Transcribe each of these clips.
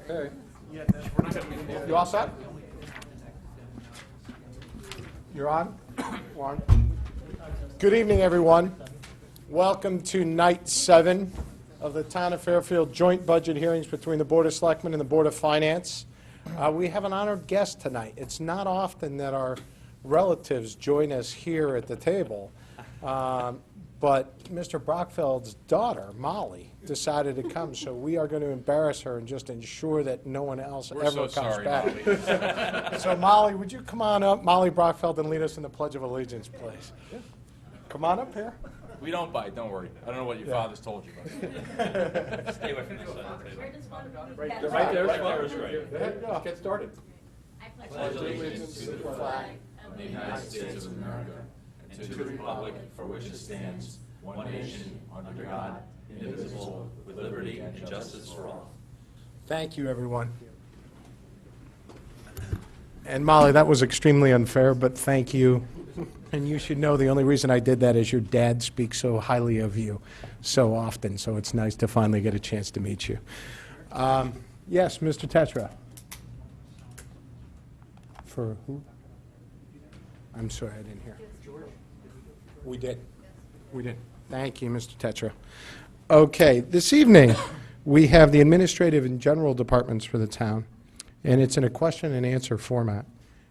Okay. You all set? You're on? One. Good evening, everyone. Welcome to night 7 of the Town of Fairfield joint budget hearings between the Board of Selectmen and the Board of Finance. We have an honored guest tonight. It's not often that our relatives join us here at the table, but Mr. Brockfeld's daughter, Molly, decided to come, so we are going to embarrass her and just ensure that no one else ever comes back. So, Molly, would you come on up, Molly Brockfeld, and lead us in the Pledge of Allegiance, please? Yeah. Come on up here. We don't bite, don't worry. I don't know what your father's told you, but stay away from this side. Right there is right. Go ahead, let's get started. I pledge allegiance to the flag of the United States of America and to the republic for which it stands, one nation, under God, indivisible, with liberty and justice for all. Thank you, everyone. And Molly, that was extremely unfair, but thank you. And you should know the only reason I did that is your dad speaks so highly of you so often, so it's nice to finally get a chance to meet you. Yes, Mr. Tetra. For who? I'm sorry, I didn't hear. We did. We did. Thank you, Mr. Tetra. Okay, this evening, we have the administrative and general departments for the town, and it's in a question and answer format.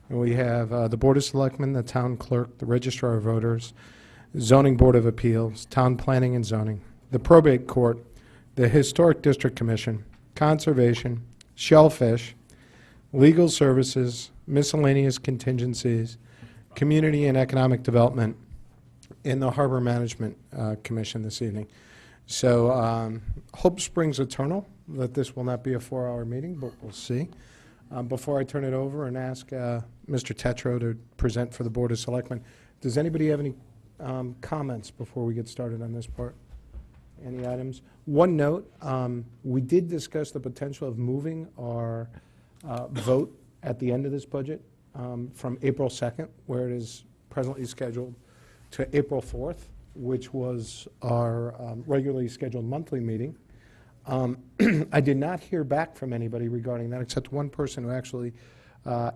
And we have the Board of Selectmen, the Town Clerk, the Registrar of Voters, Zoning Board of Appeals, Town Planning and Zoning, the Probate Court, the Historic District Commission, Conservation, Shellfish, Legal Services, Miscellaneous Contingencies, Community and Economic Development, and the Harbor Management Commission this evening. So hope springs eternal that this will not be a 4-hour meeting, but we'll see. Before I turn it over and ask Mr. Tetro to present for the Board of Selectmen, does anybody have any comments before we get started on this part? Any items? One note, we did discuss the potential of moving our vote at the end of this budget from April 2nd, where it is presently scheduled, to April 4th, which was our regularly scheduled monthly meeting. I did not hear back from anybody regarding that, except one person who actually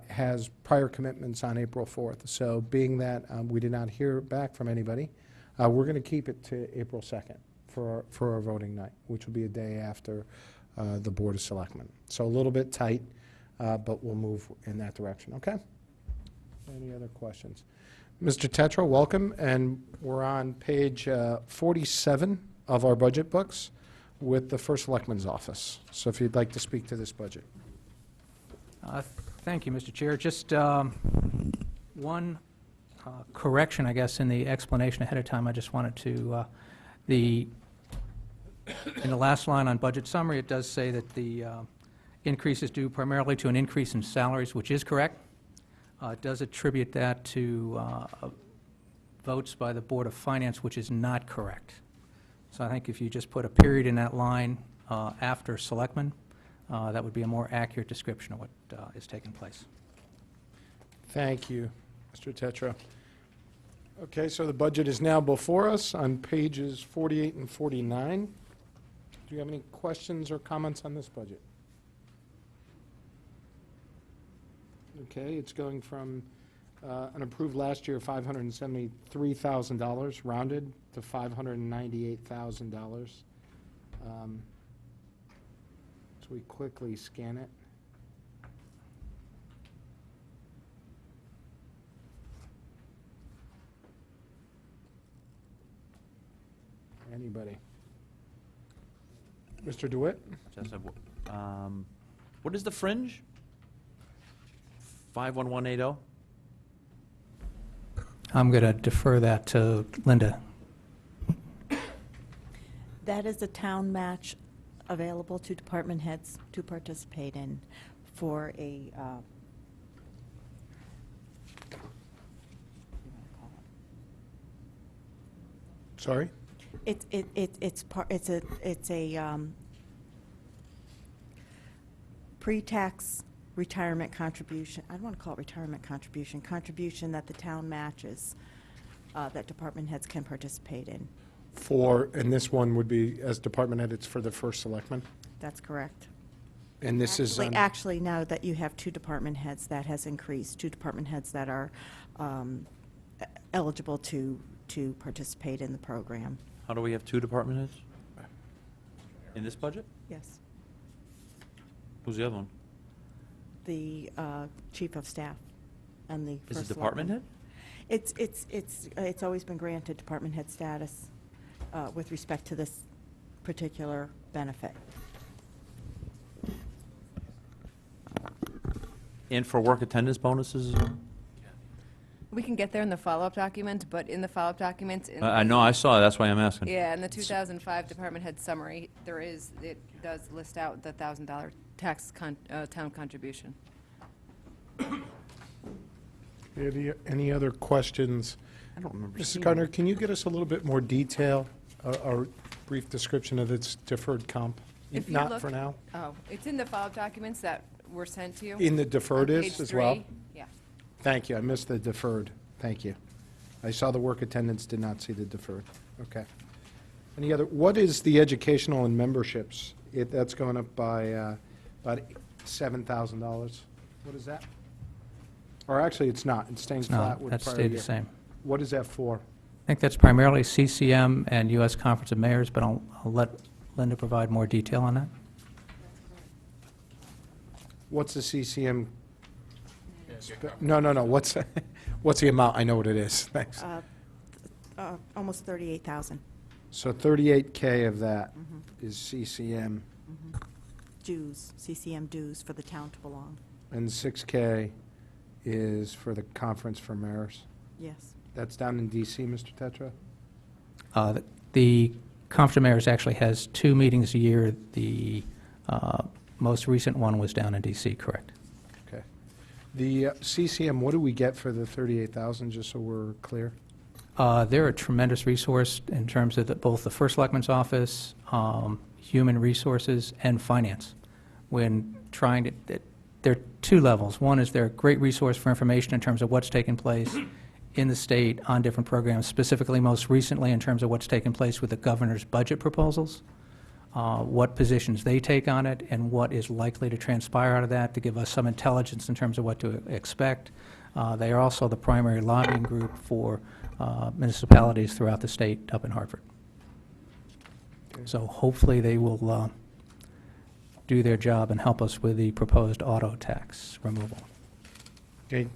has prior commitments on April 4th. So being that we did not hear back from anybody, we're going to keep it to April 2nd for our voting night, which will be a day after the Board of Selectmen. So a little bit tight, but we'll move in that direction, okay? Any other questions? Mr. Tetra, welcome, and we're on page 47 of our budget books with the First Selectman's Office. So if you'd like to speak to this budget. Thank you, Mr. Chair. Just one correction, I guess, in the explanation ahead of time. I just wanted to, in the last line on budget summary, it does say that the increase is due primarily to an increase in salaries, which is correct. It does attribute that to votes by the Board of Finance, which is not correct. So I think if you just put a period in that line after selectmen, that would be a more accurate description of what is taking place. Thank you, Mr. Tetra. Okay, so the budget is now before us on pages 48 and 49. Do you have any questions or comments on this budget? Okay, it's going from an approved last year $573,000 rounded to $598,000. So we quickly scan it. Anybody? Mr. DeWitt? What is the fringe? 51180? I'm going to defer that to Linda. That is a town match available to department heads to participate in for a Sorry? it's a pre-tax retirement contribution. I don't want to call it retirement contribution that the town matches that department heads can participate in. And this one would be, as department head, it's for the First Selectman? That's correct. And this is, Actually, now that you have 2 department heads, that has increased, 2 department heads that are eligible to participate in the program. How do we have 2 department heads? In this budget? Yes. Who's the other one? The chief of staff and the Is first it department selectman. head? It's always been granted department head status with respect to this particular benefit. And for work attendance bonuses as well? We can get there in the follow-up document, but in the follow-up documents, I know, I saw it, that's why I'm asking. yeah, in the 2005 department head summary, it does list out the $1,000 town contribution. any other questions? I don't remember Mrs. seeing Gardner, it. can you get us a little bit more detail, a brief description of its deferred comp? If you Not look- for now? Oh, it's in the follow-up documents that were sent to you. In the deferred On is page as well? 3. Yeah. Thank you, I missed the deferred, thank you. I saw the work attendance, did not see the deferred, okay. Any other, what is the educational and memberships? That's going up by about $7,000. What is that? Or actually, it's not, it's staying It's flat not, with that prior stayed the year. same. What is that for? I think that's primarily CCM and U.S. Conference of Mayors, but I'll let Linda provide more detail on that. What's the CCM? No, what's, what's the amount? I know what it is, thanks. Almost 38,000 So 38K of that is CCM, dues, CCM dues for the town to belong. and 6K is for the Conference for Mayors. Yes. That's down in DC, Mr. Tetra? The Conference of Mayors actually has 2 meetings a year. The most recent one was down in D.C., correct? Okay. The CCM, what do we get for the 38,000, just so we're clear? They're a tremendous resource in terms of both the First Selectman's Office, Human Resources, and Finance. When trying to, there are 2 levels. One is they're a great resource for information in terms of what's taken place in the state on different programs, specifically most recently in terms of what's taken place with the governor's budget proposals, what positions they take on it, and what is likely to transpire out of that to give us some intelligence in terms of what to expect. They are also the primary lobbying group for municipalities throughout the state up in Hartford. So hopefully they will do their job and help us with the proposed auto tax removal. Okay,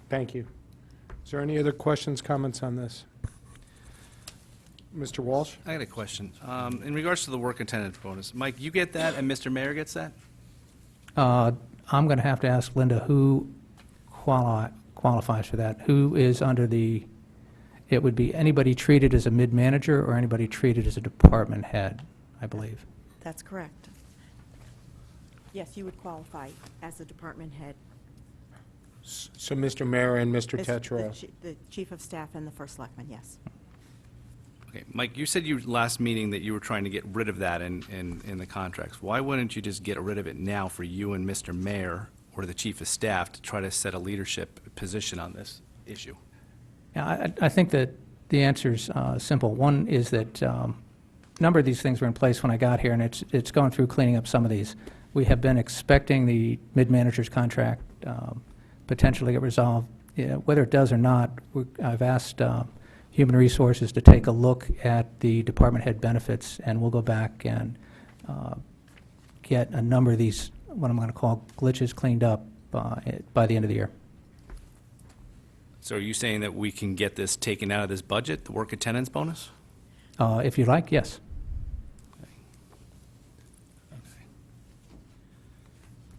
thank you. Is there any other questions, comments on this? Mr. Walsh? I got a question. In regards to the work attendance bonus, Mike, you get that and Mr. Mayor gets that? I'm going to have to ask Linda who qualifies for that. Who is under the, it would be anybody treated as a mid-manager or anybody treated as a department head, I believe. That's correct. Yes, you would qualify as a department head. So Mr. Mayor and Mr. As Tetra. the chief of staff and the first selectman, yes. Okay, Mike, you said last meeting that you were trying to get rid of that in the contracts. Why wouldn't you just get rid of it now for you and Mr. Mayor or the chief of staff to try to set a leadership position on this issue? Yeah, I think that the answer's simple. One is that a number of these things were in place when I got here, and it's going through cleaning up some of these. We have been expecting the mid-manager's contract potentially get resolved. Yeah, whether it does or not, I've asked Human Resources to take a look at the department head benefits, and we'll go back and get a number of these, what I'm going to call glitches, cleaned up by the end of the year. So are you saying that we can get this taken out of this budget, the work attendance bonus? If you like, yes.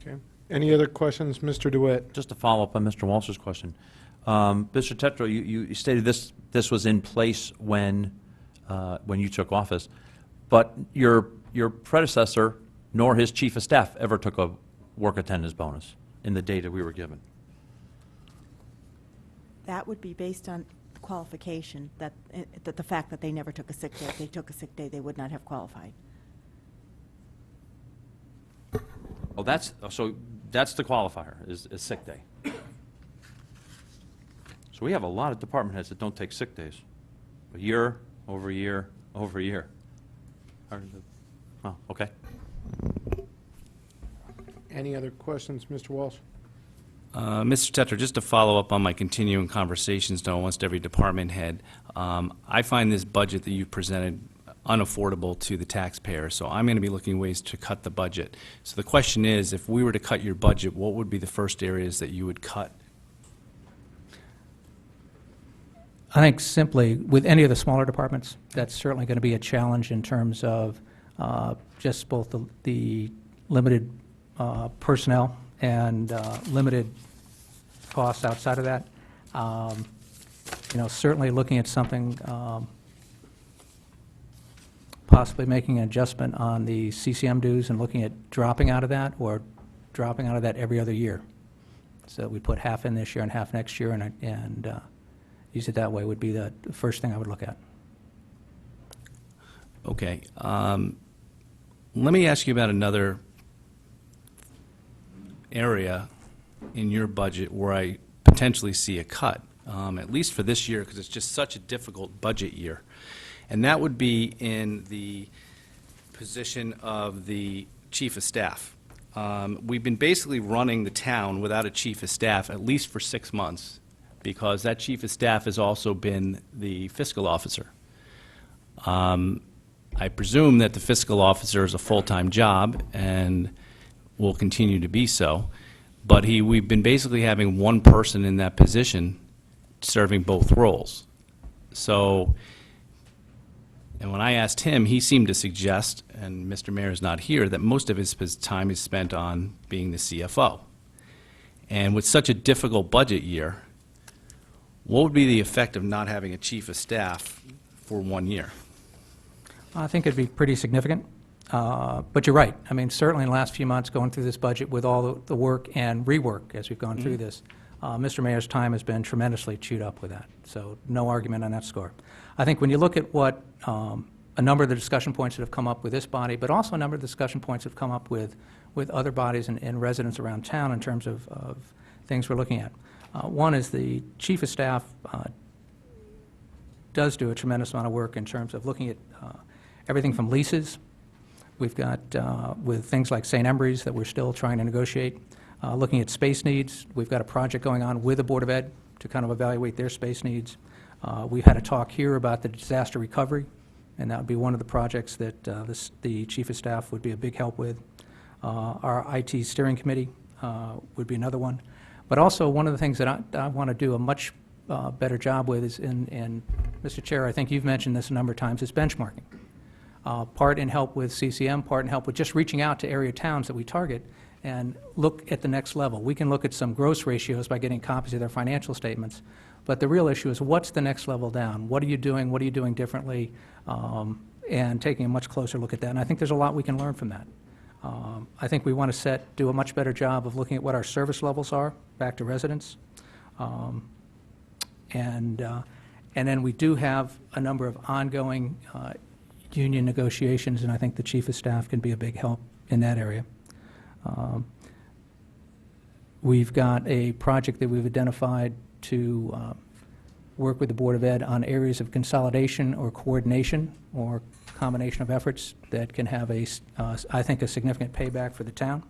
Okay. Any other questions, Mr. DeWitt? Just to follow up on Mr. Walsh's question. Mr. Tetro, you stated this was in place when you took office, but your predecessor nor his chief of staff ever took a work attendance bonus in the data we were given. That would be based on qualification, that the fact that they never took a sick day. If they took a sick day, they would not have qualified. Oh, that's the qualifier, is sick day. So we have a lot of department heads that don't take sick days. A year, over a year, over a year. Oh, okay. Any other questions, Mr. Walsh? Mr. Tetra, just to follow up on my continuing conversations to almost every department head, I find this budget that you've presented unaffordable to the taxpayer, so I'm going to be looking ways to cut the budget. So the question is, if we were to cut your budget, what would be the first areas that you would cut? I think simply, with any of the smaller departments, that's certainly going to be a challenge in terms of just both the limited personnel and limited costs outside of that. Certainly looking at something, possibly making an adjustment on the CCM dues and looking at dropping out of that, or dropping out of that every other year. So we put half in this year and half next year, and use it that way would be the first thing I would look at. Okay. Let me ask you about another area in your budget where I potentially see a cut, at least for this year, because it's just such a difficult budget year. And that would be in the position of the chief of staff. We've been basically running the town without a chief of staff at least for 6 months, because that chief of staff has also been the fiscal officer. I presume that the fiscal officer is a full-time job and will continue to be so, but we've been basically having one person in that position serving both roles. So, and when I asked him, he seemed to suggest, and Mr. Mayor is not here, that most of his time is spent on being the CFO. And with such a difficult budget year, what would be the effect of not having a chief of staff for 1 year? I think it'd be pretty significant, but you're right. I mean, certainly in the last few months, going through this budget with all the work and rework as we've gone through this, Mr. Mayor's time has been tremendously chewed up with that, so no argument on that score. I think when you look at what a number of the discussion points that have come up with this body, but also a number of the discussion points that have come up with other bodies and residents around town in terms of things we're looking at. One is the chief of staff does do a tremendous amount of work in terms of looking at everything from leases. We've got, with things like St. Embry's that we're still trying to negotiate, looking at space needs. We've got a project going on with the Board of Ed to kind of evaluate their space needs. We've had a talk here about the disaster recovery, and that would be one of the projects that the chief of staff would be a big help with. Our IT steering committee would be another one. But also, one of the things that I want to do a much better job with is, and Mr. Chair, I think you've mentioned this a number of times, is benchmarking. Part in help with CCM, part in help with just reaching out to area towns that we target and look at the next level. We can look at some gross ratios by getting copies of their financial statements, but the real issue is what's the next level down? What are you doing? What are you doing differently? And taking a much closer look at that. And I think there's a lot we can learn from that. I think we want to do a much better job of looking at what our service levels are back to residents. And then we do have a number of ongoing union negotiations, and I think the chief of staff can be a big help in that area. We've got a project that we've identified to work with the Board of Ed on areas of consolidation or coordination or combination of efforts that can have I think, a significant payback for the town.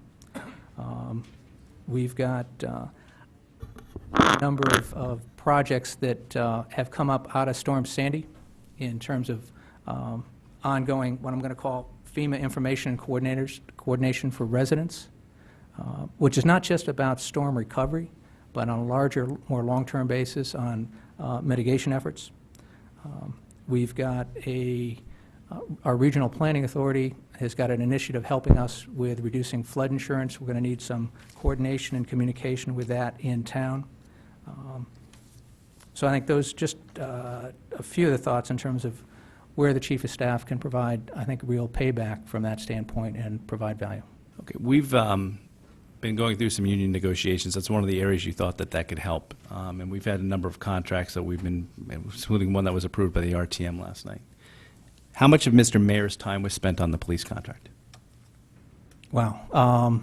We've got a number of projects that have come up out of Storm Sandy in terms of ongoing, what I'm going to call FEMA information and coordination for residents, which is not just about storm recovery, but on a larger, more long-term basis on mitigation efforts. We've got our regional planning authority has got an initiative helping us with reducing flood insurance. We're going to need some coordination and communication with that in town. So I think those just a few of the thoughts in terms of where the chief of staff can provide, I think, real payback from that standpoint and provide value. Okay, we've been going through some union negotiations. That's one of the areas you thought that could help. And we've had a number of contracts that we've been, including one that was approved by the RTM last night. How much of Mr. Mayor's time was spent on the police contract? Wow.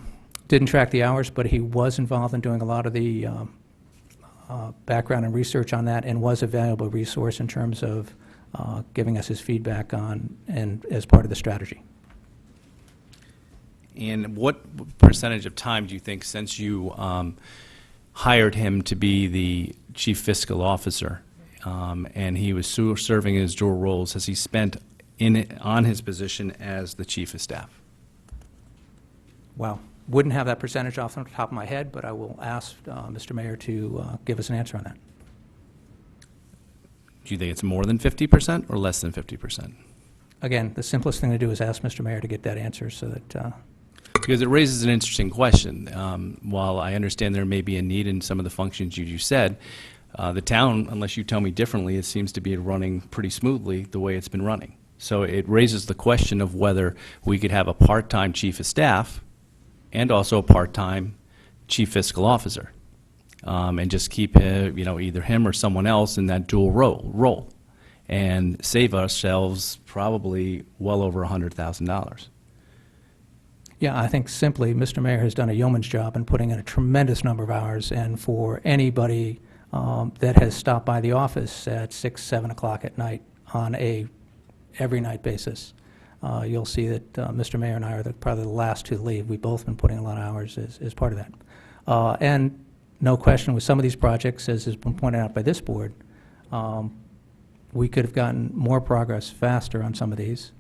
Didn't track the hours, but he was involved in doing a lot of the background and research on that, and was a valuable resource in terms of giving us his feedback on and as part of the strategy. And what percentage of time do you think, since you hired him to be the chief fiscal officer, and he was serving his dual roles, has he spent on his position as the chief of staff? Well, wouldn't have that percentage off the top of my head, but I will ask Mr. Mayor to give us an answer on that. Do you think it's more than 50% or less than 50%? Again, the simplest thing to do is ask Mr. Mayor to get that answer so that, Because it raises an interesting question. While I understand there may be a need in some of the functions you said, the town, unless you tell me differently, it seems to be running pretty smoothly the way it's been running. So it raises the question of whether we could have a part-time chief of staff and also a part-time chief fiscal officer, and just keep either him or someone else in that dual role, and save ourselves probably well over $100,000. yeah, I think simply Mr. Mayor has done a yeoman's job in putting in a tremendous number of hours, and for anybody that has stopped by the office at 6, 7 o'clock at night on a every night basis, you'll see that Mr. Mayor and I are probably the last to leave. We've both been putting a lot of hours as part of that. And no question, with some of these projects, as has been pointed out by this board, we could have gotten more progress faster on some of these,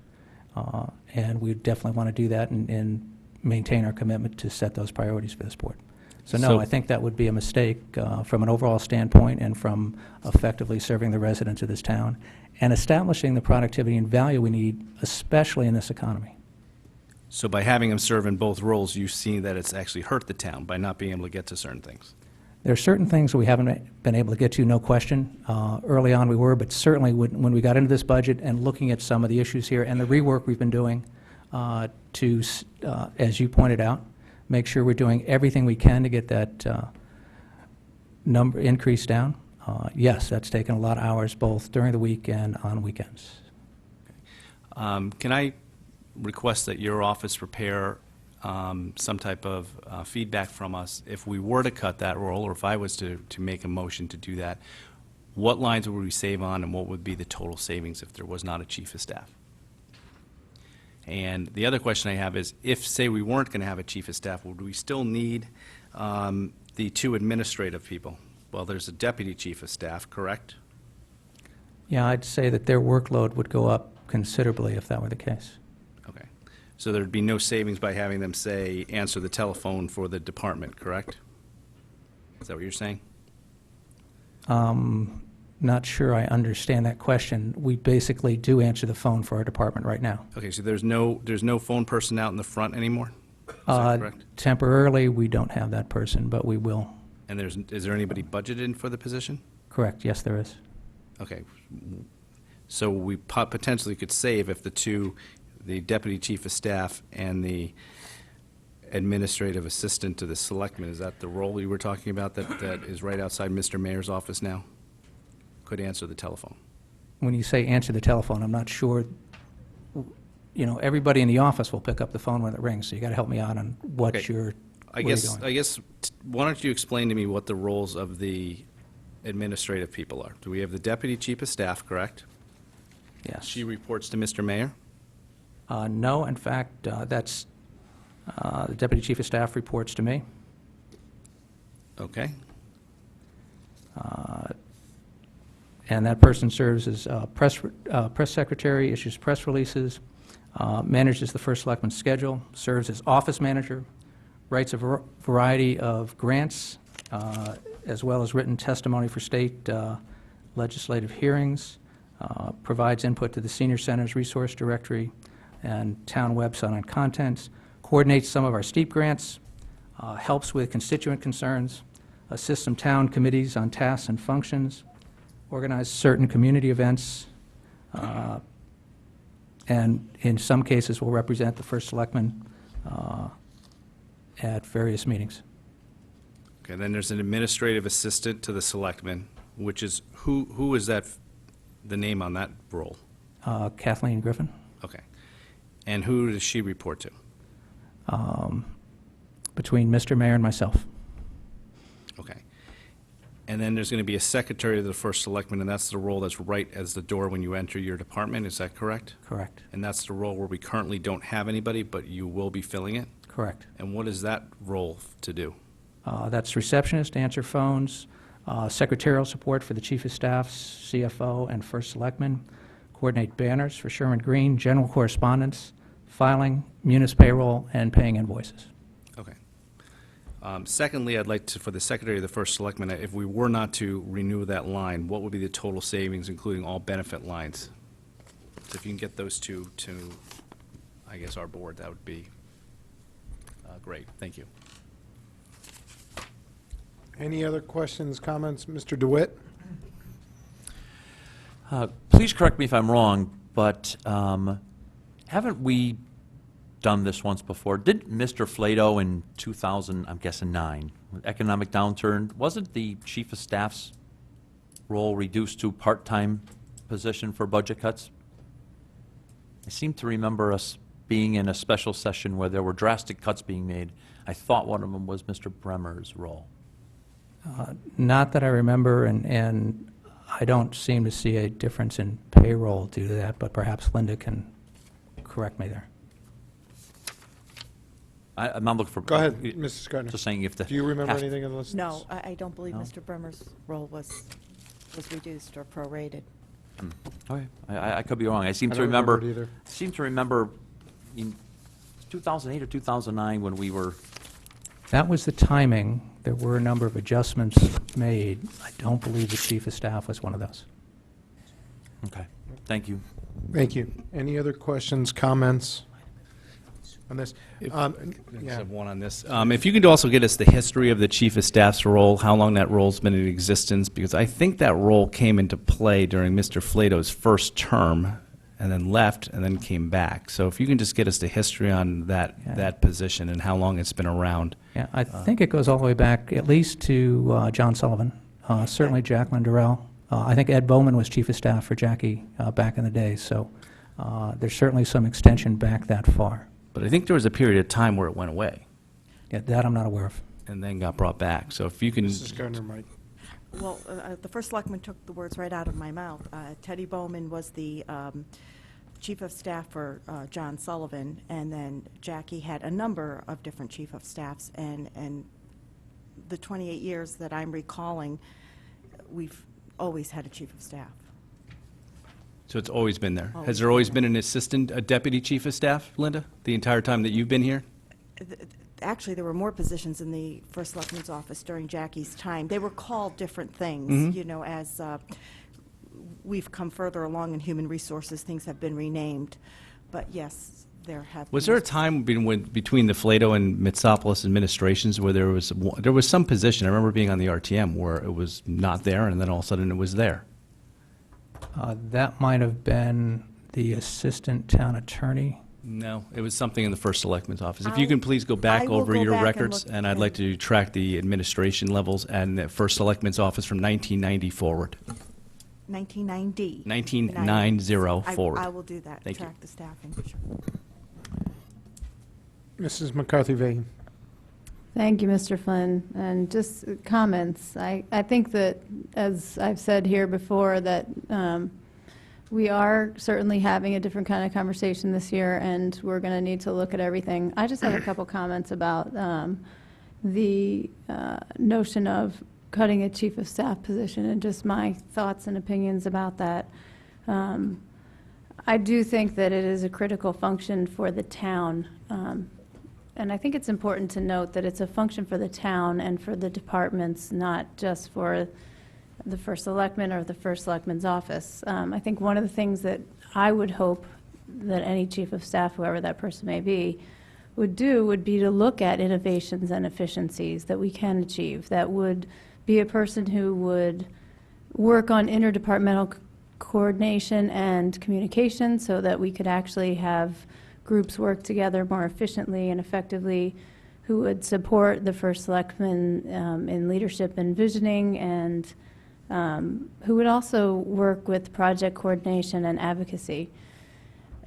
and we definitely want to do that and maintain our commitment to set those priorities for this board. So no, So- I think that would be a mistake from an overall standpoint and from effectively serving the residents of this town and establishing the productivity and value we need, especially in this economy. So by having him serve in both roles, you've seen that it's actually hurt the town by not being able to get to certain things. There are certain things that we haven't been able to get to, no question. Early on we were, but certainly when we got into this budget and looking at some of the issues here and the rework we've been doing to, as you pointed out, make sure we're doing everything we can to get that number increase down. Yes, that's taken a lot of hours, both during the week and on weekends. Can I request that your office prepare some type of feedback from us if we were to cut that role, or if I was to make a motion to do that? What lines would we save on, and what would be the total savings if there was not a chief of staff? And the other question I have is, if, say, we weren't going to have a chief of staff, would we still need the 2 administrative people? Well, there's a deputy chief of staff, correct? Yeah, I'd say that their workload would go up considerably if that were the case. Okay. So there'd be no savings by having them, say, answer the telephone for the department, correct? Is that what you're saying? Not sure I understand that question. We basically do answer the phone for our department right now. Okay, so there's no phone person out in the front anymore? Is that correct? Temporarily, we don't have that person, but we will. And is there anybody budgeted in for the position? Correct, yes, there is. Okay. So we potentially could save if the deputy chief of staff and the administrative assistant to the selectman, is that the role you were talking about that is right outside Mr. Mayor's office now? Could answer the telephone. When you say answer the telephone, I'm not sure, everybody in the office will pick up the phone when it rings, so you got to help me out on what Okay. you're, I where you're guess, going. why don't you explain to me what the roles of the administrative people are? Do we have the deputy chief of staff, correct? Yes. She reports to Mr. Mayor? No, in fact, that's, the deputy chief of staff reports to me. Okay. And that person serves as press secretary, issues press releases, manages the first selectman's schedule, serves as office manager, writes a variety of grants, as well as written testimony for state legislative hearings, provides input to the senior center's resource directory and town website on contents, coordinates some of our steep grants, helps with constituent concerns, assists some town committees on tasks and functions, organize certain community events, and in some cases will represent the first selectman at various meetings. Okay, then there's an administrative assistant to the selectman, which is, who is that, the name on that role? Kathleen Griffin, Okay. And who does she report to? between Mr. Mayor and myself. Okay. And then there's going to be a secretary of the first selectman, and that's the role that's right as the door when you enter your department, is that correct? Correct. And that's the role where we currently don't have anybody, but you will be filling it? Correct. And what is that role to do? That's receptionist, answer phones, secretarial support for the chief of staff, CFO, and first selectman, coordinate banners for Sherman Green, general correspondence, filing, munis payroll, and paying invoices. Okay. Secondly, I'd like to, for the secretary of the first selectman, if we were not to renew that line, what would be the total savings, including all benefit lines? So if you can get those two to, I guess, our board, that would be great. Thank you. Any other questions, comments? Mr. DeWitt? Please correct me if I'm wrong, but haven't we done this once before? Did Mr. Flato in 2000, I'm guessing 9, economic downturn, wasn't the chief of staff's role reduced to part-time position for budget cuts? I seem to remember us being in a special session where there were drastic cuts being made. I thought one of them was Mr. Bremer's role. Not that I remember, and I don't seem to see a difference in payroll due to that, but perhaps Linda can correct me there. I'm not looking for... Go ahead, Mrs. Gardner. Just saying if the... Do you remember half- anything on the list? No, I don't believe No? Mr. Bremer's role was reduced or prorated. Okay, I could be wrong. I seem I to don't remember... remember it either. Seem to remember in 2008 or 2009 when we were... That was the timing. There were a number of adjustments made. I don't believe the chief of staff was one of those. Okay, thank you. Thank you. Any other questions, comments on this? I just Yeah. have one on this. If you could also get us the history of the chief of staff's role, how long that role's been in existence, because I think that role came into play during Mr. Flato's first term, and then left, and then came back. So if you can just get us the history on that, Yeah. that position and how long it's been around. Yeah, I think it goes all the way back at least to John Sullivan, certainly Jacqueline Durrell. I think Ed Bowman was chief of staff for Jackie back in the day, so there's certainly some extension back that far. But I think there was a period of time where it went away Yeah, that I'm not aware of. and then got brought back. So if you can, Mrs. Gardner, Mike. Well, the first selectman took the words right out of my mouth. Teddy Bowman was the chief of staff for John Sullivan, and then Jackie had a number of different chief of staffs, and the 28 years that I'm recalling, we've always had a chief of staff. so it's always been there. Always Has there always been been an assistant, a deputy chief of staff, Linda, the entire time that you've been here? Actually, there were more positions in the first selectman's office during Jackie's time. They were called different things, Mhm. you know, as we've come further along in human resources, things have been renamed. But yes, there have. Was been- there a time between the Flato and Mitsopoulos administrations where there was some position, I remember being on the RTM, where it was not there, and then all of a sudden it was there? That might have been the assistant town attorney. No, it was something in the first selectman's office. If you I'll- can please go back I will over go your back and records, look and I'd like to track the administration levels and the first selectman's office from 1990 forward. 1990. 1990 I- forward. I will do that, Thank you. track the staffing, sure. Mrs. McCarthy-Vahey. Thank you, Mr. Flynn. And just comments. I think that, as I've said here before, that we are certainly having a different kind of conversation this year, and we're going to need to look at everything. I just have a couple comments about the notion of cutting a chief of staff position and just my thoughts and opinions about that. I do think that it is a critical function for the town. And I think it's important to note that it's a function for the town and for the departments, not just for the first selectman or the first selectman's office. I think one of the things that I would hope that any chief of staff, whoever that person may be, would do would be to look at innovations and efficiencies that we can achieve, that would be a person who would work on interdepartmental coordination and communication so that we could actually have groups work together more efficiently and effectively, who would support the first selectman in leadership and visioning, and who would also work with project coordination and advocacy.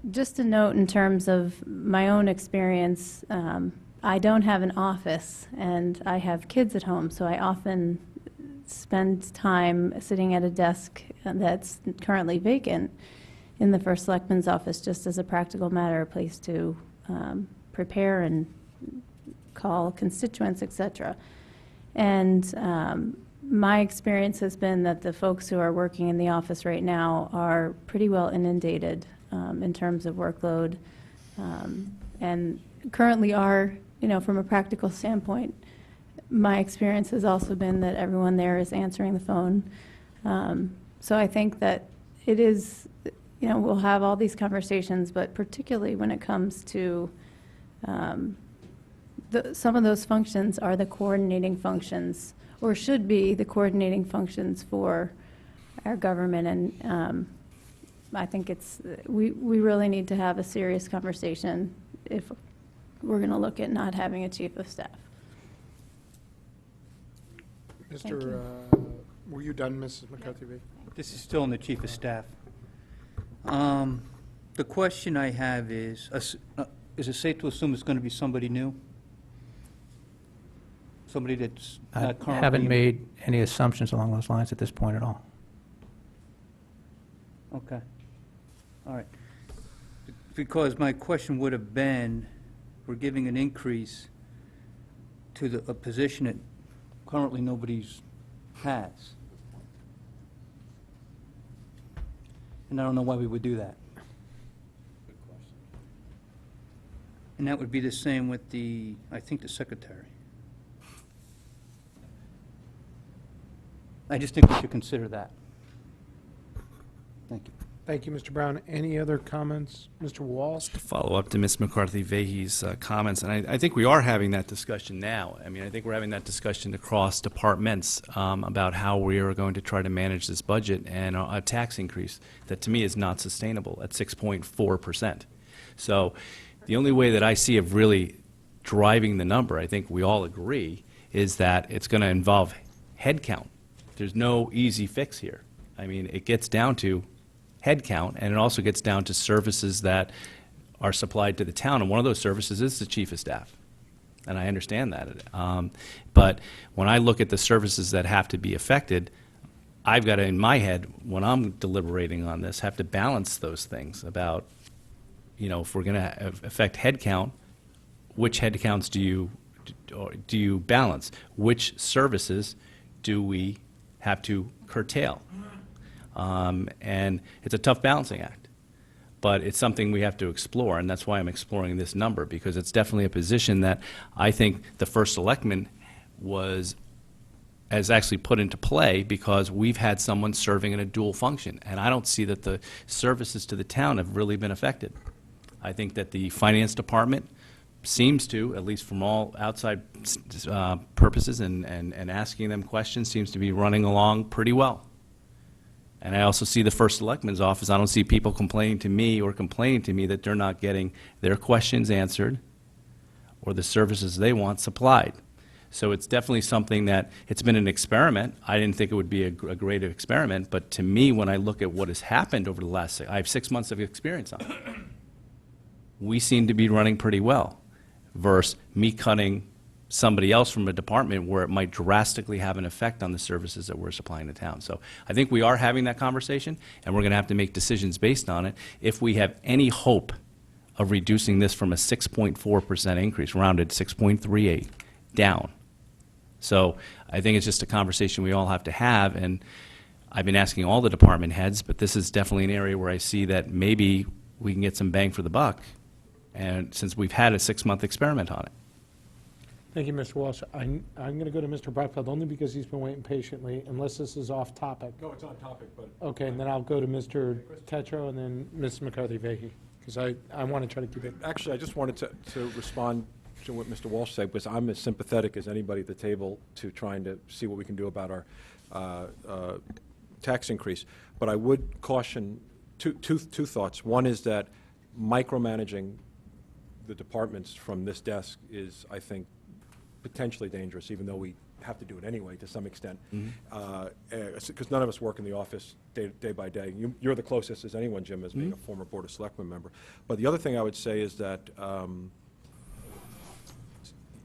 Just a note in terms of my own experience, I don't have an office and I have kids at home, so I often spend time sitting at a desk that's currently vacant in the first selectman's office, just as a practical matter, a place to prepare and call constituents, et cetera. And my experience has been that the folks who are working in the office right now are pretty well inundated in terms of workload, and currently are, from a practical standpoint, my experience has also been that everyone there is answering the phone. So I think that it is, we'll have all these conversations, but particularly when it comes to some of those functions are the coordinating functions, or should be the coordinating functions for our government. And I think we really need to have a serious conversation if we're going to look at not having a chief of staff. Were you done, Mrs. McCarthy? This is still on the Chief of Staff. The question I have is it safe to assume it's going to be somebody new? Somebody that's I not currently... haven't made any assumptions along those lines at this point at all. Okay. All right. Because my question would have been, we're giving an increase to a position that currently nobody's has. And I don't know why we would do that. Good question. And that would be the same with I think, the secretary. I just think we should consider that. Thank you. Thank you, Mr. Brown. Any other comments? Mr. Walsh? To follow up to Ms. McCarthy-Vahey's comments, and I think we are having that discussion now. I mean, I think we're having that discussion across departments about how we are going to try to manage this budget and a tax increase that, to me, is not sustainable at 6.4%. So the only way that I see of really driving the number, I think we all agree, is that it's going to involve headcount. There's no easy fix here. I mean, it gets down to headcount, and it also gets down to services that are supplied to the town, and one of those services is the chief of staff. And I understand that. But when I look at the services that have to be affected, I've got to, in my head, when I'm deliberating on this, have to balance those things about, if we're going to affect headcount, which headcounts do you balance? Which services do we have to curtail? And it's a tough balancing act, but it's something we have to explore, and that's why I'm exploring this number, because it's definitely a position that I think the first selectman has actually put into play, because we've had someone serving in a dual function, and I don't see that the services to the town have really been affected. I think that the finance department seems to, at least from all outside purposes and asking them questions, seems to be running along pretty well. And I also see the first selectman's office. I don't see people complaining to me that they're not getting their questions answered or the services they want supplied. So it's definitely something that, it's been an experiment. I didn't think it would be a great experiment, but to me, when I look at what has happened over the last, I have 6 months of experience on it. We seem to be running pretty well, versus me cutting somebody else from a department where it might drastically have an effect on the services that we're supplying to town. So I think we are having that conversation, and we're going to have to make decisions based on it if we have any hope of reducing this from a 6.4% increase, rounded 6.38, down. So I think it's just a conversation we all have to have, and I've been asking all the department heads, but this is definitely an area where I see that maybe we can get some bang for the buck, and since we've had a 6-month experiment on it. Thank you, Mr. Walsh. I'm going to go to Mr. Brockfeld only because he's been waiting patiently, unless this is off topic. No, it's on topic, but... Okay, and then I'll go to Mr. Tetro and then Ms. McCarthy-Vahey, because I want to try to keep it. Actually, I just wanted to respond to what Mr. Walsh said, because I'm as sympathetic as anybody at the table to trying to see what we can do about our tax increase. But I would caution two thoughts. One is that micromanaging the departments from this desk is, I think, potentially dangerous, even though we have to do it anyway to some extent, because none of us work in the office day by day. You're the closest as anyone, Jim, as being a former Board of Selectmen member. But the other thing I would say is that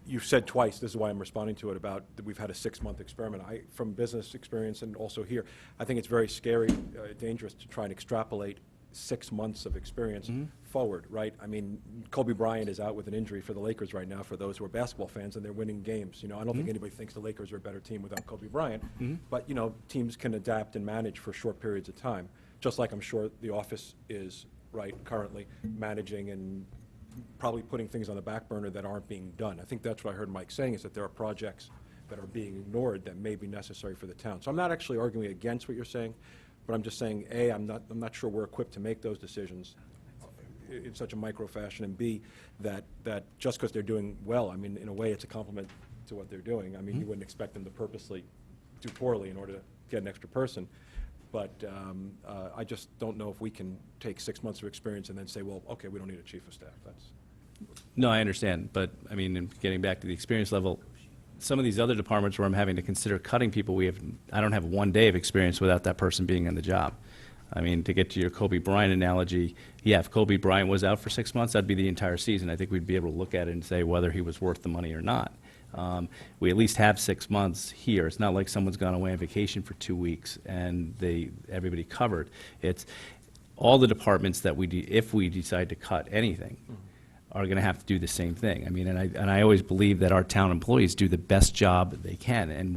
you've said twice, this is why I'm responding to it, about that we've had a 6-month experiment. From business experience and also here, I think it's very scary, dangerous to try and extrapolate 6 months of experience forward, right? I mean, Kobe Bryant is out with an injury for the Lakers right now, for those who are basketball fans, and they're winning games. You know, I don't think anybody thinks the Lakers are a better team without Kobe Bryant, but, you know, teams can adapt and manage for short periods of time, just like I'm sure the office is, right, currently managing and probably putting things on the back burner that aren't being done. I think that's what I heard Mike saying, is that there are projects that are being ignored that may be necessary for the town. So I'm not actually arguing against what you're saying, but I'm just saying, A, I'm not sure we're equipped to make those decisions in such a micro fashion, and B, that just because they're doing well, I mean, in a way, it's a compliment to what they're doing. I mean, you wouldn't expect them to purposely do poorly in order to get an extra person. But I just don't know if we can take 6 months of experience and then say, well, okay, we don't need a chief of staff. That's No, I understand, but, I mean, in getting back to the experience level, some of these other departments where I'm having to consider cutting people, I don't have 1 day of experience without that person being in the job. I mean, to get to your Kobe Bryant analogy, yeah, if Kobe Bryant was out for 6 months, that'd be the entire season. I think we'd be able to look at it and say whether he was worth the money or not. We at least have 6 months here. It's not like someone's gone away on vacation for 2 weeks and everybody covered. It's all the departments that if we decide to cut anything, are going to have to do the same thing. I mean, and I always believe that our town employees do the best job they can, and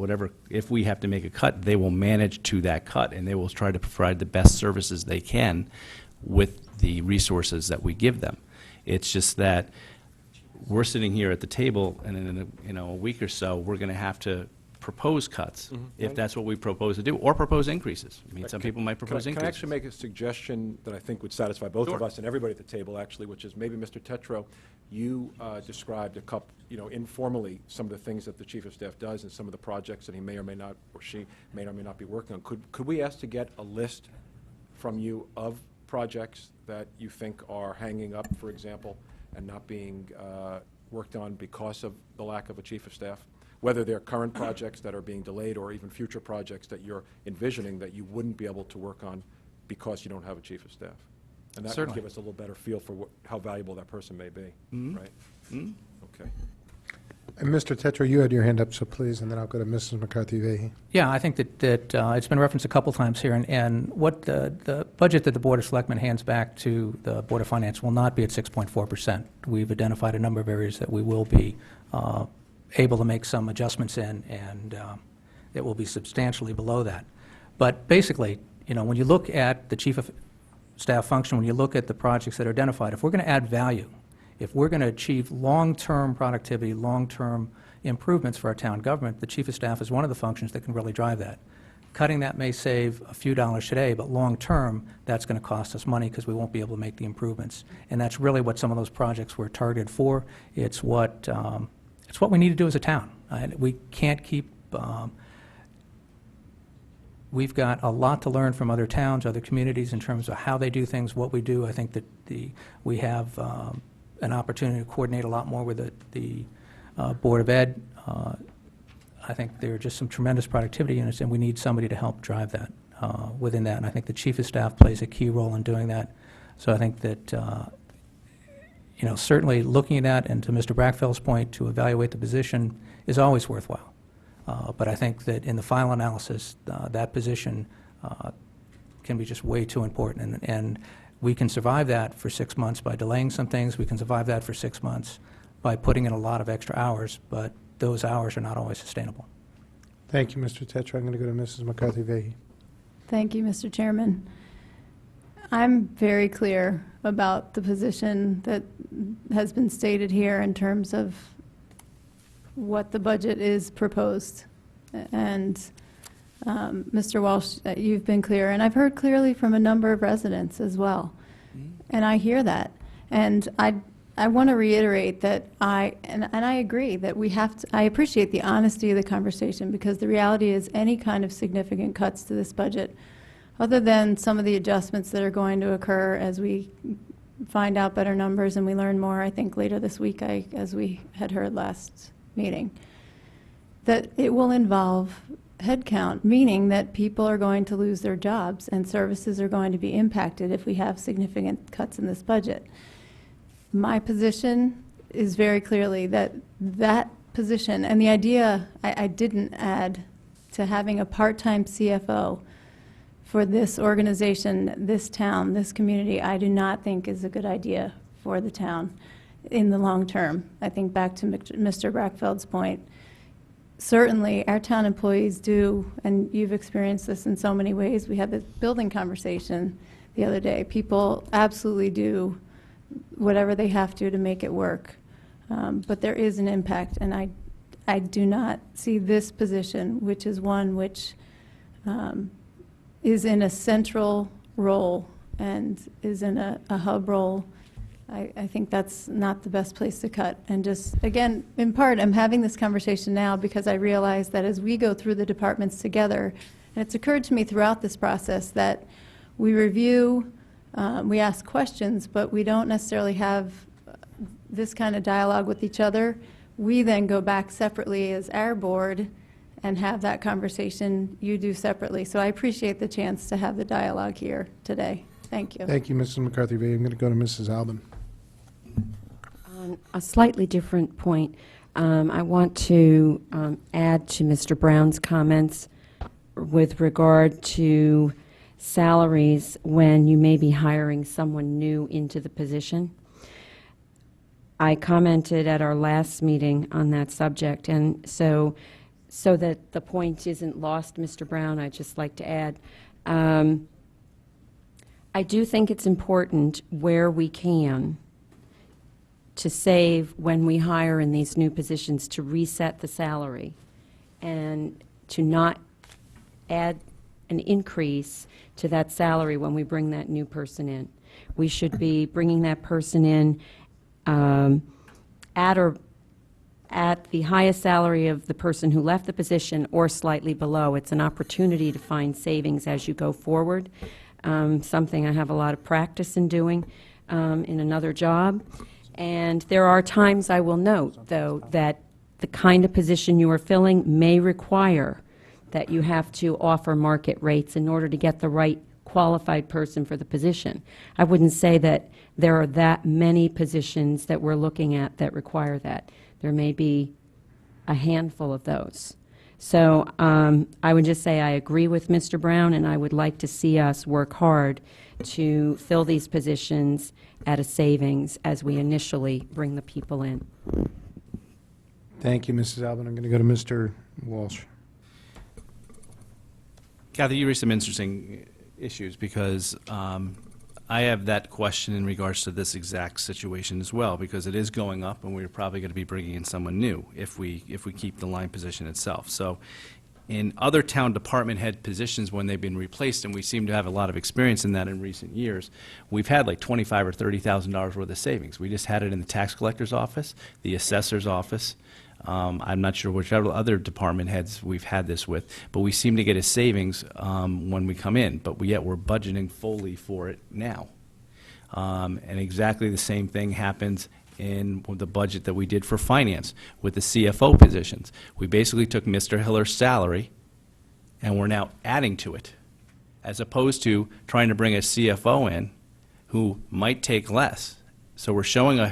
if we have to make a cut, they will manage to that cut, and they will try to provide the best services they can with the resources that we give them. It's just that we're sitting here at the table, and in a week or so, we're going to have to propose cuts, if that's what we propose to do, or propose increases. I mean, some people might propose Can I increases. actually make a suggestion that I think would satisfy both of Sure. us and everybody at the table, actually, which is maybe, Mr. Tetro, you described a couple, you know, informally, some of the things that the chief of staff does and some of the projects that he may or may not, or she may or may not be working on. Could we ask to get a list from you of projects that you think are hanging up, for example, and not being worked on because of the lack of a chief of staff? Whether they're current projects that are being delayed or even future projects that you're envisioning that you wouldn't be able to work on because you don't have a chief of staff. And that would Certainly. give us a little better feel for how valuable that person may be, right? Okay. And Mr. Tetra, you had your hand up, so please, and then I'll go to Mrs. McCarthy-Vehy. Yeah, I think that it's been referenced a couple times here, and what the budget that the Board of Selectmen hands back to the Board of Finance will not be at 6.4%. We've identified a number of areas that we will be able to make some adjustments in, and it will be substantially below that. But basically, you know, when you look at the chief of staff function, when you look at the projects that are identified, if we're going to add value, if we're going to achieve long-term productivity, long-term improvements for our town government, the chief of staff is one of the functions that can really drive that. Cutting that may save a few dollars today, but long-term, that's going to cost us money because we won't be able to make the improvements. And that's really what some of those projects were targeted for. It's what we need to do as a town. We can't keep we've got a lot to learn from other towns, other communities in terms of how they do things, what we do. I think that we have an opportunity to coordinate a lot more with the Board of Ed. I think there are just some tremendous productivity units, and we need somebody to help drive that within that. And I think the chief of staff plays a key role in doing that. So I think that you know, certainly looking at that, and to Mr. Brackfell's point, to evaluate the position is always worthwhile. But I think that in the final analysis, that position can be just way too important. And we can survive that for 6 months by delaying some things. We can survive that for 6 months by putting in a lot of extra hours, but those hours are not always sustainable. Thank you, Mr. Tetra. I'm going to go to Mrs. McCarthy-Vehy. Thank you, Mr. Chairman. I'm very clear about the position that has been stated here in terms of what the budget is proposed. And Mr. Walsh, you've been clear, and I've heard clearly from a number of residents as well. And I hear that. And I want to reiterate that I agree that we have to, I appreciate the honesty of the conversation, because the reality is any kind of significant cuts to this budget, other than some of the adjustments that are going to occur as we find out better numbers and we learn more, I think later this week, as we had heard last meeting, that it will involve headcount, meaning that people are going to lose their jobs and services are going to be impacted if we have significant cuts in this budget. My position is very clearly that that position, and the idea I didn't add to having a part-time CFO for this organization, this town, this community, I do not think is a good idea for the town in the long term. I think back to Mr. Brackfeld's point, certainly our town employees do, and you've experienced this in so many ways. We had this building conversation the other day. People absolutely do whatever they have to make it work. But there is an impact, and I do not see this position, which is one which is in a central role and is in a hub role. I think that's not the best place to cut. And just, again, in part, I'm having this conversation now because I realize that as we go through the departments together, and it's occurred to me throughout this process that we review, we ask questions, but we don't necessarily have this kind of dialogue with each other. We then go back separately as our board and have that conversation. You do separately. So I appreciate the chance to have the dialogue here today. Thank you. Thank you, Mrs. McCarthy. I'm going to go to Mrs. Albin. On a slightly different point, I want to add to Mr. Brown's comments with regard to salaries when you may be hiring someone new into the position. I commented at our last meeting on that subject, and so that the point isn't lost, Mr. Brown, I'd just like to add, I do think it's important where we can to save when we hire in these new positions, to reset the salary and to not add an increase to that salary when we bring that new person in. We should be bringing that person in at the highest salary of the person who left the position or slightly below. It's an opportunity to find savings as you go forward, something I have a lot of practice in doing in another job. And there are times, I will note, though, that the kind of position you are filling may require that you have to offer market rates in order to get the right qualified person for the position. I wouldn't say that there are that many positions that we're looking at that require that. There may be a handful of those. So I would just say I agree with Mr. Brown, and I would like to see us work hard to fill these positions at a savings as we initially bring the people in. Thank you, Mrs. Albin. I'm going to go to Mr. Walsh. Kathy, you raised some interesting issues because I have that question in regards to this exact situation as well, because it is going up, and we're probably going to be bringing in someone new if we keep the line position itself. So in other town department head positions, when they've been replaced, and we seem to have a lot of experience in that in recent years, we've had like $25,000 or $30,000 worth of savings. We just had it in the tax collector's office, the assessor's office. I'm not sure which other department heads we've had this with, but we seem to get a savings when we come in, but yet we're budgeting fully for it now. And exactly the same thing happens in the budget that we did for finance with the CFO positions. We basically took Mr. Hiller's salary and we're now adding to it, as opposed to trying to bring a CFO in who might take less. So we're showing our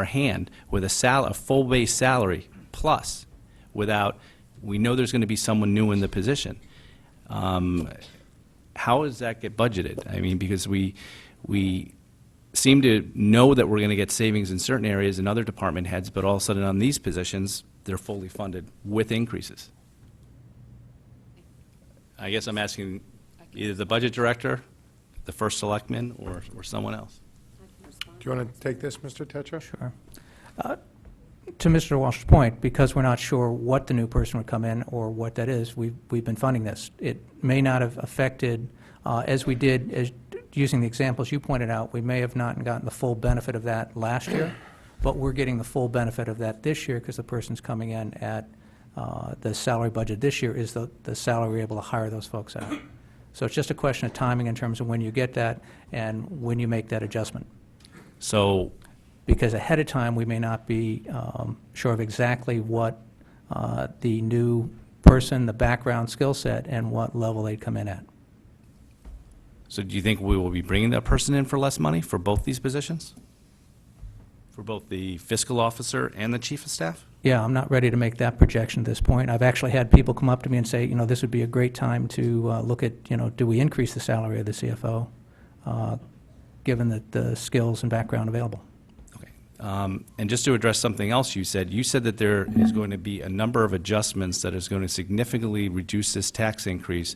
hand with a full base salary plus, without, we know there's going to be someone new in the position. How does that get budgeted? I mean, because we seem to know that we're going to get savings in certain areas in other department heads, but all of a sudden on these positions, they're fully funded with increases. I guess I'm asking either the budget director, the first selectman, or someone else. Do you want to take this, Mr. Tetra? Sure. To Mr. Walsh's point, because we're not sure what the new person would come in or what that is, we've been funding this. It may not have affected, as we did, using the examples you pointed out, we may have not gotten the full benefit of that last year, but we're getting the full benefit of that this year because the person's coming in at the salary budget this year is the salary we're able to hire those folks at. So it's just a question of timing in terms of when you get that and when you make that adjustment. So, Because ahead of time, we may not be sure of exactly what the new person, the background skill set, and what level they'd come in at. so do you think we will be bringing that person in for less money for both these positions? For both the fiscal officer and the chief of staff? Yeah, I'm not ready to make that projection at this point. I've actually had people come up to me and say, this would be a great time to look at, do we increase the salary of the CFO, given the skills and background available. Okay. And just to address something else you said that there is going to be a number of adjustments that is going to significantly reduce this tax increase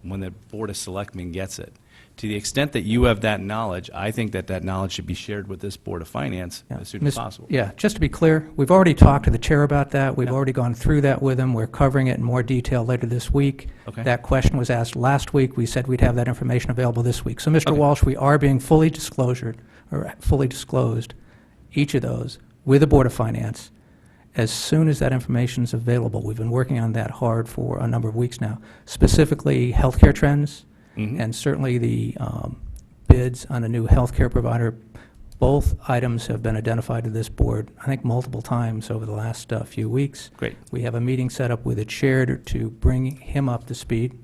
when the Board of Selectmen gets it. To the extent that you have that knowledge, I think that knowledge should be shared with this Board of Finance as soon as possible. Yeah, just to be clear, we've already talked to the chair about that. We've already gone through that with him. We're covering it in more detail later this week. Okay. That question was asked last week. We said we'd have that information available this week. So, Mr. Okay. Walsh, we are being fully disclosed, each of those, with the Board of Finance, as soon as that information is available. We've been working on that hard for a number of weeks now, specifically healthcare trends, and certainly the bids on a new healthcare provider. Both items have been identified to this board, I think, multiple times over the last few weeks. Great. We have a meeting set up with the chair to bring him up to speed.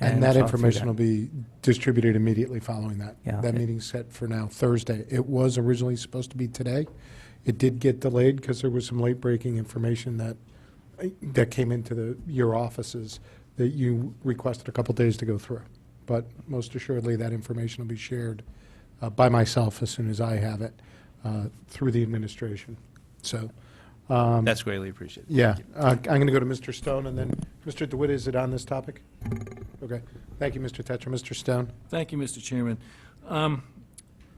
And that talk through information that. will be distributed immediately following that. Yeah. That meeting's set for now Thursday. It was originally supposed to be today. It did get delayed because there was some late-breaking information that came into your offices that you requested a couple days to go through. But most assuredly, that information will be shared by myself as soon as I have it through the administration. So, That's greatly appreciated. yeah, I'm going to go to Mr. Stone, and then, Mr. DeWitt, is it on this topic? Okay. Thank you, Mr. Tetra. Mr. Stone? Thank you, Mr. Chairman.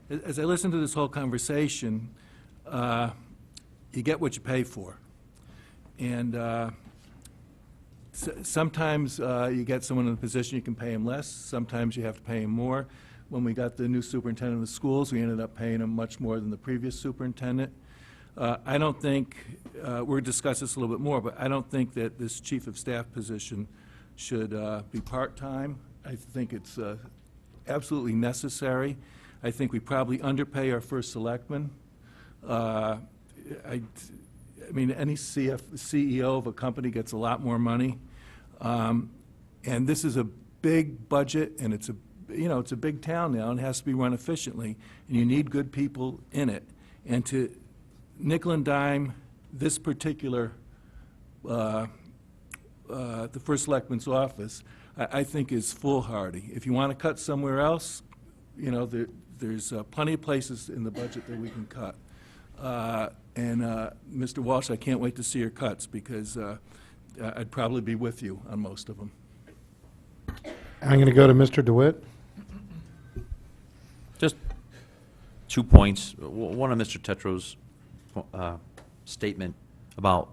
As I listen to this whole conversation, you get what you pay for. And sometimes you get someone in a position you can pay him less, sometimes you have to pay him more. When we got the new superintendent of the schools, we ended up paying him much more than the previous superintendent. I don't think, we'll discuss this a little bit more, but I don't think that this chief of staff position should be part-time. I think it's absolutely necessary. I think we probably underpay our first selectman. I mean, any CEO of a company gets a lot more money. And this is a big budget, and it's a big town now, and it has to be run efficiently, and you need good people in it. And to nickel and dime this particular, the first selectman's office, I think is foolhardy. If you want to cut somewhere else, there's plenty of places in the budget that we can cut. And Mr. Walsh, I can't wait to see your cuts, because I'd probably be with you on most of them. I'm going to go to Mr. DeWitt. Just 2 points. One of Mr. Tetro's statement about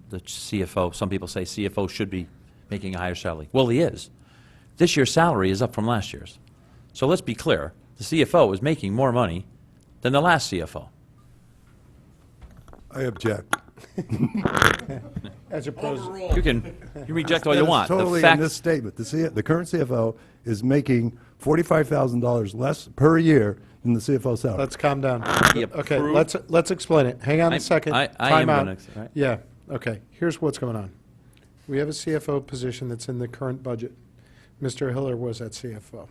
the CFO. Some people say CFO should be making a higher salary. Well, he is. This year's salary is up from last year's. So let's be clear. The CFO is making more money than the last CFO. I object. As opposed, You reject all you That is want. totally The fact, in this statement. The current CFO is making $45,000 less per year than the CFO salary. let's calm down. He Okay, approved- let's explain it. Hang on a second. I am Time out. gonna- right? Yeah, okay. Here's what's going on. We have a CFO position that's in the current budget. Mr. Hiller was at CFO.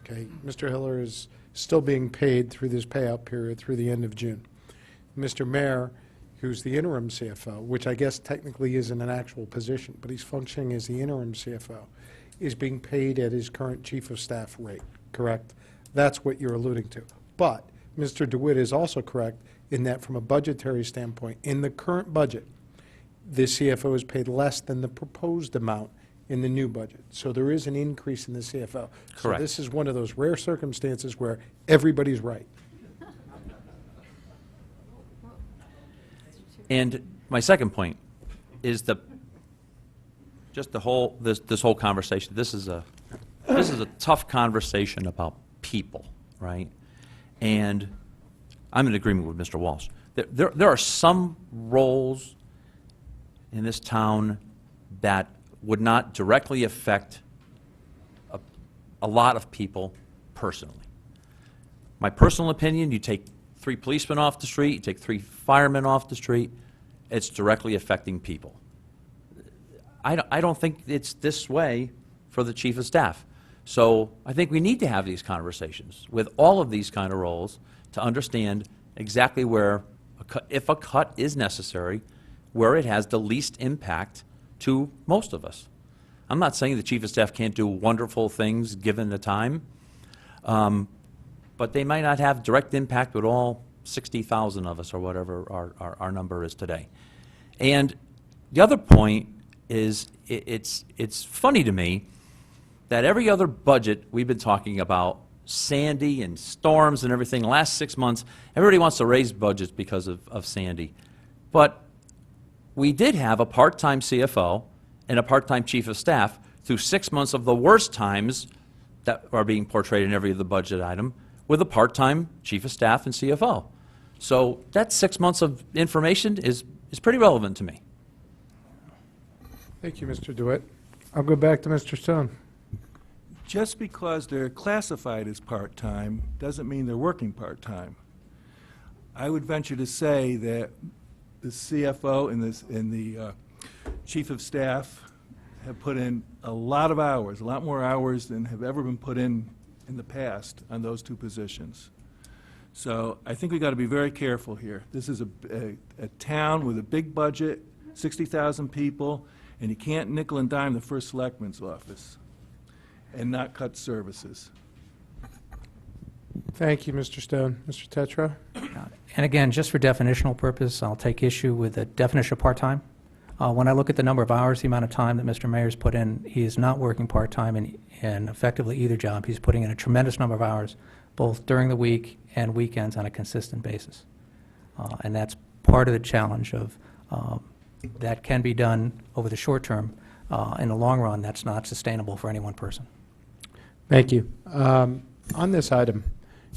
Okay, Mr. Hiller is still being paid through this payout period through the end of June. Mr. Mayor, who's the interim CFO, which I guess technically isn't an actual position, but he's functioning as the interim CFO, is being paid at his current chief of staff rate, correct? That's what you're alluding to. But Mr. DeWitt is also correct in that from a budgetary standpoint, in the current budget, the CFO is paid less than the proposed amount in the new budget. So there is an increase in the CFO. So Correct. this is one of those rare circumstances where everybody's right. And my second point is just the whole, this whole conversation. This is a tough conversation about people, right? And I'm in agreement with Mr. Walsh. There are some roles in this town that would not directly affect a lot of people personally. My personal opinion, you take 3 policemen off the street, you take 3 firemen off the street, it's directly affecting people. I don't think it's this way for the chief of staff. So I think we need to have these conversations with all of these kind of roles to understand exactly where, if a cut is necessary, where it has the least impact to most of us. I'm not saying the chief of staff can't do wonderful things given the time, but they might not have direct impact with all 60,000 of us or whatever our number is today. And the other point is it's funny to me that every other budget we've been talking about, Sandy and storms and everything, the last 6 months, everybody wants to raise budgets because of Sandy. But we did have a part-time CFO and a part-time chief of staff through 6 months of the worst times that are being portrayed in every other budget item with a part-time chief of staff and CFO. So that 6 months of information is pretty relevant to me. Thank you, Mr. DeWitt. I'll go back to Mr. Stone. Just because they're classified as part-time doesn't mean they're working part-time. I would venture to say that the CFO and the chief of staff have put in a lot of hours, a lot more hours than have ever been put in the past on those two positions. So I think we've got to be very careful here. This is a town with a big budget, 60,000 people, and you can't nickel and dime the first selectman's office and not cut services. Thank you, Mr. Stone. Mr. Tetra? And again, just for definitional purpose, I'll take issue with the definition of part-time. When I look at the number of hours, the amount of time that Mr. Mayer's put in, he is not working part-time in effectively either job. He's putting in a tremendous number of hours, both during the week and weekends on a consistent basis. And that's part of the challenge of that can be done over the short term. In the long run, that's not sustainable for any one person. Thank you. On this item,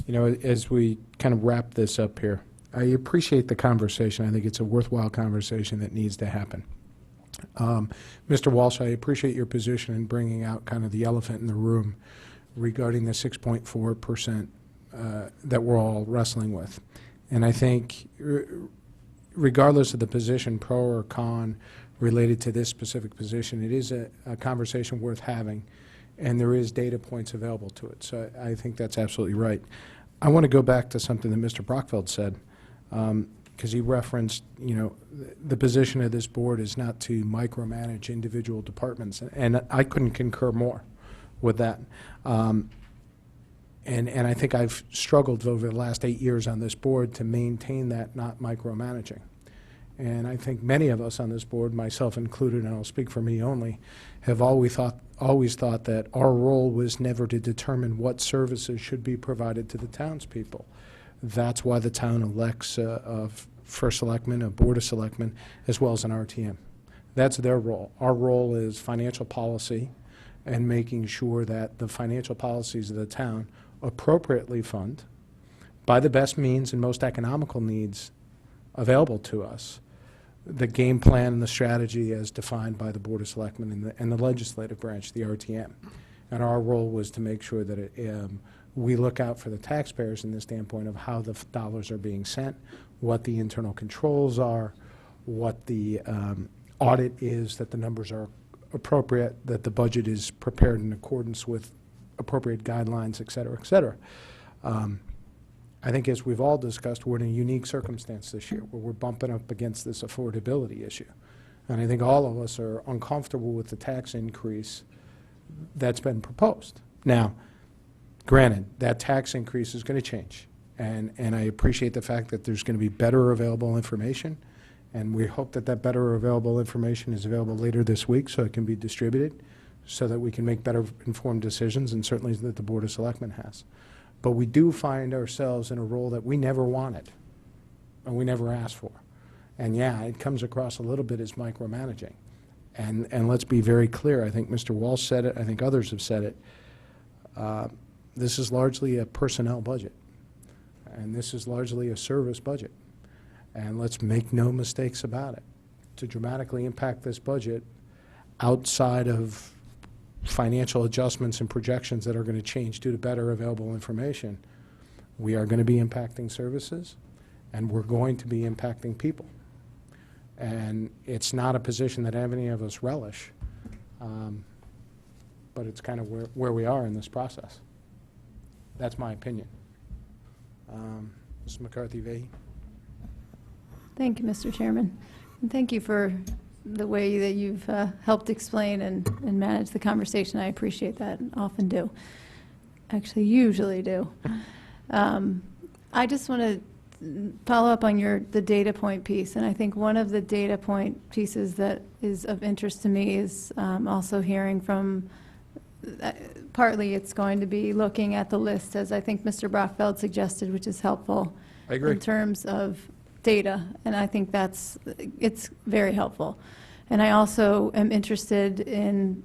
you know, as we kind of wrap this up here, I appreciate the conversation. I think it's a worthwhile conversation that needs to happen. Mr. Walsh, I appreciate your position in bringing out kind of the elephant in the room regarding the 6.4% that we're all wrestling with. And I think regardless of the position, pro or con, related to this specific position, it is a conversation worth having, and there is data points available to it. So I think that's absolutely right. I want to go back to something that Mr. Brockfeld said, because he referenced, you know, the position of this board is not to micromanage individual departments, and I couldn't concur more with that. And I think I've struggled over the last 8 years on this board to maintain that not micromanaging. And I think many of us on this board, myself included, and I'll speak for me only, have always thought that our role was never to determine what services should be provided to the townspeople. That's why the town elects a first selectman, a board of selectmen, as well as an RTM. That's their role. Our role is financial policy and making sure that the financial policies of the town appropriately fund by the best means and most economical needs available to us the game plan and the strategy as defined by the Board of Selectmen and the legislative branch, the RTM. And our role was to make sure that we look out for the taxpayers in the standpoint of how the dollars are being sent, what the internal controls are, what the audit is, that the numbers are appropriate, that the budget is prepared in accordance with appropriate guidelines, et cetera, et cetera. I think as we've all discussed, we're in a unique circumstance this year where we're bumping up against this affordability issue. And I think all of us are uncomfortable with the tax increase that's been proposed. Now, granted, that tax increase is going to change. And I appreciate the fact that there's going to be better available information. And we hope that that better available information is available later this week so it can be distributed so that we can make better informed decisions, and certainly that the Board of Selectmen has. But we do find ourselves in a role that we never wanted and we never asked for. And yeah, it comes across a little bit as micromanaging. And let's be very clear. I think Mr. Walsh said it. I think others have said it. This is largely a personnel budget. And this is largely a service budget. And let's make no mistakes about it. To dramatically impact this budget outside of financial adjustments and projections that are going to change due to better available information, we are going to be impacting services, and we're going to be impacting people. And it's not a position that any of us relish, but it's kind of where we are in this process. That's my opinion. Ms. McCarthy-Vehy. Thank you, Mr. Chairman. And thank you for the way that you've helped explain and manage the conversation. I appreciate that, and often do. Actually, usually do. I just want to follow up on the data point piece, and I think one of the data point pieces that is of interest to me is also hearing from, partly it's going to be looking at the list, as I think Mr. Brockfeld suggested, which is helpful. I agree. In terms of data, and I think it's very helpful. And I also am interested in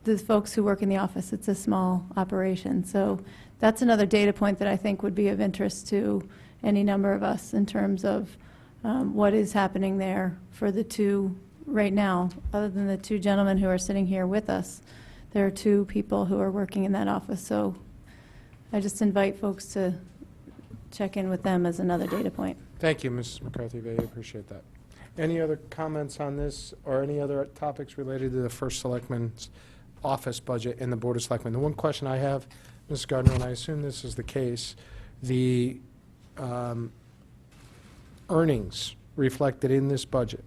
the folks who work in the office. It's a small operation, so that's another data point that I think would be of interest to any number of us in terms of what is happening there for the two right now. Other than the two gentlemen who are sitting here with us, there are two people who are working in that office. So I just invite folks to check in with them as another data point. Thank you, Mrs. McCarthy-Vehy. I appreciate that. Any other comments on this or any other topics related to the First Selectman's office budget and the Board of Selectmen? The one question I have, Ms. Gardner, and I assume this is the case, the earnings reflected in this budget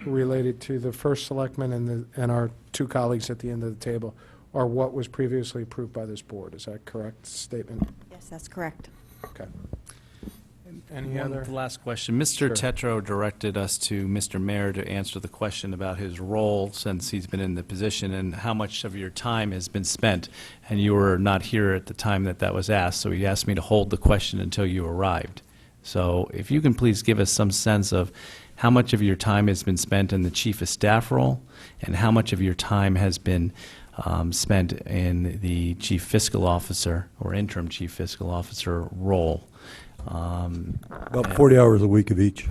related to the First Selectman and our two colleagues at the end of the table are what was previously approved by this board. Is that a correct statement? Yes, that's correct. Okay. Any One other? last question. Mr. Sure. Tetro directed us to Mr. Mayor to answer the question about his role since he's been in the position and how much of your time has been spent. And you were not here at the time that was asked, so he asked me to hold the question until you arrived. So if you can please give us some sense of how much of your time has been spent in the Chief of Staff role and how much of your time has been spent in the Chief Fiscal Officer or Interim Chief Fiscal Officer role. About 40 hours a week of each.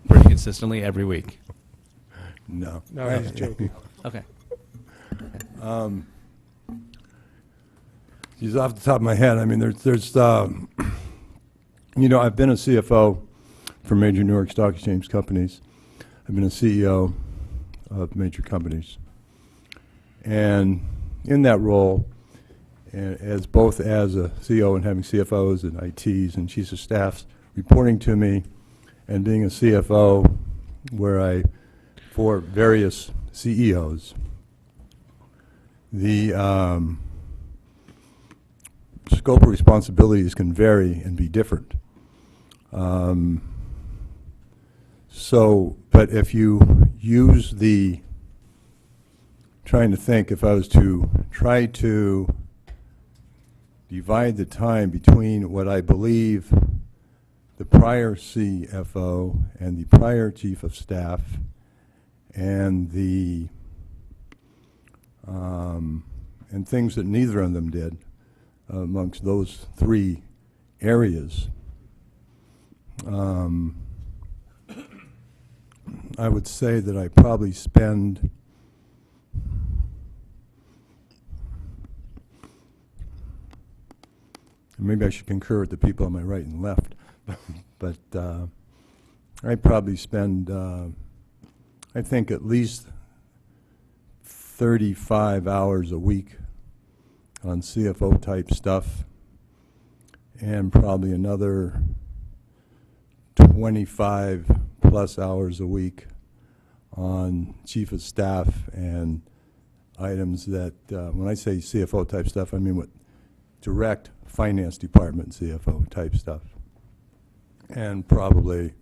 Pretty consistently every week. No. No, he's joking. Okay. He's off the top of my head. I mean, there's you know, I've been a CFO for major New York Stock Exchange companies. I've been a CEO of major companies. And in that role, as both as a CEO and having CFOs and ITs and chiefs of staffs reporting to me, and being a CFO for various CEOs, the scope of responsibilities can vary and be different. But if you use trying to think, if I was to try to divide the time between what I believe the prior CFO and the prior Chief of Staff and and things that neither of them did amongst those three areas, I would say that I probably spend maybe I should concur with the people on my right and left, but I probably spend, I think, at least 35 hours a week on CFO-type stuff, and probably another 25-plus hours a week on Chief of Staff and items that, when I say CFO-type stuff, I mean what direct finance department CFO type stuff. And probably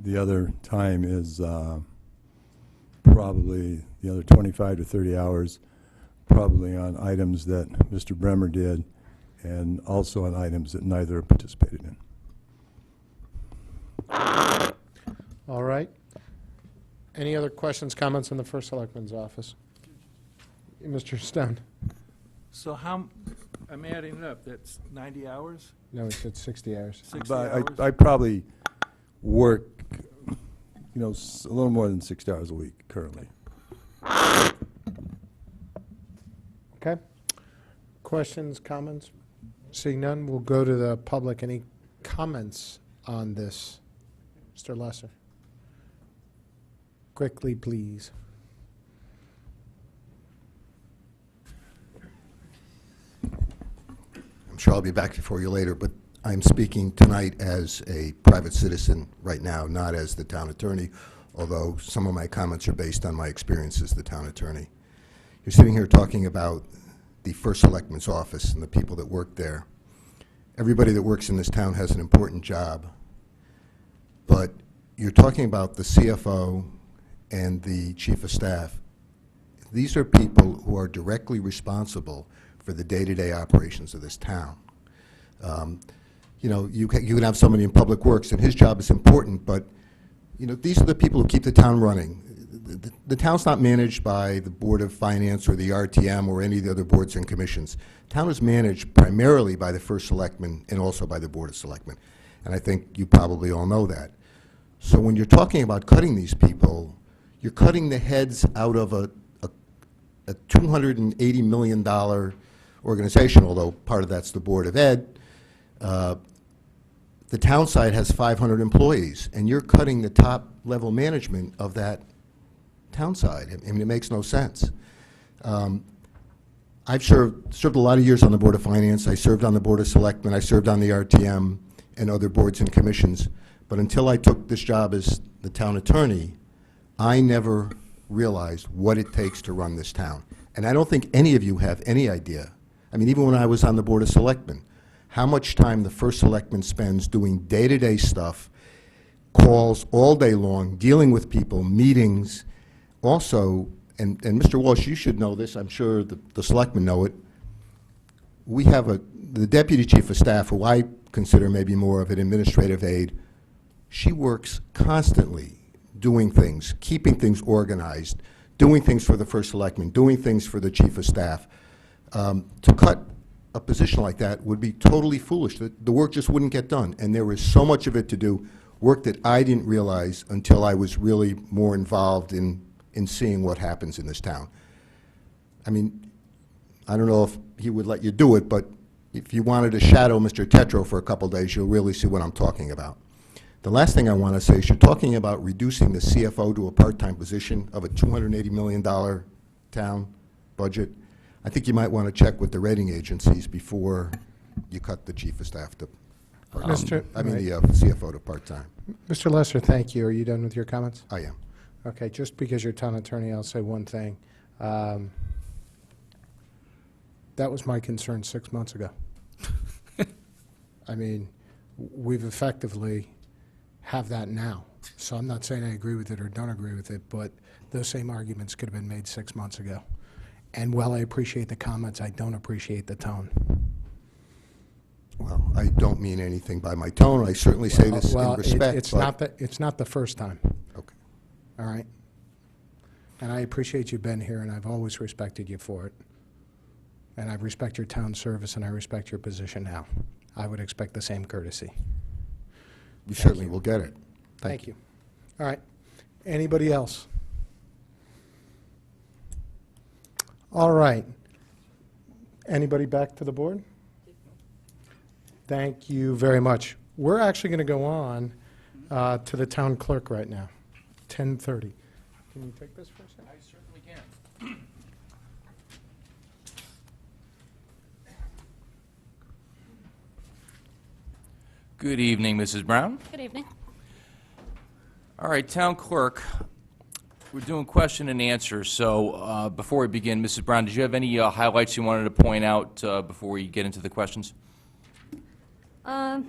the other time is probably the other 25 to 30 hours probably on items that Mr. Bremer did and also on items that neither participated in. All right. Any other questions, comments on the First Selectman's office? Mr. Stone? So I'm adding it up, that's 90 hours? No, he said 60 hours. 60 But hours? I probably work, you know, a little more than 6 hours a week currently. Okay. Questions, comments? Seeing none, we'll go to the public. Any comments on this? Mr. Lesser? Quickly, please. I'm sure I'll be back before you later, but I'm speaking tonight as a private citizen right now, not as the town attorney, although some of my comments are based on my experience as the town attorney. You're sitting here talking about the First Selectman's office and the people that work there. Everybody that works in this town has an important job, but you're talking about the CFO and the Chief of Staff. These are people who are directly responsible for the day-to-day operations of this town. You know, you can have somebody in Public Works, and his job is important, but, you know, these are the people who keep the town running. The town's not managed by the Board of Finance or the RTM or any of the other boards and commissions. The town is managed primarily by the First Selectman and also by the Board of Selectmen, and I think you probably all know that. So when you're talking about cutting these people, you're cutting the heads out of a $280 million organization, although part of that's the Board of Ed. The town side has 500 employees, and you're cutting the top-level management of that town side. I mean, it makes no sense. I've served a lot of years on the Board of Finance. I served on the Board of Selectmen. I served on the RTM and other boards and commissions. But until I took this job as the town attorney, I never realized what it takes to run this town. And I don't think any of you have any idea. I mean, even when I was on the Board of Selectmen, how much time the First Selectman spends doing day-to-day stuff, calls all day long, dealing with people, meetings. Also, and Mr. Walsh, you should know this, I'm sure the selectmen know it, we have the Deputy Chief of Staff, who I consider maybe more of an administrative aide. She works constantly doing things, keeping things organized, doing things for the First Selectman, doing things for the Chief of Staff. To cut a position like that would be totally foolish. The work just wouldn't get done, and there was so much of it to do, work that I didn't realize until I was really more involved in seeing what happens in this town. I mean, I don't know if he would let you do it, but if you wanted to shadow Mr. Tetro for a couple days, you'll really see what I'm talking about. The last thing I want to say is you're talking about reducing the CFO to a part-time position of a $280 million town budget. I think you might want to check with the rating agencies before you cut the Chief of Staff to part-time. The CFO to part-time. Mr. Lesser, thank you. Are you done with your comments? I am. Okay, just because you're town attorney, I'll say one thing. That was my concern 6 months ago. I mean, we've effectively have that now. So I'm not saying I agree with it or don't agree with it, but those same arguments could have been made 6 months ago. And while I appreciate the comments, I don't appreciate the tone. Well, I don't mean anything by my tone. I certainly say this in respect. It's not the first time. Okay. All right? And I appreciate you being here, and I've always respected you for it. And I respect your town service, and I respect your position now. I would expect the same courtesy. You certainly will get it. Thank you. All right. Anybody else? All right. Anybody back to the board? Thank you very much. We're actually going to go on to the town clerk right now, 10:30. Can you take this for a second? I certainly can. Good evening, Mrs. Brown. Good evening. All right, Town Clerk, we're doing question and answer, so before we begin, Mrs. Brown, did you have any highlights you wanted to point out before we get into the questions? My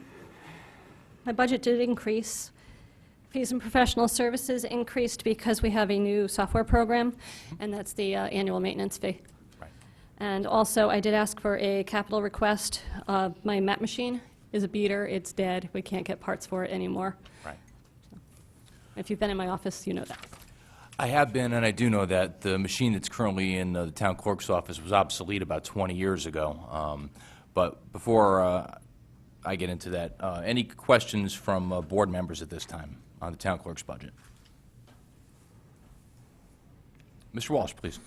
budget did increase. Fees and professional services increased because we have a new software program, and that's the annual maintenance fee. Right. And also, I did ask for a capital request. My map machine is a beater. It's dead. We can't get parts for it anymore. Right. If you've been in my office, you know that. I have been, and I do know that the machine that's currently in the town clerk's office was obsolete about 20 years ago. But before I get into that, any questions from board members at this time on the town clerk's budget? Mr. Walsh, please.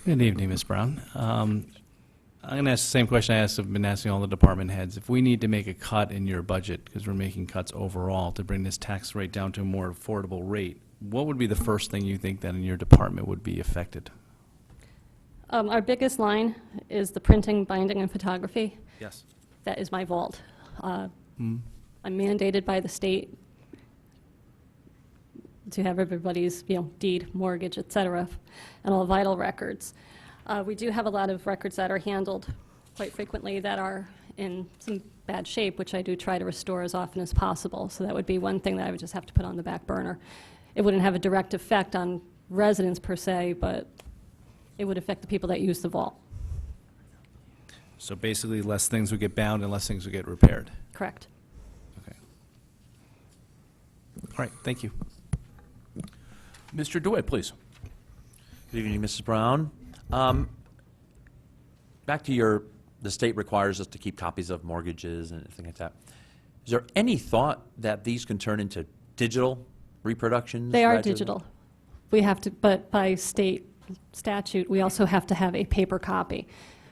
Good evening, Ms. Brown. I'm going to ask the same question I've been asking all the department heads. If we need to make a cut in your budget, because we're making cuts overall, to bring this tax rate down to a more affordable rate, what would be the first thing you think that in your department would be affected? Our biggest line is the printing, binding, and photography. Yes. That is my vault. I'm mandated by the state to have everybody's, deed, mortgage, et cetera, and all vital records. We do have a lot of records that are handled quite frequently that are in some bad shape, which I do try to restore as often as possible. So that would be one thing that I would just have to put on the back burner. It wouldn't have a direct effect on residents per se, but it would affect the people that use the vault. So basically, less things would get bound and less things would get repaired. Correct. Okay. All right, thank you. Mr. DeWitt, please. Good evening, Mrs. Brown. Back to the state requires us to keep copies of mortgages and things like that. Is there any thought that these can turn into digital reproductions? They are rather than- digital. We have to, but by state statute, we also have to have a paper copy.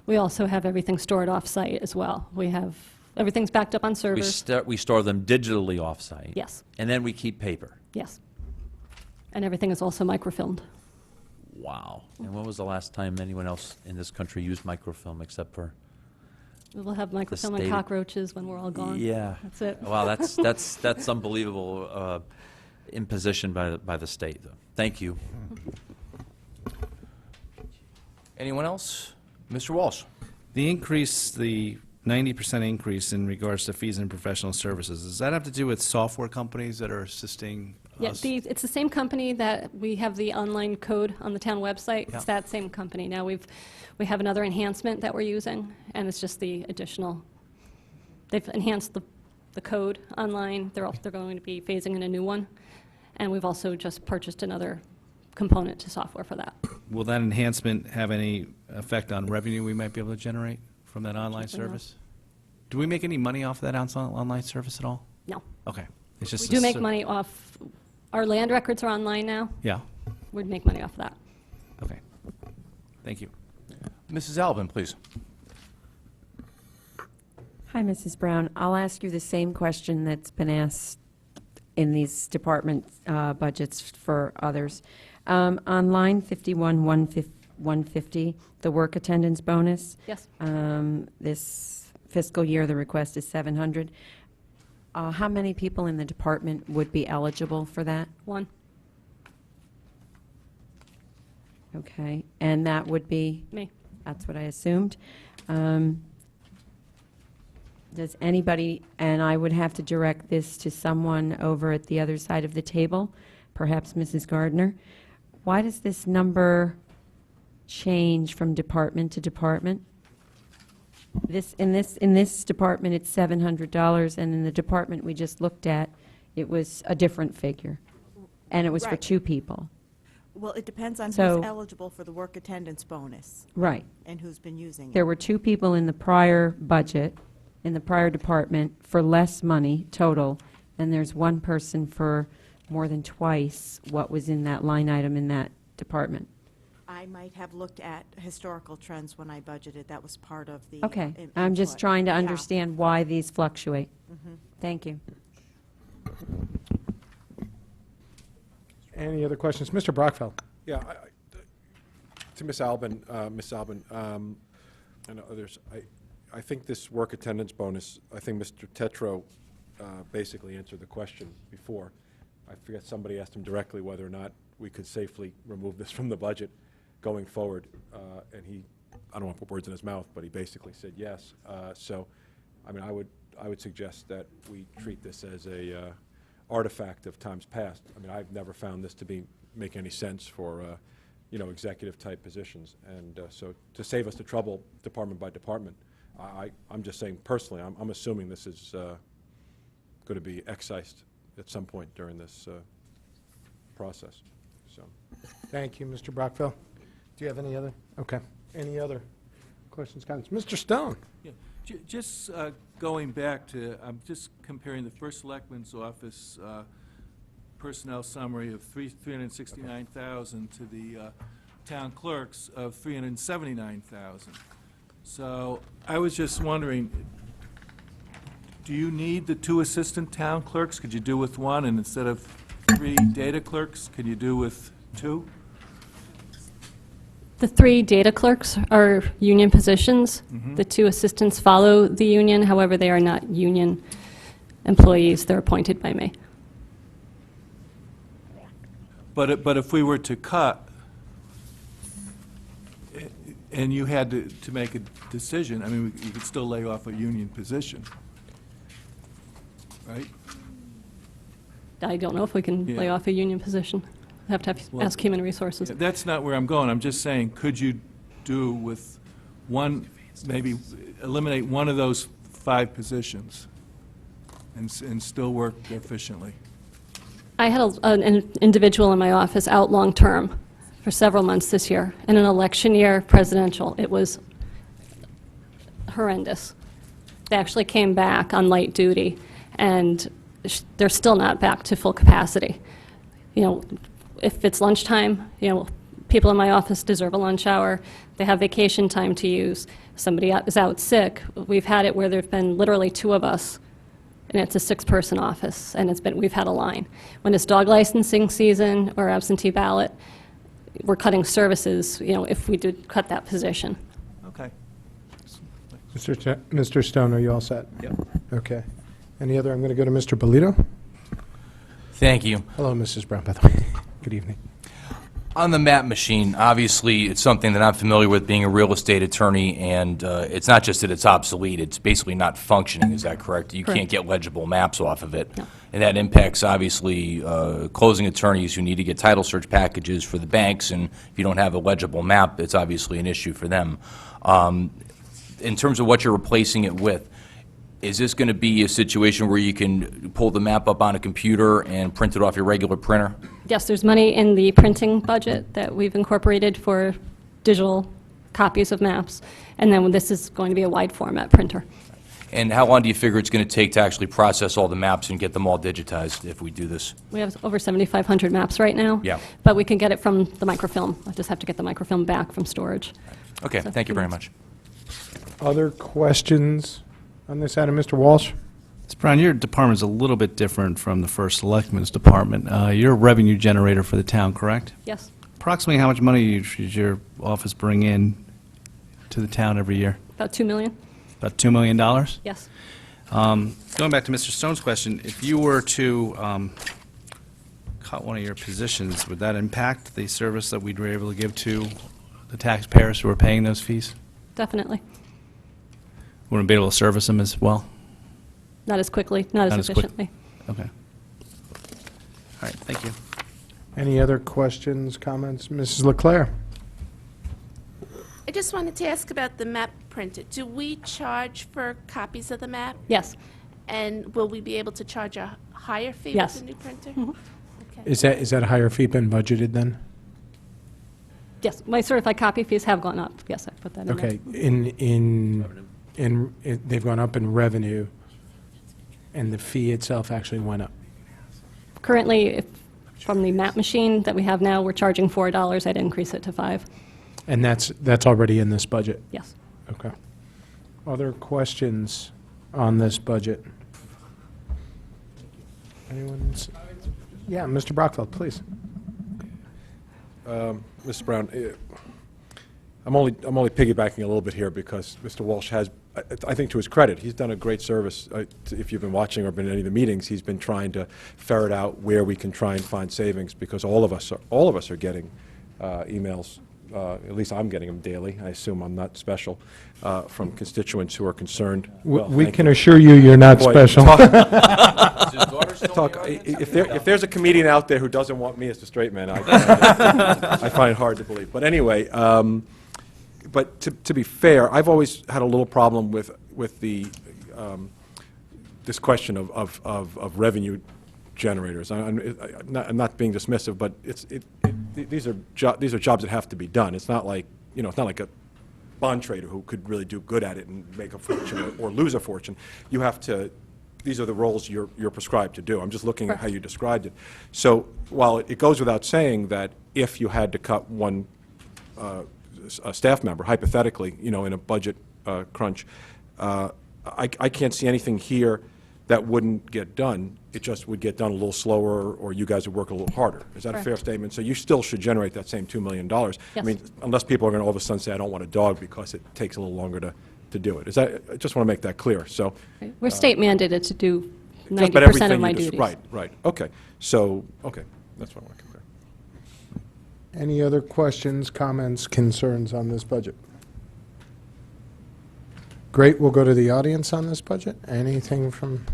We also have everything stored off-site as well. We have, everything's backed up on servers. We store them digitally off-site? Yes. And then we keep paper? Yes. And everything is also microfilmed. Wow. And when was the last time anyone else in this country used microfilm except for? We will have microfilm and state- cockroaches when we're all gone. Yeah. That's it. Wow, that's unbelievable imposition by the state, though. Thank you. Anyone else? Mr. Walsh. The increase, the 90% increase in regards to fees and professional services, does that have to do with software companies that are assisting Yeah, us? it's the same company that we have the online code on the town website. Yeah. It's that same company. Now we have another enhancement that we're using, and it's just the additional. They've enhanced the code online. They're going to be phasing in a new one, and we've also just purchased another component to software for that. Will that enhancement have any effect on revenue we might be able to generate from that online Certainly not. service? Do we make any money off of that online service at all? No. Okay. It's We just do make money off. Our land records are online now. Yeah. We'd make money off of that. Okay. Thank you. Mrs. Albin, please. Hi, Mrs. Brown. I'll ask you the same question that's been asked in these department budgets for others. On line 51, 150, the work attendance bonus. Yes. This fiscal year, the request is 700. How many people in the department would be eligible for that? One. Okay, and that would be? Me. That's what I assumed. Does anybody, and I would have to direct this to someone over at the other side of the table, perhaps Mrs. Gardner, why does this number change from department to department? In this department, it's $700, and in the department we just looked at, it was a different figure, and it was for Right. 2 people. Well, it depends on So- who's eligible for the work attendance bonus Right. and who's been using it. There were 2 people in the prior budget, in the prior department, for less money total, and there's 1 person for more than twice what was in that line item in that department. I might have looked at historical trends when I budgeted. That was part of the. Okay, in- I'm just input. trying to Yeah. understand why these fluctuate. Mhm. Thank you. Any other questions? Mr. Brockfeld. Yeah, to Ms. Albin, and others, I think this work attendance bonus, I think Mr. Tetro basically answered the question before. I forget, somebody asked him directly whether or not we could safely remove this from the budget going forward, and he, I don't want to put words in his mouth, but he basically said yes. So, I mean, I would suggest that we treat this as a artifact of times past. I mean, I've never found this to make any sense for, executive-type positions. And so to save us the trouble, department by department, I'm just saying personally, I'm assuming this is going to be excised at some point during this process. So, Thank you, Mr. Brockfeld. Do you have any other? Okay. Any other questions, comments? Mr. Stone? Yeah, just going back to, I'm just comparing the First Selectman's Office personnel summary of $369,000 to the town clerk's of $379,000. So I was just wondering, do you need the 2 assistant town clerks? Could you do with 1, and instead of 3 data clerks, could you do with 2? The 3 data clerks are union positions. The 2 assistants follow the union, however, they are not union employees. They're appointed by me. But if we were to cut, and you had to make a decision, I mean, you could still lay off a union position, right? I don't know if we can lay Yeah. off a union position. I have to Well, ask Human Resources. That's not where I'm going. I'm just saying, could you do with one, maybe eliminate one of those 5 positions and still work efficiently? I had an individual in my office out long-term for several months this year. In an election year, presidential, it was horrendous. They actually came back on light duty, and they're still not back to full capacity. You know, if it's lunchtime, you know, people in my office deserve a lunch hour. They have vacation time to use. Somebody is out sick. We've had it where there've been literally 2 of us, and it's a 6-person office, and we've had a line. When it's dog licensing season or absentee ballot, we're cutting services, you know, if we did cut that position. Okay. Mr. Stone, are you all set? Yep. Okay. Any other? I'm going to go to Mr. Bolito. Thank you. Hello, Mrs. Brown, by the way. Good evening. On the map machine, obviously, it's something that I'm familiar with being a real estate attorney, and it's not just that it's obsolete, it's basically not functioning, is that correct? You can't get legible maps off of it. No. And that impacts, obviously, closing attorneys who need to get title search packages for the banks, and if you don't have a legible map, it's obviously an issue for them. In terms of what you're replacing it with, is this going to be a situation where you can pull the map up on a computer and print it off your regular printer? Yes, there's money in the printing budget that we've incorporated for digital copies of maps, and then this is going to be a wide format printer. And how long do you figure it's going to take to actually process all the maps and get them all digitized if we do this? We have over 7,500 maps right now. Yeah. But we can get it from the microfilm. I just have to get the microfilm back from storage. Okay, So, thank you very much. Other questions on this item? Mr. Walsh? Ms. Brown, your department's a little bit different from the first selectman's department. You're a revenue generator for the town, correct? Yes, Approximately how much money does your office bring in to the town every year? about 2 million. About $2 million? Yes. Going back to Mr. Stone's question, if you were to cut one of your positions, would that impact the service that we were able to give to the taxpayers who are paying those fees? Definitely. Wouldn't be able to service them as well? Not as quickly, not as Not as quick. efficiently. Okay. All right, thank you. Any other questions, comments? Mrs. Leclerc? I just wanted to ask about the map printed. Do we charge for copies of the map? Yes. And will we be able to charge a higher fee Yes. with the new printer? Mhm. Okay. Is that a higher fee been budgeted then? Yes, my certified copy fees have gone up. Yes, I put that in there. Okay, they've gone up in revenue, and the fee itself actually went up. Currently, from the map machine that we have now, we're charging $4. I'd increase it to $5. And that's already in this budget? Yes. Okay. Other questions on this budget? Anyone? Yeah, Mr. Brockfeld, please. Mr. Brown, I'm only piggybacking a little bit here because Mr. Walsh has, I think to his credit, he's done a great service. If you've been watching or been in any of the meetings, he's been trying to ferret out where we can try and find savings because all of us are getting emails. At least I'm getting them daily. I assume I'm not special from constituents who are concerned. Well, We thank can you. assure you you're not Boy, special. If there's a comedian out there who doesn't want me as the straight man, I find it hard to believe. But anyway, but to be fair, I've always had a little problem with the this question of revenue generators. I'm not being dismissive, but these are jobs that have to be done. It's not like it's not like a bond trader who could really do good at it and make a fortune or lose a fortune. You have to. These are the roles you're prescribed to do. I'm just looking at how you described it. So while it goes without saying that if you had to cut one a staff member, hypothetically, in a budget crunch, I can't see anything here that wouldn't get done. It just would get done a little slower, or you guys would work a little harder. Is that a fair Correct. statement? So you still should generate that same $2 million. I Yes. mean, unless people are going to all of a sudden say, I don't want a dog because it takes a little longer to do it. Is that, I just want to make that clear, so. We're state mandated to do Just about 90% of everything my you just- duties. Right, right, okay. So, okay, that's what I want to compare. Any other questions, comments, concerns on this budget? Great, we'll go to the audience on this budget. Anything from,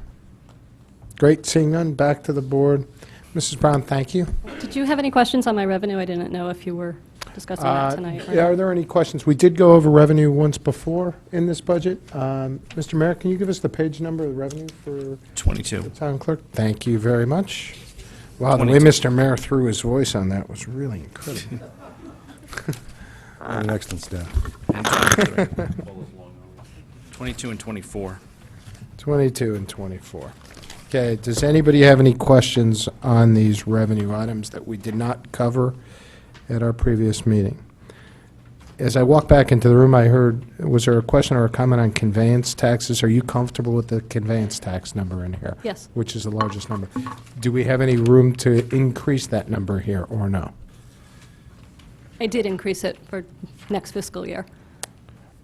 great, seeing none, back to the board. Mrs. Brown, thank you. Did you have any questions on my revenue? I didn't know if you were discussing that tonight. or Yeah, not. are there any questions? We did go over revenue once before in this budget. Mr. Mayor, can you give us the page number of the revenue for 22. the town clerk? Thank you very much. Wow, the way 22. Mr. Mayor threw his voice on that was really incredible. And an excellent staff. And 23. 22 and 24. 22 and 24. Okay, does anybody have any questions on these revenue items that we did not cover at our previous meeting? As I walked back into the room, I heard, was there a question or a comment on conveyance taxes? Are you comfortable with the conveyance tax number in here? Yes. Which is the largest number. Do we have any room to increase that number here or no? I did increase it for next fiscal year.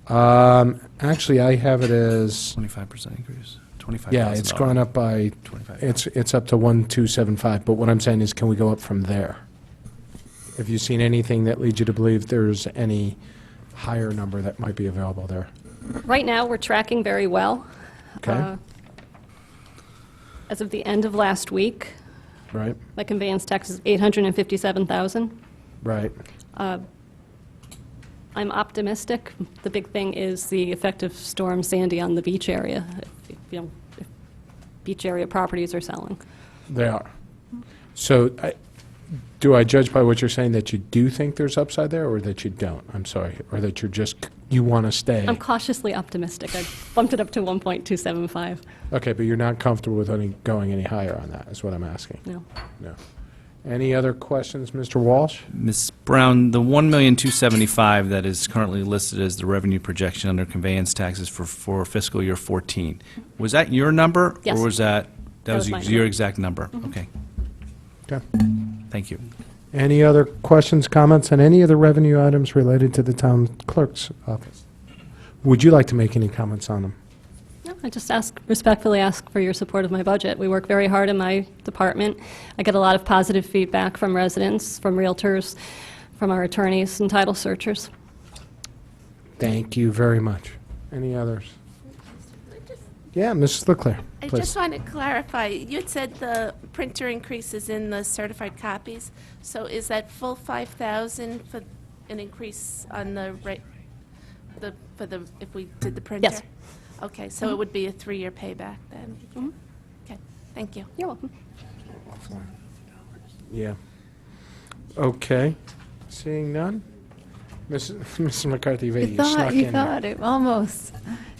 Actually, I have it as, 25% increase. $25,000. yeah, it's gone up by, 25. it's up to 1,275, but what I'm saying is, can we go up from there? Have you seen anything that leads you to believe there's any higher number that might be available there? Right now, we're tracking very well. Okay. As of the end of last week, Right, my conveyance tax is $857,000. right. I'm optimistic. The big thing is the effect of Storm Sandy on the beach area. If beach area properties are selling. They are. So do I judge by what you're saying that you do think there's upside there, or that you don't? I'm sorry, or that you're just, you want to stay? I'm cautiously optimistic. I bumped it up to 1.275. Okay, but you're not comfortable with going any higher on that, is what I'm asking? No. No. Any other questions, Mr. Walsh? Ms. Brown, the $1,275,000 that is currently listed as the revenue projection under conveyance taxes for fiscal year 14, was that your number? Yes. Or was that was my your number. exact number? Okay, Okay. thank you. Any other questions, comments on any of the revenue items related to the town clerk's office? Would you like to make any comments on them? No, I just respectfully ask for your support of my budget. We work very hard in my department. I get a lot of positive feedback from residents, from realtors, from our attorneys and title searchers. Thank you very much. Any others? Yeah, Mrs. Leclerc, I please. just want to clarify, you had said the printer increase is in the certified copies, so is that full 5,000 for an increase on the rate, if we did the printer? Yes. Okay, so it would be a 3-year payback then? Okay, thank you. You're welcome. Yeah. Okay. Seeing none? Mrs. McCarthy, you snuck in You there. thought it, almost.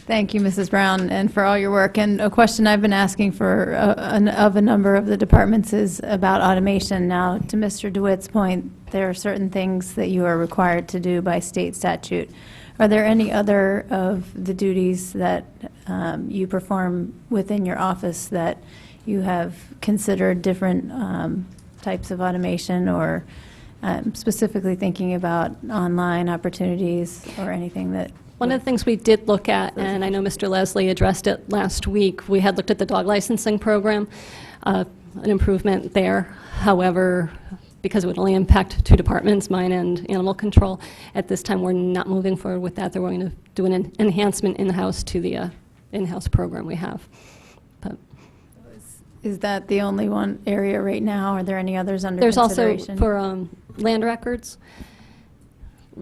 Thank you, Mrs. Brown, and for all your work. And a question I've been asking for of a number of the departments is about automation. Now, to Mr. DeWitt's point, there are certain things that you are required to do by state statute. Are there any other of the duties that you perform within your office that you have considered different types of automation, or specifically thinking about online opportunities or anything that? One of the things we did look at, and I know Mr. Leslie addressed it last week, we had looked at the dog licensing program, an improvement there. However, because it would only impact 2 departments, mine and animal control, at this time, we're not moving forward with that. They're going to do an enhancement in-house to the in-house program we have. But Is that the only one area right now? Are there any others under there's also, consideration? for land records,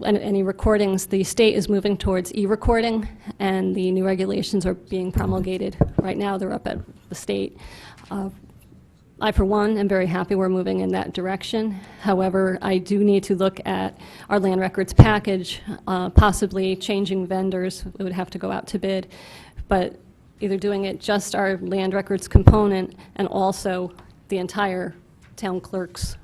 and any recordings, the state is moving towards e-recording, and the new regulations are being promulgated. Right now, they're up at the state. I, for one, am very happy we're moving in that direction. However, I do need to look at our land records package, possibly changing vendors. It would have to go out to bid, but either doing it just our land records component and also the entire town clerk's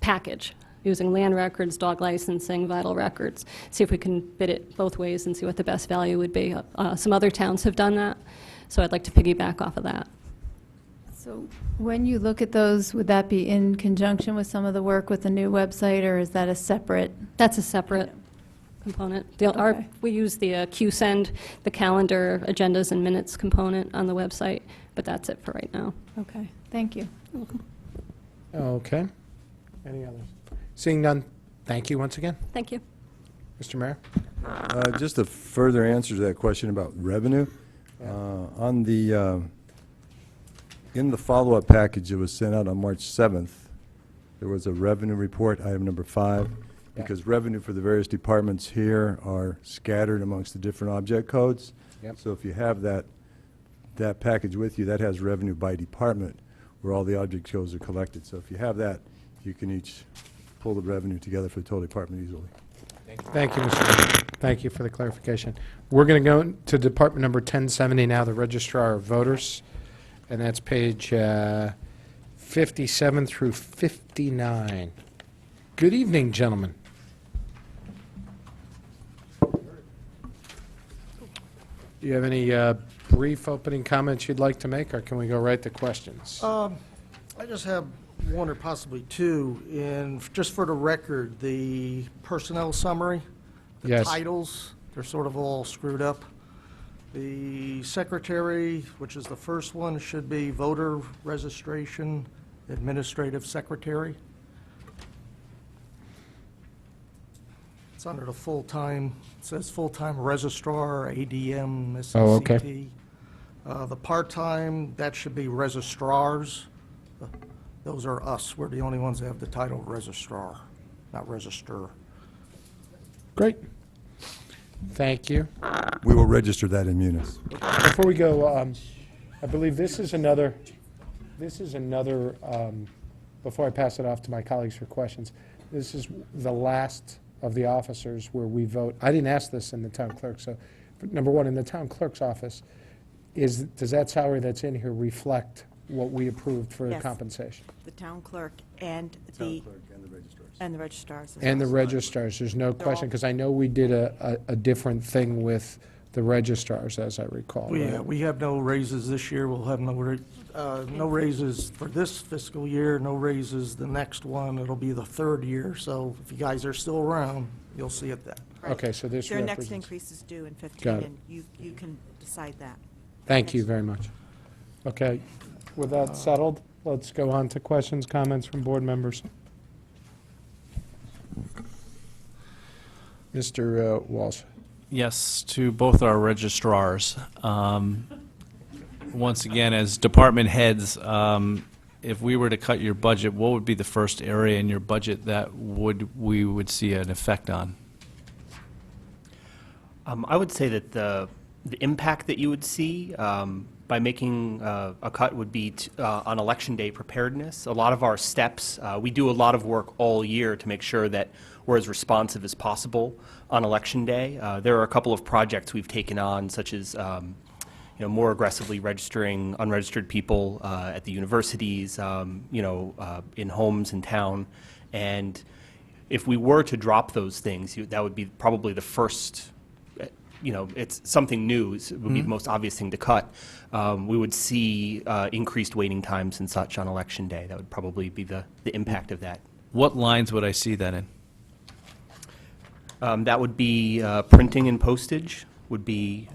package, using land records, dog licensing, vital records, see if we can bid it both ways and see what the best value would be. Some other towns have done that. So I'd like to piggyback off of that. So when you look at those, would that be in conjunction with some of the work with the new website, or is that a separate? That's a separate component. We use the QSend, the calendar, agendas, and minutes component on the website, but that's it for right now. Okay, thank you. You're welcome. Okay. Any others? Seeing none, thank you once again. Thank you. Mr. Mayor? Just a further answer to that question about revenue. On the, in the follow-up package that was sent out on March 7th, there was a revenue report, item number 5, because revenue for the various departments here are scattered amongst the different object codes. Yep. So if you have that package with you, that has revenue by department, where all the object codes are collected. So if you have that, you can each pull the revenue together for the total department easily. Thank you, Mr. Mayor. Thank you for the clarification. We're going to go to Department number 1070 now, the Registrar of Voters, and that's page 57 through 59. Good evening, gentlemen. Do you have any brief opening comments you'd like to make, or can we go right to questions? I just have one or possibly two. And just for the record, the personnel summary, the Yes. titles, they're sort of all screwed up. The secretary, which is the first one, should be voter registration administrative secretary. It's under the full-time, it says full-time registrar, ADM, SCCT. Oh, okay. The part-time, that should be registrars. Those are us. We're the only ones that have the title registrar, not register. Great. Thank you. We will register that in Munis. Before we go, I believe this is another, before I pass it off to my colleagues for questions, this is the last of the officers where we vote. I didn't ask this in the town clerk, so, number one, in the town clerk's office, does that salary that's in here reflect what we approved for the Yes. compensation? The town clerk and the... And the registrars. as And the well. registrars, there's no question, because I know we did a different thing with the registrars, as I recall. right? We have no raises this year. We'll have no raises for this fiscal year, no raises the next one. It'll be the third year. So if you guys are still around, you'll see it then. Right. Okay, so this Their next represents... increase is due in 15, Got it. and you can decide that. Thank you very much. Okay, with that settled, let's go on to questions, comments from board members. Mr. Walsh. Yes, to both our registrars. Once again, as department heads, if we were to cut your budget, what would be the first area in your budget that we would see an effect on? I would say that the impact that you would see by making a cut would be on Election Day preparedness. A lot of our steps, we do a lot of work all year to make sure that we're as responsive as possible on Election Day. There are a couple of projects we've taken on, such as more aggressively registering unregistered people at the universities, in homes in town. And if we were to drop those things, that would be probably the first, it's something new, it would be the most obvious thing to cut. We would see increased waiting times and such on Election Day. That would probably be the impact of that. What lines would I see that in? That would be printing and postage would be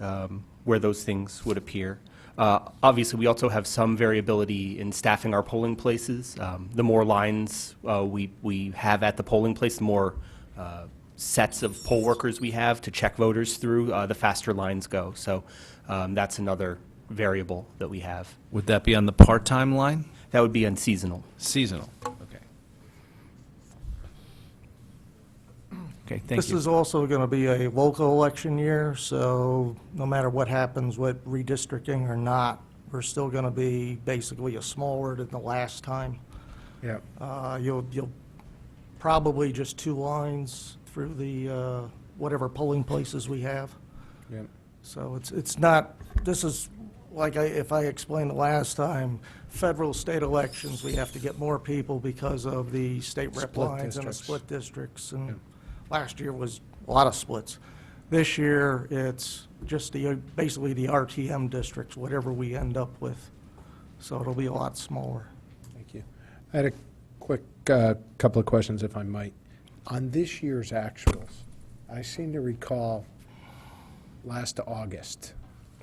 where those things would appear. Obviously, we also have some variability in staffing our polling places. The more lines we have at the polling place, the more sets of poll workers we have to check voters through, the faster lines go. So that's another variable that we have. Would that be on the part-time line? That would be on seasonal. Seasonal, okay. Okay, thank This you. is also going to be a local election year, so no matter what happens with redistricting or not, we're still going to be basically a smaller than the last time. Yeah. You'll probably just 2 lines through the whatever polling places we have. Yep. So it's not, this is, like if I explained the last time, federal, state elections, we have to get more people because of the state rep Split lines and the districts. split districts. And last year was a lot of splits. This year, it's just basically the RTM districts, whatever we end up with. So it'll be a lot smaller. Thank you. I had a quick couple of questions, if I might. On this year's actuals, I seem to recall last August.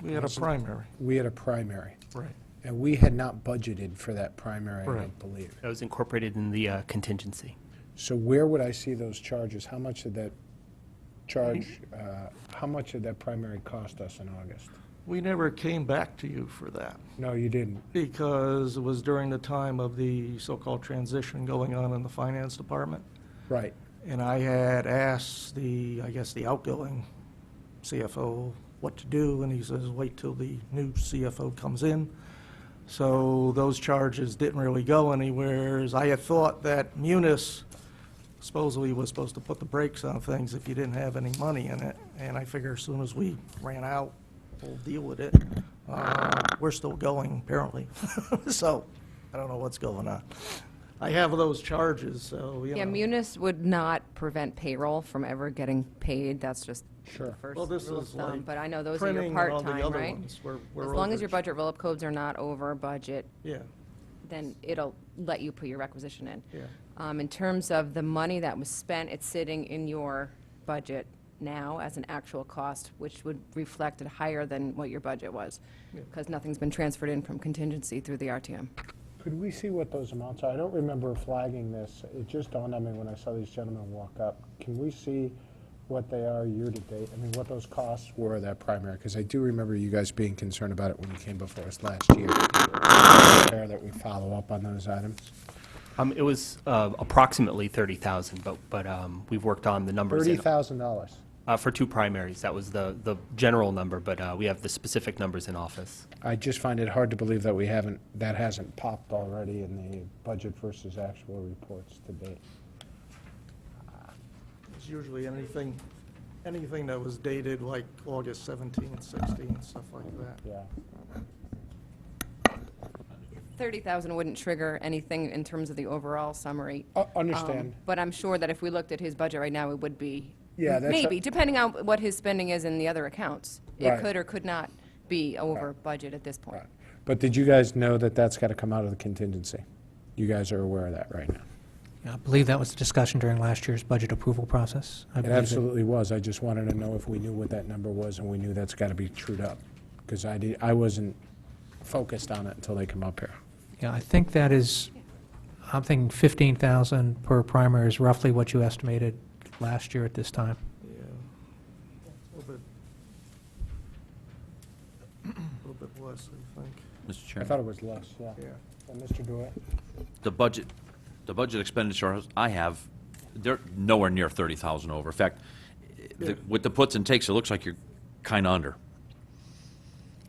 We had a primary. We had a primary. Right. And we had not budgeted for that primary, I don't Right. believe. That was incorporated in the contingency. So where would I see those charges? How much did that charge, how much did that primary cost us in August? We never came back to you for that. No, you didn't. Because it was during the time of the so-called transition going on in the finance department. Right. And I had asked the outgoing CFO what to do, and he says, wait till the new CFO comes in. So those charges didn't really go anywhere. As I had thought that Munis supposedly was supposed to put the brakes on things if you didn't have any money in it. And I figure as soon as we ran out, we'll deal with it. We're still going, apparently. So I don't know what's going on. I have those charges, so, you know. Yeah, Munis would not prevent payroll from ever getting paid. That's just Sure. the first Well, this rule of is thumb. like But I know those are your printing and all the part-time, other right? ones. We're As long as your overage. budget roll-up codes are not over budget, Yeah, then it'll let you put your requisition in. yeah. In terms of the money that was spent, it's sitting in your budget now as an actual cost, which would reflect it higher than what your budget was, Yeah. because nothing's been transferred in from contingency through the RTM. Could we see what those amounts are? I don't remember flagging this. It just dawned on me when I saw these gentlemen walk up. Can we see what they are year-to-date? I mean, what those costs were, that primary? Because I do remember you guys being concerned about it when you came before us last year. Fair that we follow up on those items? It was approximately 30,000, but we've worked on the numbers. in- $30,000. For two primaries, that was the general number, but we have the specific numbers in office. I just find it hard to believe that that hasn't popped already in the budget versus actual reports to date. It's usually anything that was dated like August 17, 16, stuff like that. Yeah. 30,000 wouldn't trigger anything in terms of the overall summary. Understand. But I'm sure that if we looked at his budget right now, it would be, Yeah, that's maybe, depending on what his spending is in the other accounts. It Right. could or could not be over budget at this point. But did you guys know that that's got to come out of the contingency? You guys are aware of that right now? Yeah, I believe that was the discussion during last year's budget approval process. I It believe that- absolutely was. I just wanted to know if we knew what that number was, and we knew that's got to be trued up. Because I wasn't focused on it until they come up here. Yeah, I think that is, I'm thinking 15,000 per primary is roughly what you estimated last year at this time. Yeah. A little bit less, I think. Mr. I Chairman. thought it was less, yeah. Yeah. Mr. Duett? The budget expenditures I have, they're nowhere near 30,000 over. In fact, with the puts and takes, it looks like you're kind of under.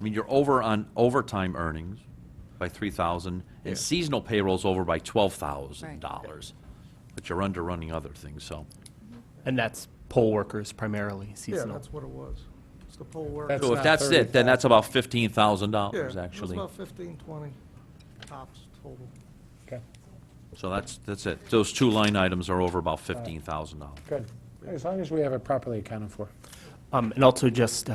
I mean, you're over on overtime earnings by 3,000, Yeah. and seasonal payroll's over by $12,000. But you're under running other things, so. And that's poll workers primarily, Yeah, seasonal. that's what it was. It's the poll work. That's So if not that's it, then that's about $15,000, Yeah, it was actually. about 15, 20 tops total. Okay, So that's it. Those two line items are over about $15,000. good. As long as we have it properly accounted for. And also just,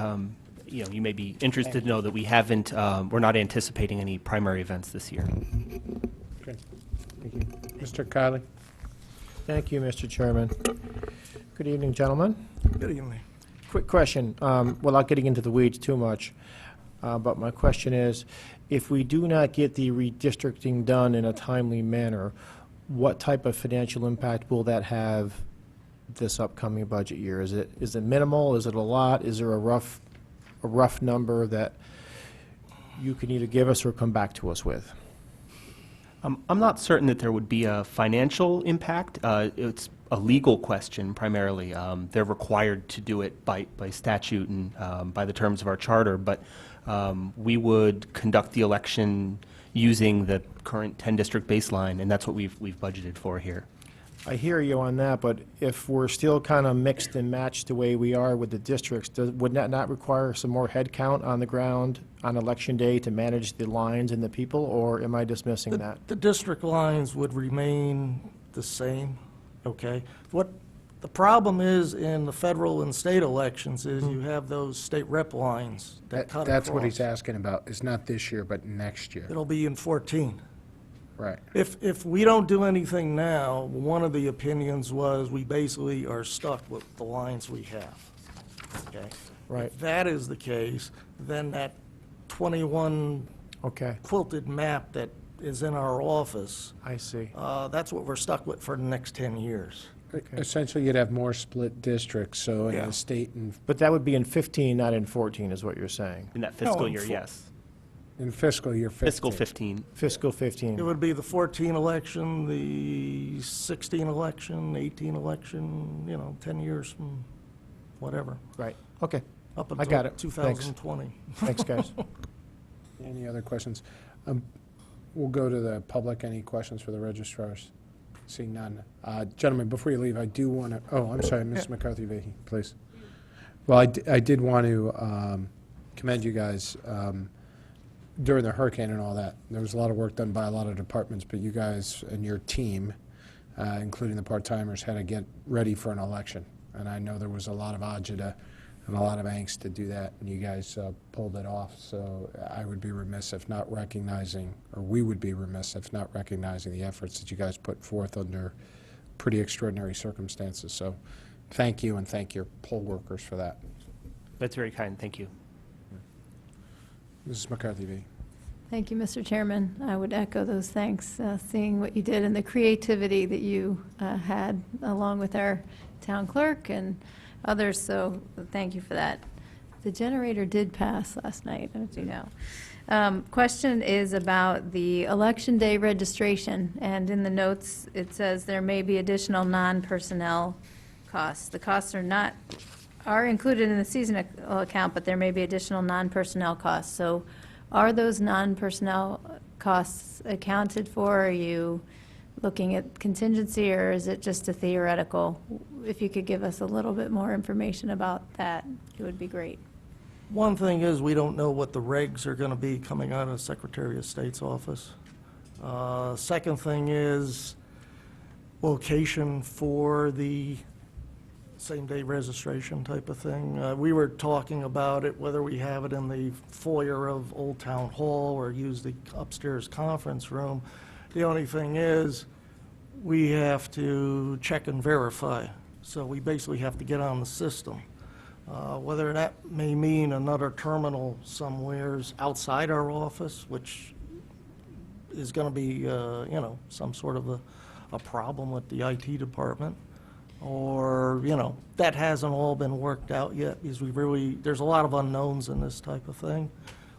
you may be interested to know that we haven't, we're not anticipating any primary events this year. Good. Thank you. Mr. Kiley? Thank you, Mr. Chairman. Good evening, gentlemen. Good evening. Quick question, without getting into the weeds too much, but my question is, if we do not get the redistricting done in a timely manner, what type of financial impact will that have this upcoming budget year? Is it minimal? Is it a lot? Is there a rough number that you can either give us or come back to us with? I'm not certain that there would be a financial impact. It's a legal question primarily. They're required to do it by statute and by the terms of our charter, but we would conduct the election using the current 10-district baseline, and that's what we've budgeted for here. I hear you on that, but if we're still kind of mixed and matched the way we are with the districts, would that not require some more head count on the ground on election day to manage the lines and the people, or am I dismissing that? The district lines would remain the same, okay? What The problem is in the federal and state elections is you have those state rep lines that cut That's what he's across. asking about, is not this year, but next year. It'll be in 14. Right. If we don't do anything now, one of the opinions was we basically are stuck with the lines we have. Okay? Right. If that is the case, then that 21 Okay, quilted map that is in our office, I see. that's what we're stuck with for the next 10 years. Essentially, you'd have more split districts, so in Yeah. the state and, But that would be in 15, not in 14, is what you're saying. In that fiscal No, year, for- yes. in fiscal year 15. Fiscal 15. Fiscal 15. It would be the 14 election, the 16 election, 18 election, 10 years from whatever, Right, okay. up I got until it. Thanks. 2020. Thanks, guys. Any other questions? We'll go to the public. Any questions for the registrars? Seeing none. Gentlemen, before you leave, I do want to, oh, I'm sorry, Mrs. McCarthy-Vahey, please. Well, I did want to commend you guys during the hurricane and all that. There was a lot of work done by a lot of departments, but you guys and your team, including the part-timers, had to get ready for an election. And I know there was a lot of agita and a lot of angst to do that, and you guys pulled it off. So I would be remiss if not recognizing, or we would be remiss if not recognizing the efforts that you guys put forth under pretty extraordinary circumstances. So thank you, and thank your poll workers for that. That's very kind, thank you. Mrs. McCarthy-Vahey. Thank you, Mr. Chairman. I would echo those thanks, seeing what you did and the creativity that you had, along with our town clerk and others, so thank you for that. The generator did pass last night, as you know. Question is about the Election Day registration, and in the notes, it says there may be additional non-personnel costs. The costs are included in the seasonal account, but there may be additional non-personnel costs. So are those non-personnel costs accounted for? Are you looking at contingency, or is it just a theoretical? If you could give us a little bit more information about that, it would be great. One thing is, we don't know what the regs are going to be coming out of the Secretary of State's office. Second thing is location for the same-day registration type of thing. We were talking about it, whether we have it in the foyer of Old Town Hall or use the upstairs conference room. The only thing is, we have to check and verify. So we basically have to get on the system. Whether that may mean another terminal somewheres outside our office, which is going to be, some sort of a problem with the IT department, or, that hasn't all been worked out yet, because there's a lot of unknowns in this type of thing.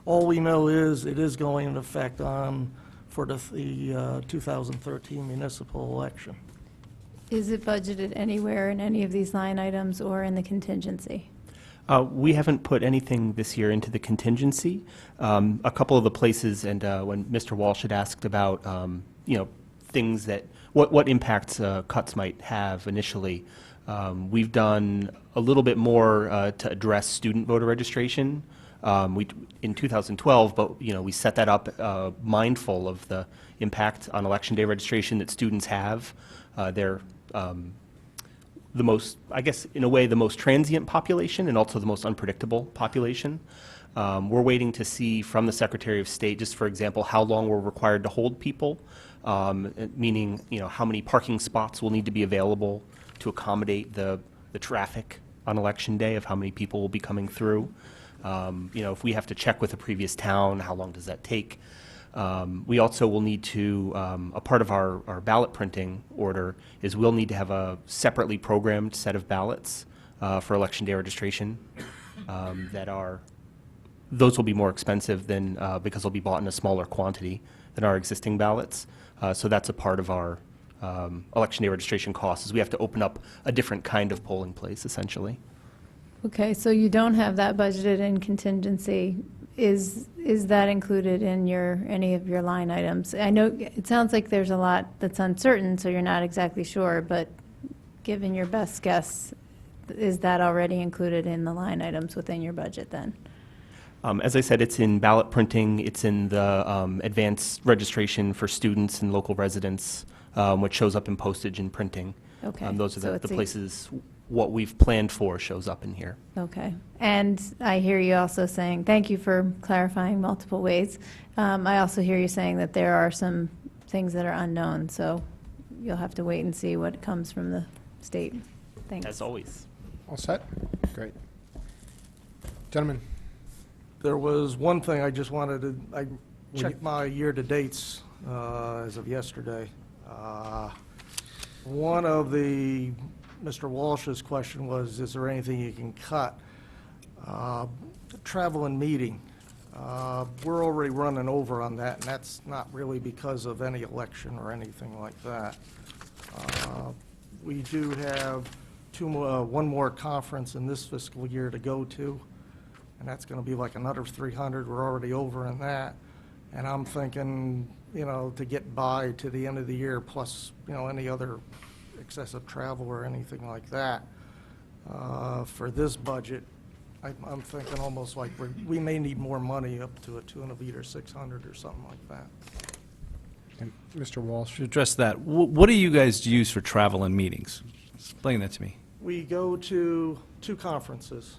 All we know is it is going into effect for the 2013 municipal election. Is it budgeted anywhere in any of these line items or in the contingency? We haven't put anything this year into the contingency. A couple of the places, and when Mr. Walsh had asked about, things that, what impacts cuts might have initially, we've done a little bit more to address student voter registration. In 2012, but we set that up mindful of the impact on Election Day registration that students have. They're the most, I guess, in a way, the most transient population and also the most unpredictable population. We're waiting to see from the Secretary of State, just for example, how long we're required to hold people, meaning, how many parking spots will need to be available to accommodate the traffic on Election Day, of how many people will be coming through. If we have to check with a previous town, how long does that take? We also will need to, a part of our ballot printing order is we'll need to have a separately programmed set of ballots for Election Day registration those will be more expensive than, because they'll be bought in a smaller quantity than our existing ballots. So that's a part of our Election Day registration costs, is we have to open up a different kind of polling place, essentially. Okay, so you don't have that budgeted in contingency. Is that included in any of your line items? I know it sounds like there's a lot that's uncertain, so you're not exactly sure, but given your best guess, is that already included in the line items within your budget then? As I said, it's in ballot printing, it's in the advanced registration for students and local residents, which shows up in postage and printing. Okay, Those are so the it's a- places what we've planned for shows up in here. Okay. And I hear you also saying, thank you for clarifying multiple ways. I also hear you saying that there are some things that are unknown, so you'll have to wait and see what comes from the state. Thanks. As always. All set? Great. Gentlemen? There was one thing I just wanted to, I checked my year-to-dates as of yesterday. One of Mr. Walsh's question was, is there anything you can cut? Travel and meeting. We're already running over on that, and that's not really because of any election or anything like that. We do have one more conference in this fiscal year to go to, and that's going to be like another 300. We're already over in that. And I'm thinking, to get by to the end of the year, plus, any other excessive travel or anything like that. For this budget, I'm thinking almost like we may need more money up to a tune of either 600 or something like that. And Mr. Walsh? To address that, what do you guys use for travel and meetings? Explain that to me. We go to 2 conferences,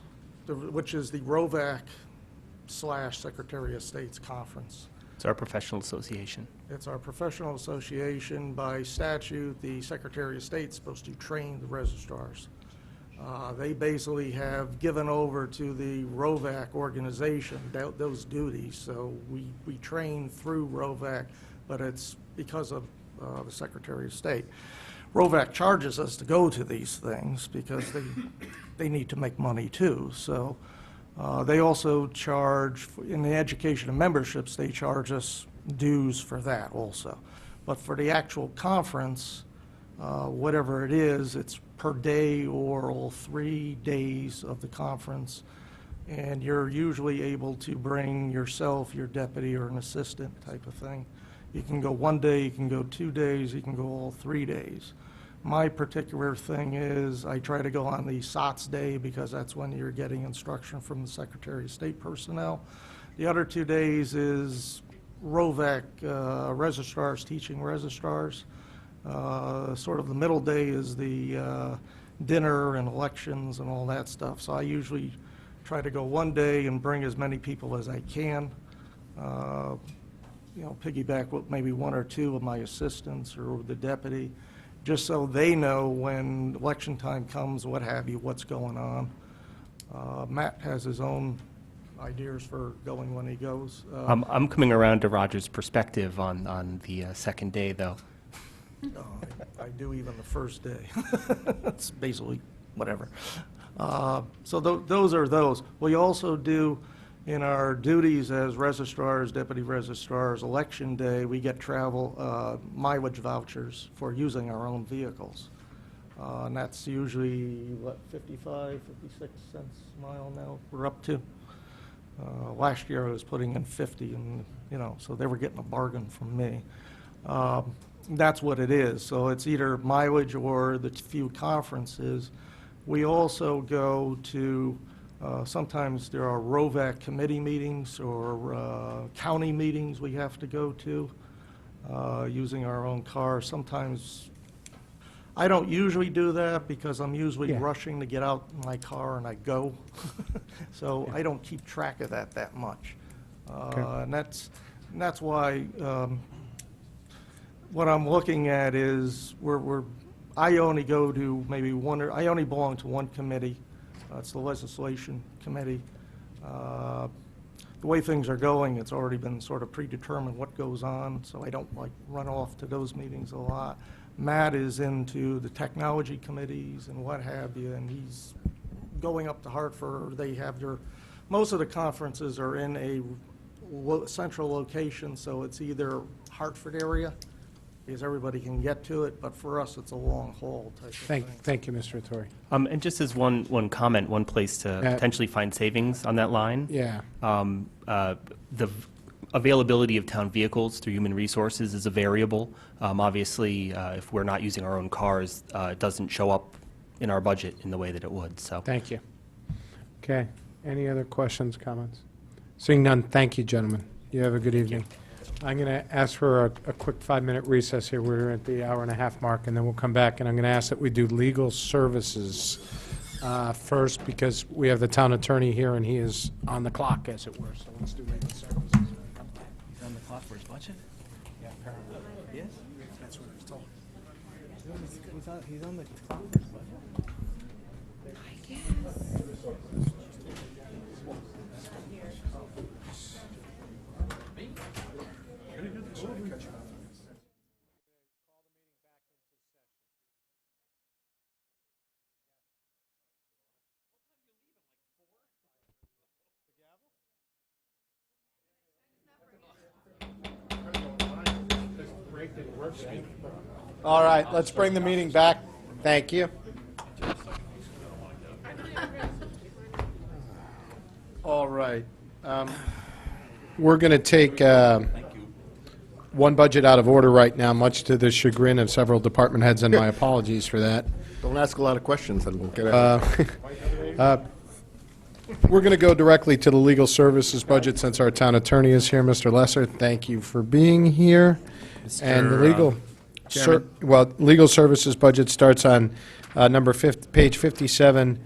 which is the ROVAC / Secretary of State's conference. It's our professional association. It's our professional association. By statute, the Secretary of State's supposed to train the registrars. They basically have given over to the ROVAC organization those duties, so we train through ROVAC, but it's because of the Secretary of State. ROVAC charges us to go to these things because they need to make money too. So they also charge, in the education and memberships, they charge us dues for that also. But for the actual conference, whatever it is, it's per day or all 3 days of the conference. And you're usually able to bring yourself, your deputy, or an assistant type of thing. You can go 1 day, you can go 2 days, you can go all 3 days. My particular thing is I try to go on the SOTS day because that's when you're getting instruction from the Secretary of State personnel. The other 2 days is ROVAC registrars teaching registrars. Sort of the middle day is the dinner and elections and all that stuff. So I usually try to go 1 day and bring as many people as I can. Piggyback with maybe 1 or 2 of my assistants or the deputy, just so they know when election time comes, what have you, what's going on. Matt has his own ideas for going when he goes. I'm coming around to Roger's perspective on the second day, though. I do even the first day. It's basically whatever. So those are those. We also do, in our duties as registrars, deputy registrars, election day, we get travel mileage vouchers for using our own vehicles. And that's usually, 55, 56 cents a mile now we're up to. Last year I was putting in 50, and, so they were getting a bargain from me. That's what it is. So it's either mileage or the few conferences. We also go to, sometimes there are ROVAC committee meetings or county meetings we have to go to using our own car. Sometimes, I don't usually do that because I'm usually rushing to get out in my car and I go. So I don't keep track of that much. And that's why what I'm looking at is I only go to maybe I only belong to one committee. It's the legislation committee. The way things are going, it's already been sort of predetermined what goes on, so I don't run off to those meetings a lot. Matt is into the technology committees and what have you, and he's going up to Hartford. Most of the conferences are in a central location, so it's either Hartford area, because everybody can get to it, but for us, it's a long haul type of thing. Thank you, Mr. Ettore. And just as one comment, one place to potentially find savings on that line. Yeah. The availability of town vehicles through human resources is a variable. Obviously, if we're not using our own cars, it doesn't show up in our budget in the way that it would, so. Thank you. Okay. Any other questions, comments? Seeing none, thank you, gentlemen. You have a good evening. I'm going to ask for a quick 5-minute recess here. We're at the hour-and-a-half mark, and then we'll come back, and I'm going to ask that we do legal services first, because we have the town attorney here, and he is on the clock, as it were. So let's do legal services. He's on the clock for his budget? Yeah, apparently. Yes? That's what I was told. He's on the clock for his budget? All right, let's bring the meeting back. Thank you. All right. We're going to take one budget out of order right now, much to the chagrin of several department heads, and my apologies for that. Don't ask a lot of questions, and we'll get out. We're going to go directly to the legal services budget since our town attorney is here. Mr. Lesser, thank you for being here. And the legal, legal services budget starts on page 57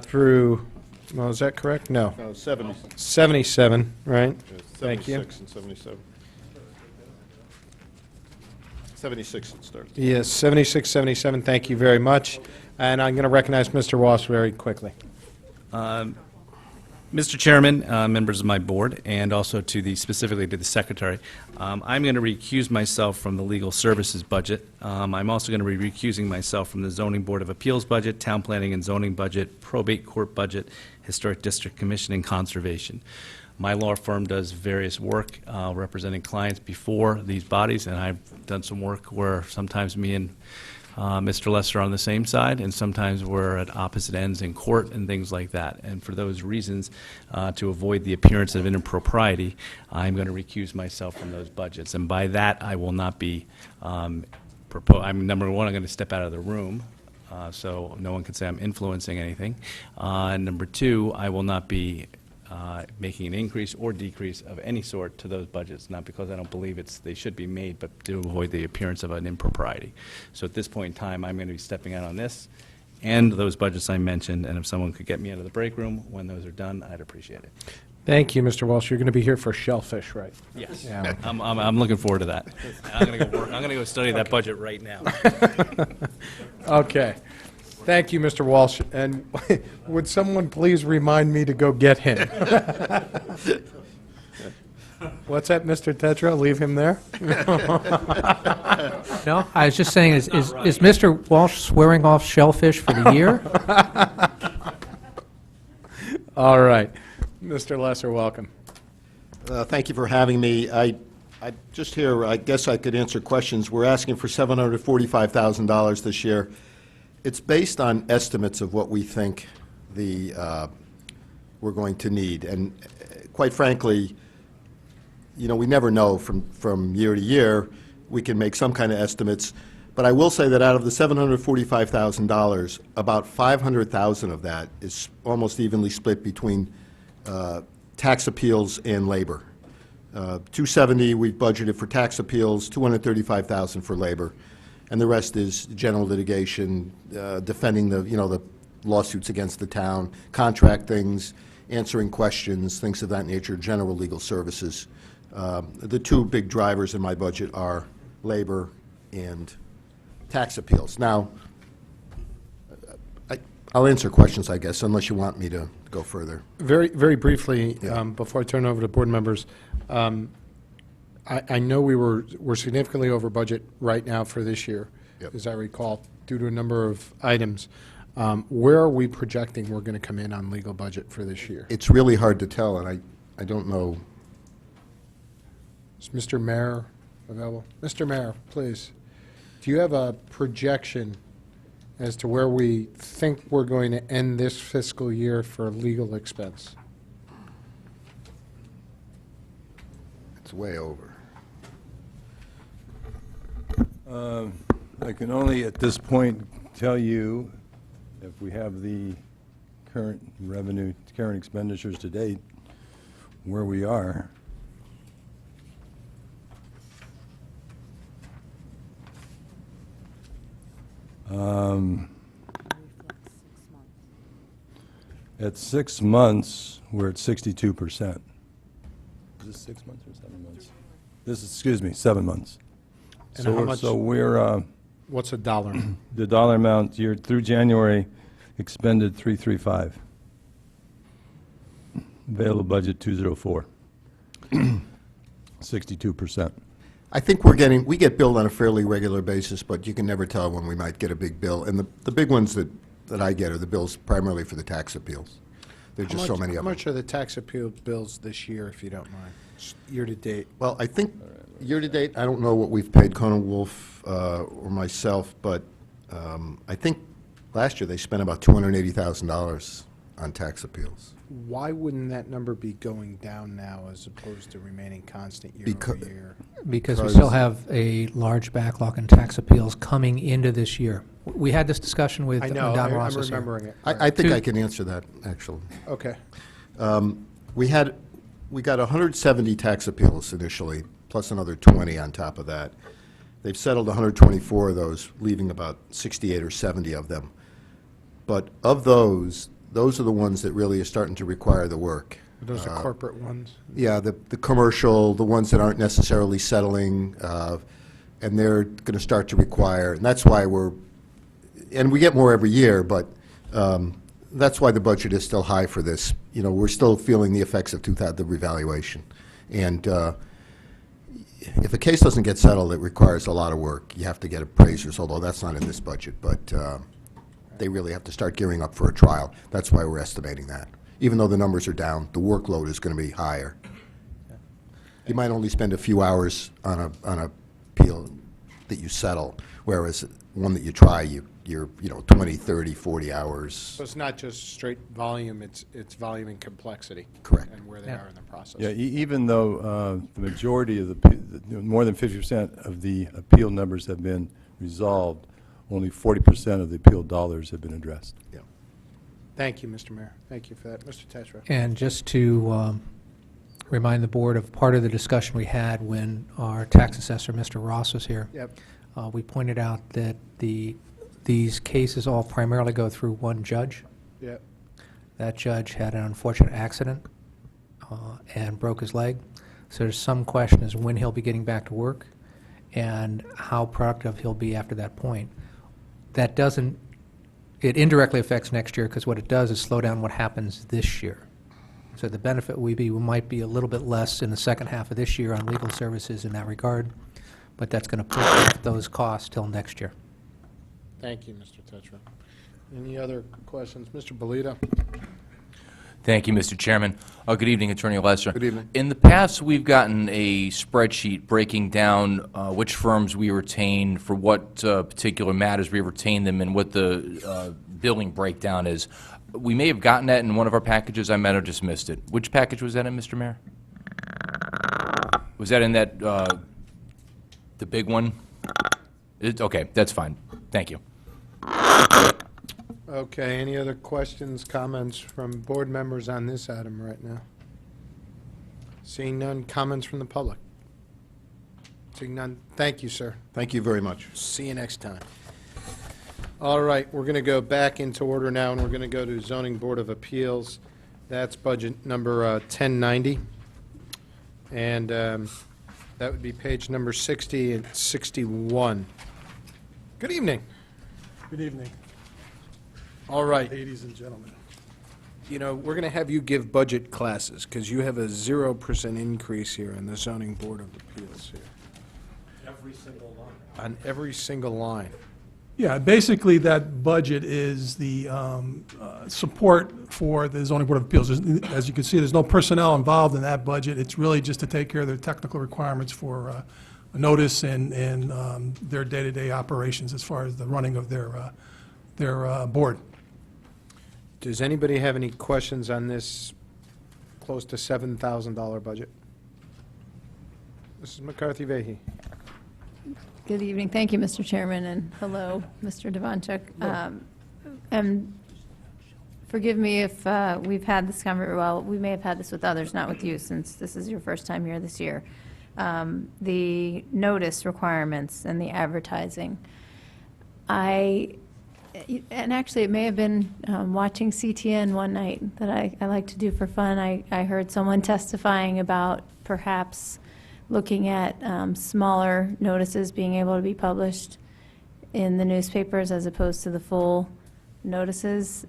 through, well, is that correct? No. No, 70. 77, right? Thank you. 76 and 77. 76 it starts. Yes, 76, 77, thank you very much. And I'm going to recognize Mr. Walsh very quickly. Mr. Chairman, members of my board, and also specifically to the Secretary, I'm going to recuse myself from the legal services budget. I'm also going to be recusing myself from the Zoning Board of Appeals budget, Town Planning and Zoning budget, Probate Court budget, Historic District Commission, and Conservation. My law firm does various work representing clients before these bodies, and I've done some work where sometimes me and Mr. Lesser are on the same side, and sometimes we're at opposite ends in court and things like that. And for those reasons, to avoid the appearance of impropriety, I'm going to recuse myself from those budgets. And by that, I will not be, number one, I'm going to step out of the room, so no one can say I'm influencing anything. Number two, I will not be making an increase or decrease of any sort to those budgets, not because I don't believe they should be made, but to avoid the appearance of an impropriety. So at this point in time, I'm going to be stepping out on this and those budgets I mentioned, and if someone could get me out of the break room when those are done, I'd appreciate it. Thank you, Mr. Walsh. You're going to be here for shellfish, right? Yes. Yeah. I'm looking forward to that. I'm going to go work. I'm going to go study that budget right now. Okay. Thank you, Mr. Walsh. And would someone please remind me to go get him? What's that, Mr. Tetra? Leave him there? No, I was just saying, is Mr. Walsh swearing off shellfish for the year? All right. Mr. Lesser, welcome. Thank you for having me. I just here, I guess I could answer questions. We're asking for $745,000 this year. It's based on estimates of what we think we're going to need. And quite frankly, you know, we never know from year to year. We can make some kind of estimates. But I will say that out of the $745,000, about $500,000 of that is almost evenly split between tax appeals and labor. $270,000 we've budgeted for tax appeals, $235,000 for labor. And the rest is general litigation, defending the lawsuits against the town, contract things, answering questions, things of that nature, general legal services. The two big drivers in my budget are labor and tax appeals. Now, I'll answer questions, I guess, unless you want me to go further. Very, very briefly, Yeah. before I turn it over to board members, I know we're significantly over budget right now for this year, Yep. as I recall, due to a number of items. Where are we projecting we're going to come in on legal budget for this year? It's really hard to tell, and I don't know. Is Mr. Mayor available? Mr. Mayor, please. Do you have a projection as to where we think we're going to end this fiscal year for legal expense? It's way over. I can only at this point tell you, if we have the current revenue, current expenditures to date, where we are. At 6 months, we're at 62%. Is this 6 months or 7 months? This is, excuse me, 7 months. And So how we're- much- So we're, What's a dollar? the dollar amount, year through January, expended 335. Available budget 204. 62%. I think we get billed on a fairly regular basis, but you can never tell when we might get a big bill. And the big ones that I get are the bills primarily for the tax appeals. There are just so many How of them. much are the tax appeal bills this year, if you don't mind? Year to date? Well, I think, year-to-date, I don't know what we've paid Conan Wolf or myself, but I think last year they spent about $280,000 on tax appeals. Why wouldn't that number be going down now as opposed to remaining constant year over year? Because we still have a large backlog in tax appeals coming into this year. We had this discussion with I when know, Don I'm Ross was here. remembering it. I think I can answer that, actually. Okay. We got 170 tax appeals initially, plus another 20 on top of that. They've settled 124 of those, leaving about 68 or 70 of them. But of those are the ones that really are starting to require the work. Those are corporate ones? Yeah, the commercial, the ones that aren't necessarily settling, and they're going to start to require, and that's why and we get more every year, but that's why the budget is still high for this. You know, we're still feeling the effects of the revaluation. And if a case doesn't get settled, it requires a lot of work. You have to get appraisers, although that's not in this budget, but they really have to start gearing up for a trial. That's why we're estimating that. Even though the numbers are down, the workload is going to be higher. You might only spend a few hours on a appeal that you settle, whereas one that you try, you're 20, 30, 40 hours. So it's not just straight volume, it's volume and complexity. Correct. And where they are in the process. Yeah, even though the majority of more than 50% of the appeal numbers have been resolved, only 40% of the appeal dollars have been addressed. Yeah. Thank you, Mr. Mayor. Thank you for that. Mr. Tetra. And just to remind the board of part of the discussion we had when our tax assessor, Mr. Ross, was here. Yep. We pointed out that these cases all primarily go through one judge. Yep. That judge had an unfortunate accident and broke his leg. So there's some question as when he'll be getting back to work and how productive he'll be after that point. That doesn't, it indirectly affects next year because what it does is slow down what happens this year. So the benefit we might be a little bit less in the second half of this year on legal services in that regard, but that's going to push off those costs till next year. Thank you, Mr. Tetra. Any other questions? Mr. Bolito? Thank you, Mr. Chairman. Good evening, Attorney Lesser. Good evening. In the past, we've gotten a spreadsheet breaking down which firms we retain, for what particular matters we retain them, and what the billing breakdown is. We may have gotten that in one of our packages. I might have just missed it. Which package was that in, Mr. Mayor? Was that in that, the big one? Okay, that's fine. Thank you. Okay, any other questions, comments from board members on this item right now? Seeing none, comments from the public? Seeing none, thank you, sir. Thank you very much. See you next time. All right, we're going to go back into order now, and we're going to go to Zoning Board of Appeals. That's budget number 1090. And that would be page number 60 and 61. Good evening. Good evening, All right. ladies and gentlemen. You know, we're going to have you give budget classes, because you have a 0% increase here in the Zoning Board of Appeals here. Every single line. On every single line. Yeah, basically, that budget is the support for the Zoning Board of Appeals. As you can see, there's no personnel involved in that budget. It's really just to take care of the technical requirements for a notice and their day-to-day operations as far as the running of their board. Does anybody have any questions on this close to $7,000 budget? Mrs. McCarthy-Vehy. Good evening. Thank you, Mr. Chairman, and hello, Mr. Devanchuk. And forgive me if we've had this conversation, well, we may have had this with others, not with you, since this is your first time here this year. The notice requirements and the advertising. I And actually, it may have been watching CTN one night that I like to do for fun. I heard someone testifying about perhaps looking at smaller notices being able to be published in the newspapers as opposed to the full notices.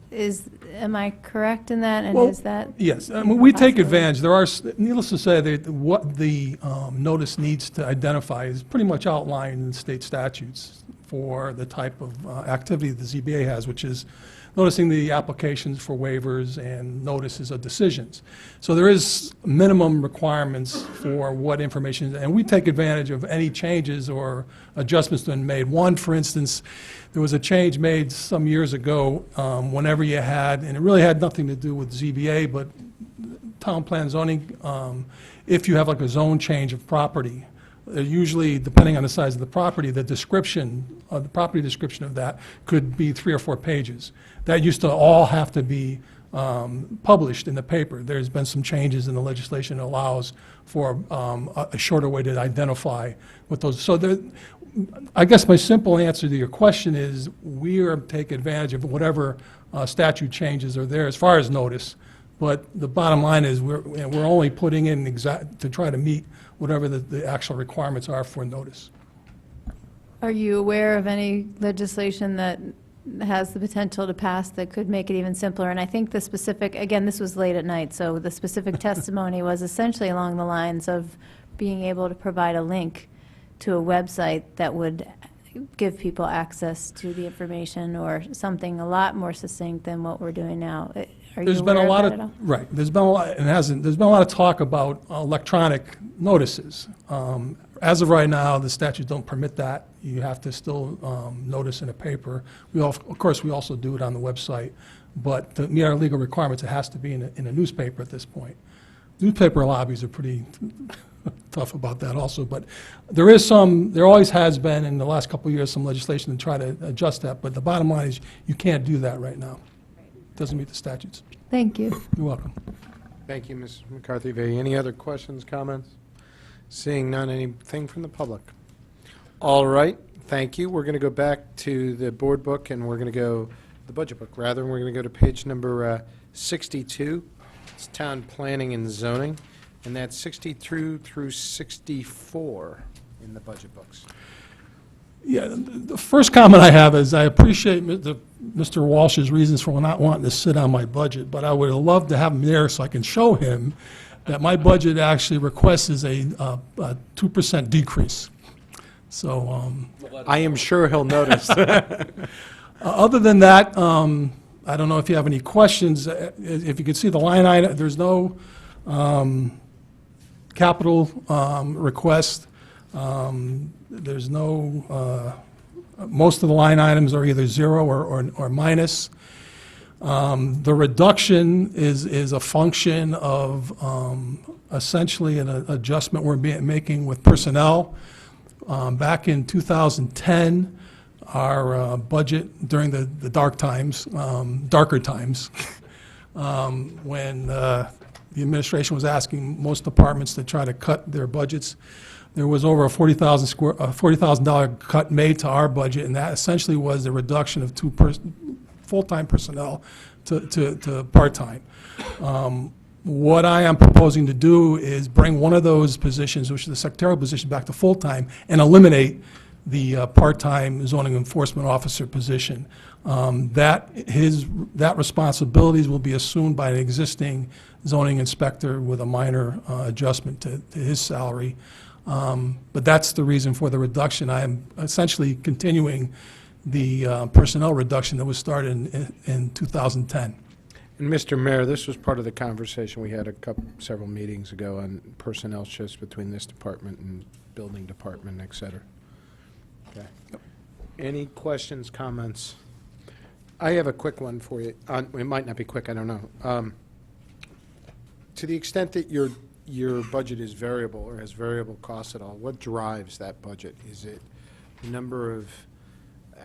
Am I correct in that? And Well, is that? Yes, I mean, we take advantage. There are, needless to say, that what the notice needs to identify is pretty much outlined in state statutes for the type of activity the ZBA has, which is noticing the applications for waivers and notices of decisions. So there is minimum requirements for what information, and we take advantage of any changes or adjustments that have been made. One, for instance, there was a change made some years ago whenever you had, and it really had nothing to do with ZBA, but town plan zoning, if you have like a zone change of property, usually, depending on the size of the property, the description, the property description of that could be 3 or 4 pages. That used to all have to be published in the paper. There's been some changes in the legislation that allows for a shorter way to identify what those, so there, I guess my simple answer to your question is we are take advantage of whatever statute changes are there as far as notice, but the bottom line is we're only putting in to try to meet whatever the actual requirements are for notice. Are you aware of any legislation that has the potential to pass that could make it even simpler? And I think the specific, again, this was late at night, so the specific testimony was essentially along the lines of being able to provide a link to a website that would give people access to the information or something a lot more succinct than what we're doing now. Are you aware of that at all? Right, there's been a lot, and there's been a lot of talk about electronic notices. As of right now, the statutes don't permit that. You have to still notice in a paper. Of course, we also do it on the website, but to meet our legal requirements, it has to be in a newspaper at this point. Newspaper lobbies are pretty tough about that also, but there always has been in the last couple of years some legislation to try to adjust that, but the bottom line is you can't do that right now. It doesn't meet the statutes. Thank you. You're welcome. Thank you, Ms. McCarthy. Any other questions, comments? Seeing none, anything from the public? All right, thank you. We're going to go back to the board book, and we're going to go, the budget book, rather, and we're going to go to page number 62. It's town planning and zoning, and that's 62 through 64 in the budget books. Yeah, the first comment I have is I appreciate Mr. Walsh's reasons for not wanting to sit on my budget, but I would have loved to have him there so I can show him that my budget actually requests is a 2% decrease. So I am sure he'll notice. Other than that, I don't know if you have any questions. If you can see the line item, there's no capital request. There's no, most of the line items are either 0 or minus. The reduction is a function of essentially an adjustment we're making with personnel. Back in 2010, our budget during the darker times, when the administration was asking most departments to try to cut their budgets, there was over a $40,000 cut made to our budget, and that essentially was the reduction of full-time personnel to part-time. What I am proposing to do is bring one of those positions, which is the secretarial position, back to full-time and eliminate the part-time zoning enforcement officer position. That responsibilities will be assumed by an existing zoning inspector with a minor adjustment to his salary. But that's the reason for the reduction. I am essentially continuing the personnel reduction that was started in 2010. And Mr. Mayor, this was part of the conversation we had several meetings ago on personnel shifts between this department and building department, et cetera. Okay. Any questions, comments? I have a quick one for you. It might not be quick, I don't know. To the extent that your budget is variable or has variable costs at all, what drives that budget? Is it the number of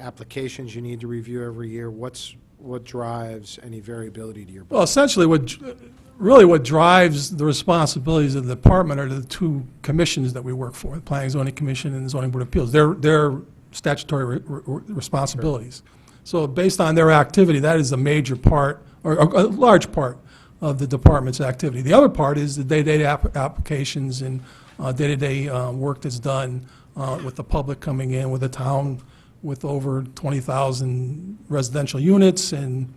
applications you need to review every year? What drives any variability to your budget? Well, essentially, what drives the responsibilities of the department are the two commissions that we work for, the Planning and Zoning Commission and the Zoning Board of Appeals. They're statutory responsibilities. So based on their activity, that is a major part, or a large part of the department's activity. The other part is the day-to-day applications and day-to-day work that's done with the public coming in, with the town with over 20,000 residential units and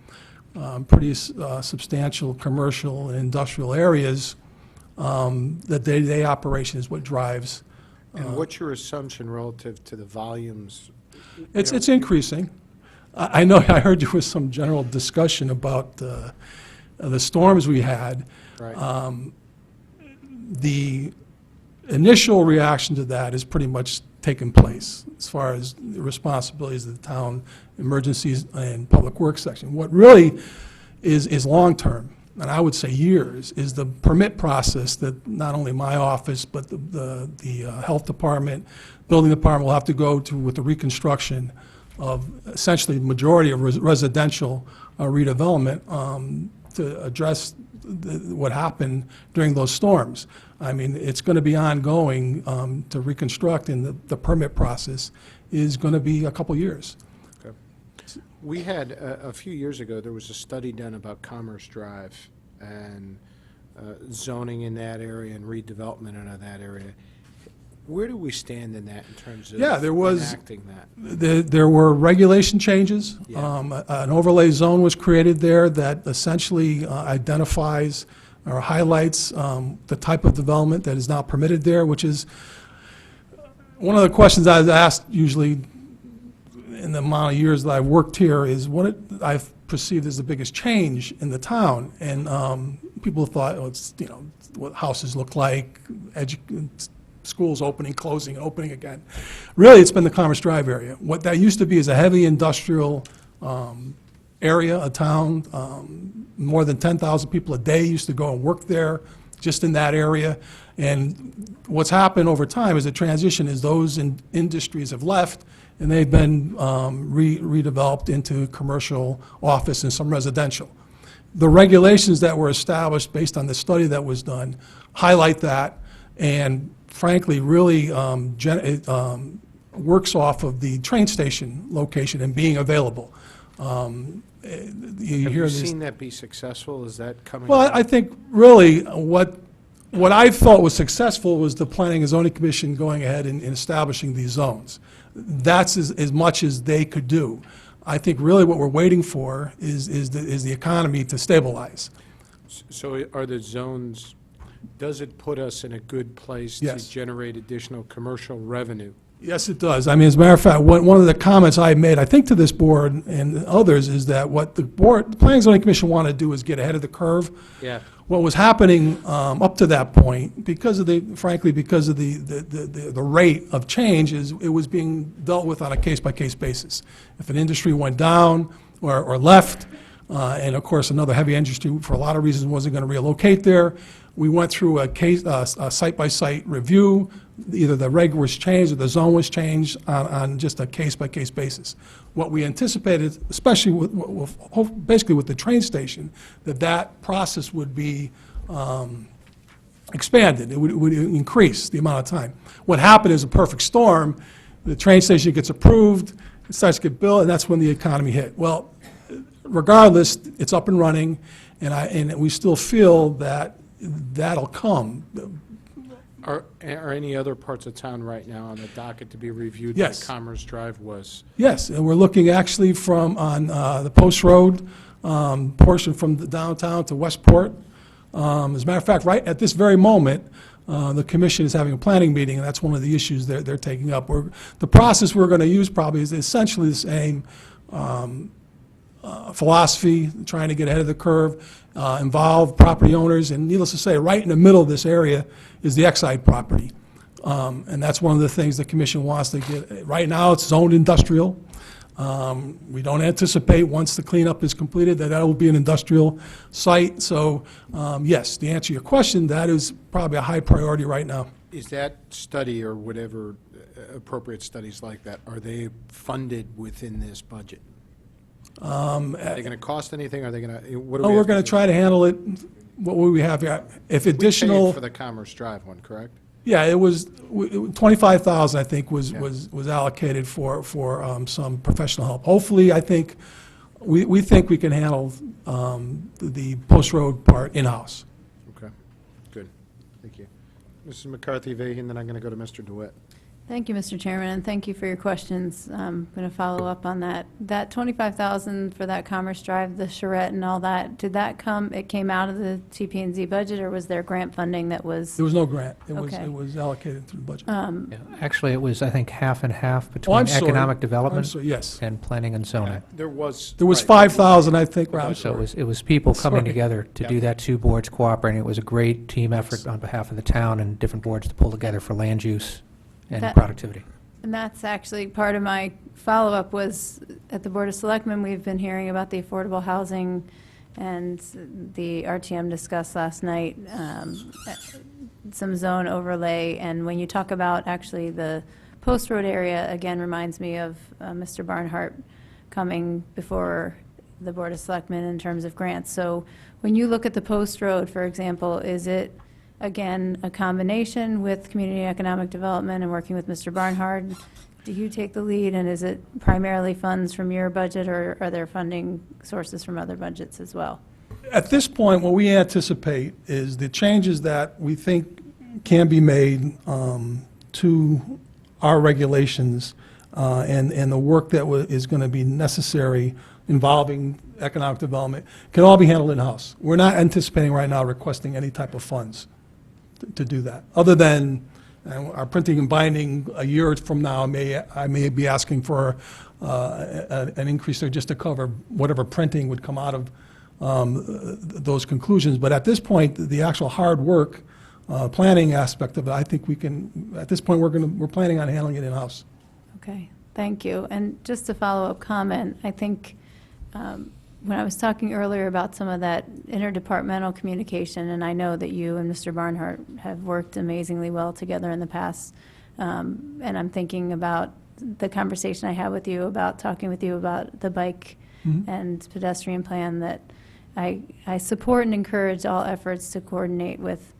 pretty substantial commercial and industrial areas. The day-to-day operation is what drives. And what's your assumption relative to the volumes? It's increasing. I know, I heard there was some general discussion about the storms we had. Right. The initial reaction to that has pretty much taken place as far as the responsibilities of the town emergencies and public works section. What really is long-term, and I would say years, is the permit process that not only my office, but the health department, building department will have to go to with the reconstruction of essentially the majority of residential redevelopment to address what happened during those storms. I mean, it's going to be ongoing to reconstruct, and the permit process is going to be a couple years. Okay. We had, a few years ago, there was a study done about Commerce Drive and zoning in that area and redevelopment in that area. Where do we stand in that in terms of enacting that? There were regulation changes. Yeah. An overlay zone was created there that essentially identifies or highlights the type of development that is not permitted there, which is one of the questions I was asked usually in the amount of years that I've worked here is what I've perceived as the biggest change in the town. And people thought, oh, it's, you know, what houses look like, schools opening, closing, opening again. Really, it's been the Commerce Drive area. What that used to be is a heavy industrial area, a town. More than 10,000 people a day used to go and work there, just in that area. And what's happened over time is the transition is those industries have left, and they've been redeveloped into commercial office and some residential. The regulations that were established based on the study that was done highlight that, and frankly, really works off of the train station location and being available. Have you seen that be successful? Is that coming? Well, I think really what I felt was successful was the Planning and Zoning Commission going ahead and establishing these zones. That's as much as they could do. I think really what we're waiting for is the economy to stabilize. So are the zones, does it put us in a good place to generate additional commercial revenue? Yes, it does. I mean, as a matter of fact, one of the comments I made, I think, to this board and others is that what the Planning and Zoning Commission wanted to do is get ahead of the curve. Yeah. What was happening up to that point, because of frankly, because of the rate of change, is it was being dealt with on a case-by-case basis. If an industry went down or left, and of course another heavy industry for a lot of reasons wasn't going to relocate there, we went through a site-by-site review. Either the reg was changed or the zone was changed on just a case-by-case basis. What we anticipated, especially basically with the train station, that process would be expanded. It would increase the amount of time. What happened is a perfect storm. The train station gets approved, it starts to get built, and that's when the economy hit. Well, regardless, it's up and running, and we still feel that that'll come. Are any other parts of town right now on the docket to be reviewed? Yes. Like Commerce Drive was? Yes, and we're looking actually from on the Post Road portion from the downtown to Westport. As a matter of fact, right at this very moment, the commission is having a planning meeting, and that's one of the issues they're taking up. The process we're going to use probably is essentially the same philosophy, trying to get ahead of the curve, involve property owners, and needless to say, right in the middle of this area is the Exide property. And that's one of the things the commission wants to get. Right now, it's zoned industrial. We don't anticipate, once the cleanup is completed, that will be an industrial site. So, yes, to answer your question, that is probably a high priority right now. Is that study or whatever appropriate studies like that, are they funded within this budget? Are they going to cost anything? Are they going to? We're going to try to handle it. What will we have here? If additional, we paid for the Commerce Drive one, correct? Yeah, it was, 25,000, I think, was allocated for some professional help. Hopefully, I think, we think we can handle the Post Road part in-house. Okay, good. Thank you. Mrs. McCarthy-Vahan, then I'm going to go to Mr. DeWitt. Thank you, Mr. Chairman, and thank you for your questions. I'm going to follow up on that. That 25,000 for that Commerce Drive, the charrette and all that, did that come, it came out of the TP&Z budget, or was there grant funding that was? There was no grant. Okay. It was allocated through the budget. Yeah, actually, it was, I think, half and half Oh, between I'm sorry. economic I'm development sorry, yes. and planning and zoning. There was. There was right. 5,000, I think, Rob. So it was people coming Sorry. together to Yeah. do that, two boards cooperating. It was a great team effort on behalf of the town and different boards to pull together for land use and That- productivity. And that's actually part of my follow-up was, at the Board of Selectmen, we've been hearing about the affordable housing, and the RTM discussed last night some zone overlay, and when you talk about actually the Post Road area, again, reminds me of Mr. Barnhart coming before the Board of Selectmen in terms of grants. So when you look at the Post Road, for example, is it, again, a combination with Community Economic Development and working with Mr. Barnhart? Do you take the lead, and is it primarily funds from your budget, or are there funding sources from other budgets as well? At this point, what we anticipate is the changes that we think can be made to our regulations and the work that is going to be necessary involving economic development can all be handled in-house. We're not anticipating right now requesting any type of funds to do that, other than our printing and binding a year from now, I may be asking for an increase there just to cover whatever printing would come out of those conclusions. But at this point, the actual hard work, planning aspect of it, I think we can, at this point, we're planning on handling it in-house. Okay, thank you. And just a follow-up comment, I think when I was talking earlier about some of that interdepartmental communication, and I know that you and Mr. Barnhart have worked amazingly well together in the past, and I'm thinking about the conversation I had with you about talking with you about the bike and pedestrian plan, that I support and encourage all efforts to coordinate with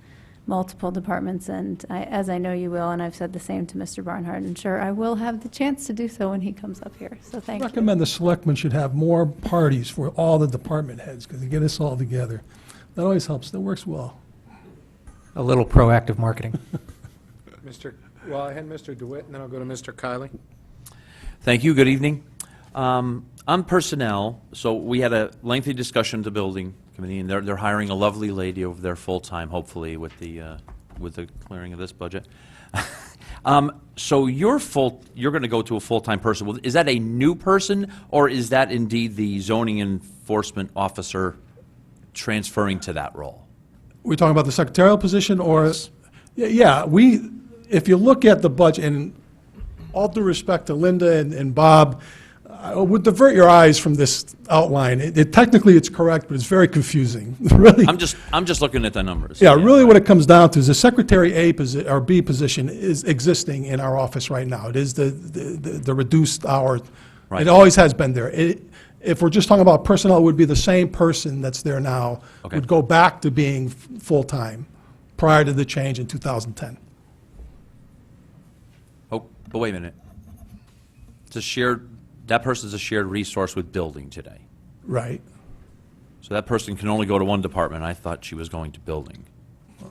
multiple departments, and as I know you will, and I've said the same to Mr. Barnhart, and sure, I will have the chance to do so when he comes up here, so thank I you. recommend the selectmen should have more parties for all the department heads, because they get us all together. That always helps, that works well. A little proactive marketing. Well, I had Mr. DeWitt, and then I'll go to Mr. Kiley. Thank you. Good evening. On personnel, so we had a lengthy discussion at the building committee, and they're hiring a lovely lady over there full-time, hopefully, with the clearing of this budget. So you're going to go to a full-time person. Is that a new person, or is that indeed the zoning enforcement officer transferring to that role? We're talking about the secretarial position, or? Yeah, if you look at the budget, and all due respect to Linda and Bob, I would divert your eyes from this outline. Technically, it's correct, but it's very confusing, really. I'm just looking at the numbers. Yeah, really what it comes down to is the Secretary A or B position is existing in our office right now. It is the reduced hour. Right. It always has been there. If we're just talking about personnel, it would be the same person that's there now. Okay. Would go back to being full-time prior to the change in 2010. Oh, but wait a minute. That person's a shared resource with building today. Right. So that person can only go to one department. I thought she was going to building.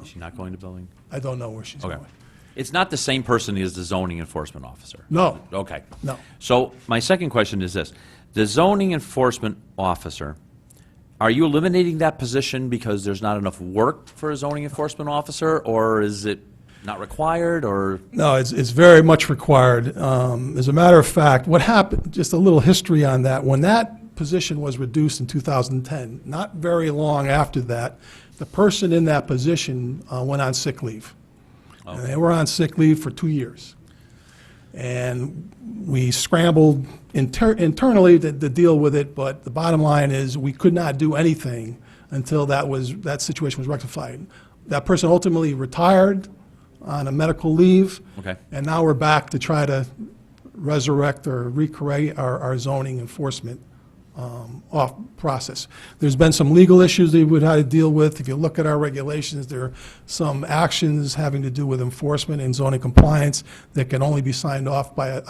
Is she not going to building? I don't know where she's Okay. going. It's not the same person as the zoning enforcement officer? No. Okay. No. So my second question is this. The zoning enforcement officer, are you eliminating that position because there's not enough work for a zoning enforcement officer, or is it not required, or? No, it's very much required. As a matter of fact, what happened, just a little history on that, when that position was reduced in 2010, not very long after that, the person in that position went on sick leave. Oh. And they were on sick leave for 2 years. And we scrambled internally to deal with it, but the bottom line is we could not do anything until that situation was rectified. That person ultimately retired on a medical leave. Okay. And now we're back to try to resurrect or recreate our zoning enforcement off process. There's been some legal issues that we've had to deal with. If you look at our regulations, there are some actions having to do with enforcement and zoning compliance that can only be signed off by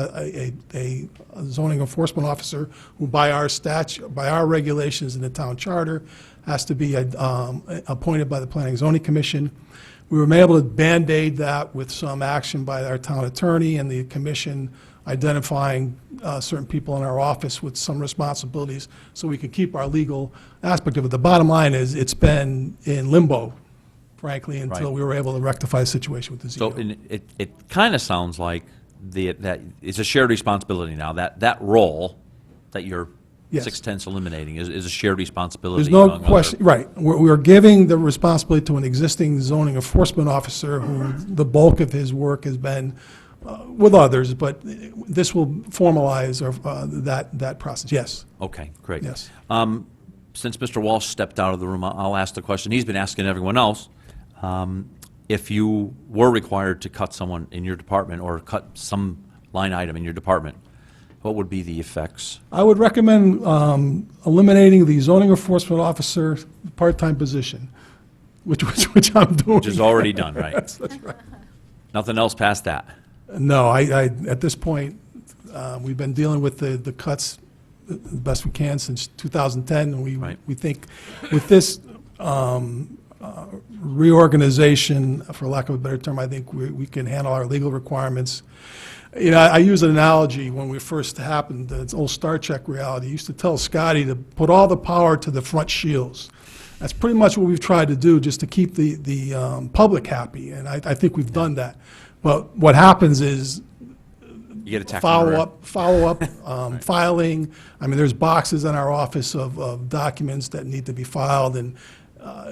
a zoning enforcement officer who, by our statute, by our regulations in the town charter, has to be appointed by the Planning and Zoning Commission. We were able to Band-Aid that with some action by our town attorney and the commission identifying certain people in our office with some responsibilities so we could keep our legal aspect of it. The bottom line is it's been in limbo, frankly, until Right. we were able to rectify the situation with the So ZEO. it kind of sounds like that it's a shared responsibility now. That role that you're Yes. 6/10 eliminating is a shared responsibility. There's no among other- question, right. We're giving the responsibility to an existing zoning enforcement officer who the bulk of his work has been with others, but this will formalize that process, yes. Okay, great. Yes. Since Mr. Walsh stepped out of the room, I'll ask the question he's been asking everyone else. If you were required to cut someone in your department or cut some line item in your department, what would be the effects? I would recommend eliminating the zoning enforcement officer part-time position, which I'm doing. Which is already done, right? That's right. Nothing else past that? No, at this point, we've been dealing with the cuts the best we can since 2010, and we think with this reorganization, for lack of a better term, I think we can handle our legal requirements. You know, I use an analogy when we first happened, it's old Star Trek reality. I used to tell Scotty to put all the power to the front shields. That's pretty much what we've tried to do, just to keep the public happy, and I think we've done that. But what happens is you get attacked from the rear. follow-up, filing. I mean, there's boxes in our office of documents that need to be filed, and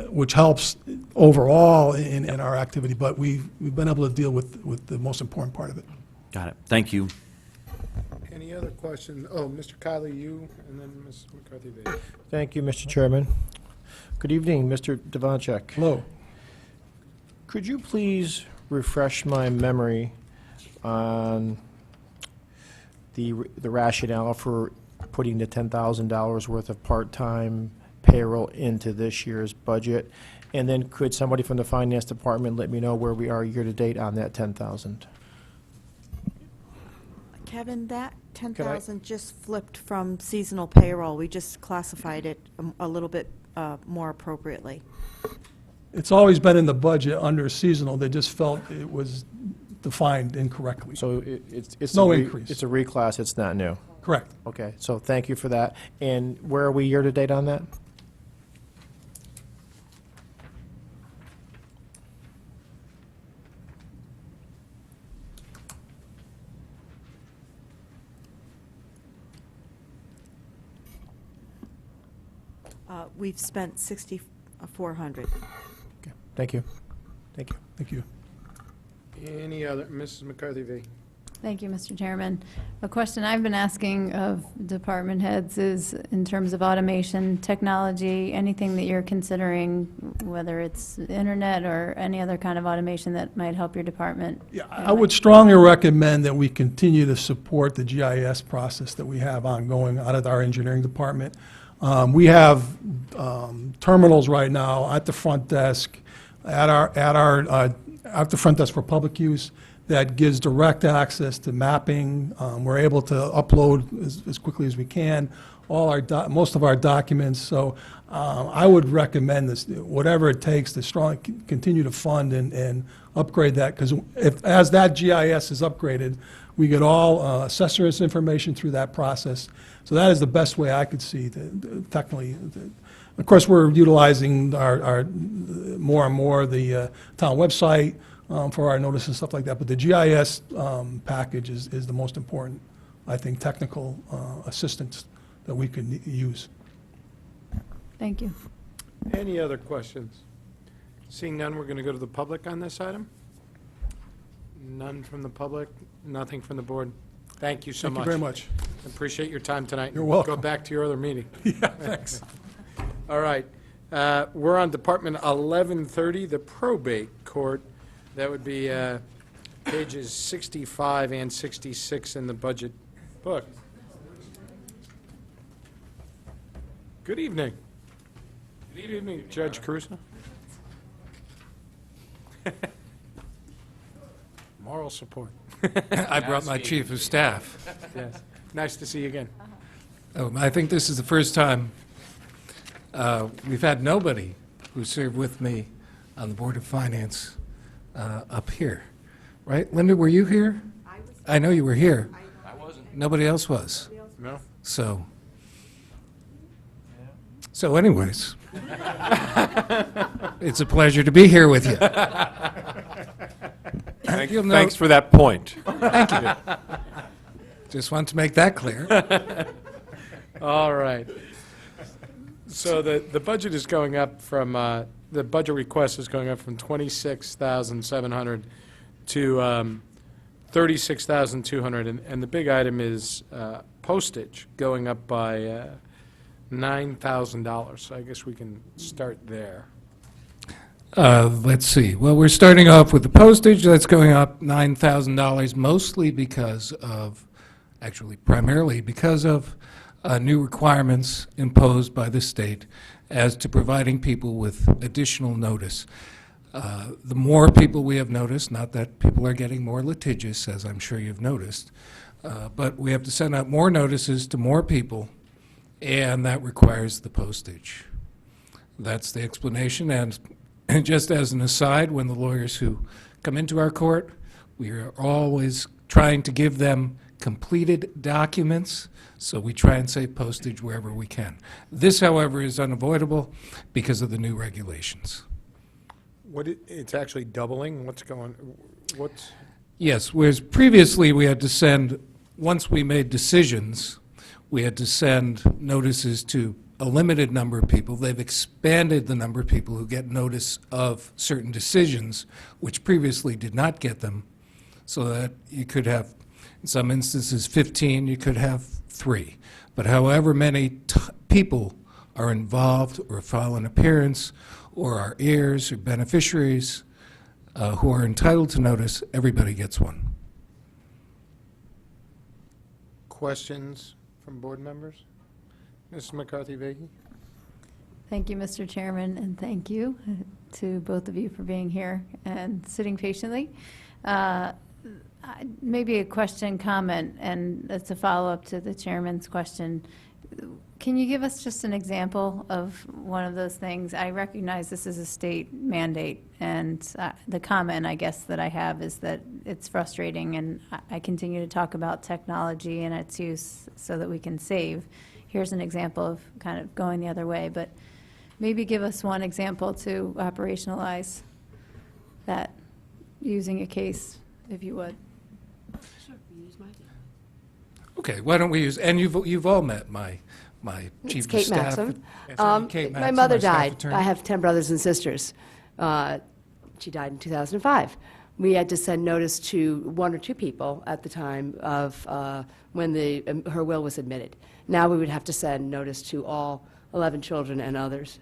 which helps overall in our activity. But we've been able to deal with the most important part of it. Got it. Thank you. Any other questions? Oh, Mr. Kiley, you, and then Ms. McCarthy. Thank you, Mr. Chairman. Good evening, Mr. Devanchek. Hello. Could you please refresh my memory on the rationale for putting the $10,000 worth of part-time payroll into this year's budget? And then could somebody from the Finance Department let me know where we are year-to-date on that $10,000? Kevin, that 10,000 just flipped from seasonal payroll. We just classified it a little bit more appropriately. It's always been in the budget under seasonal. They just felt it was defined incorrectly. So it's no a increase. It's a reclass, it's not new? Correct. Okay, so thank you for that. And where are we year-to-date on that? We've spent 6,400. Okay, thank you. Thank you. Thank you. Any other, Mrs. McCarthy V. Thank you, Mr. Chairman. A question I've been asking of department heads is in terms of automation, technology, anything that you're considering, whether it's internet or any other kind of automation that might help your department. Yeah, I would strongly recommend that we continue to support the GIS process that we have ongoing out of our engineering department. We have terminals right now at the front desk, at the front desk for public use that gives direct access to mapping. We're able to upload as quickly as we can most of our documents. So I would recommend this, whatever it takes to continue to fund and upgrade that, because as that GIS is upgraded, we get all assessors information through that process. So that is the best way I could see technically. Of course, we're utilizing our more and more the town website for our notice and stuff like that. But the GIS package is the most important, I think, technical assistance that we could use. Thank you. Any other questions? Seeing none, we're going to go to the public on this item. None from the public, nothing from the board. Thank you so much. Thank you very much. Appreciate your time tonight. You're welcome. Go back to your other meeting. Yeah, thanks. All right. We're on Department 1130, the probate court. That would be pages 65 and 66 in the budget book. Good evening. Good evening, Judge Caruso. Moral support. I brought my chief of staff. Yes. Nice to see you again. I think this is the first time we've had nobody who served with me on the Board of Finance up here. Right? Linda, were you here? I know you were here. I wasn't. Nobody else was. No? So anyways, it's a pleasure to be here with you. You'll know- Thanks for that point. Thank you. Just want to make that clear. All right. So the budget is going up from, the budget request is going up from 26,700 to 36,200, and the big item is postage going up by $9,000. So I guess we can start there. Let's see. Well, we're starting off with the postage. That's going up $9,000, mostly because of, actually primarily because of new requirements imposed by the state as to providing people with additional notice. The more people we have noticed, not that people are getting more litigious, as I'm sure you've noticed, but we have to send out more notices to more people, and that requires the postage. That's the explanation. And just as an aside, when the lawyers who come into our court, we are always trying to give them completed documents, so we try and save postage wherever we can. This, however, is unavoidable because of the new regulations. It's actually doubling? What's? Yes, whereas previously we had to send, once we made decisions, we had to send notices to a limited number of people. They've expanded the number of people who get notice of certain decisions, which previously did not get them, so that you could have, in some instances, 15, you could have 3. But however many people are involved or file an appearance or are heirs or beneficiaries who are entitled to notice, everybody gets one. Questions from board members? Mrs. McCarthy-Vegi? Thank you, Mr. Chairman, and thank you to both of you for being here and sitting patiently. Maybe a question, comment, and it's a follow-up to the chairman's question. Can you give us just an example of one of those things? I recognize this is a state mandate, and the comment, I guess, that I have is that it's frustrating, and I continue to talk about technology and its use so that we can save. Here's an example of kind of going the other way, but maybe give us one example to operationalize that, using a case, if you would. Okay, why don't we use, and you've all met my chief of Kate staff. Maxim. That's right, Kate My Maxim, mother our staff died. attorney. I have 10 brothers and sisters. She died in 2005. We had to send notice to 1 or 2 people at the time of when her will was admitted. Now we would have to send notice to all 11 children and others.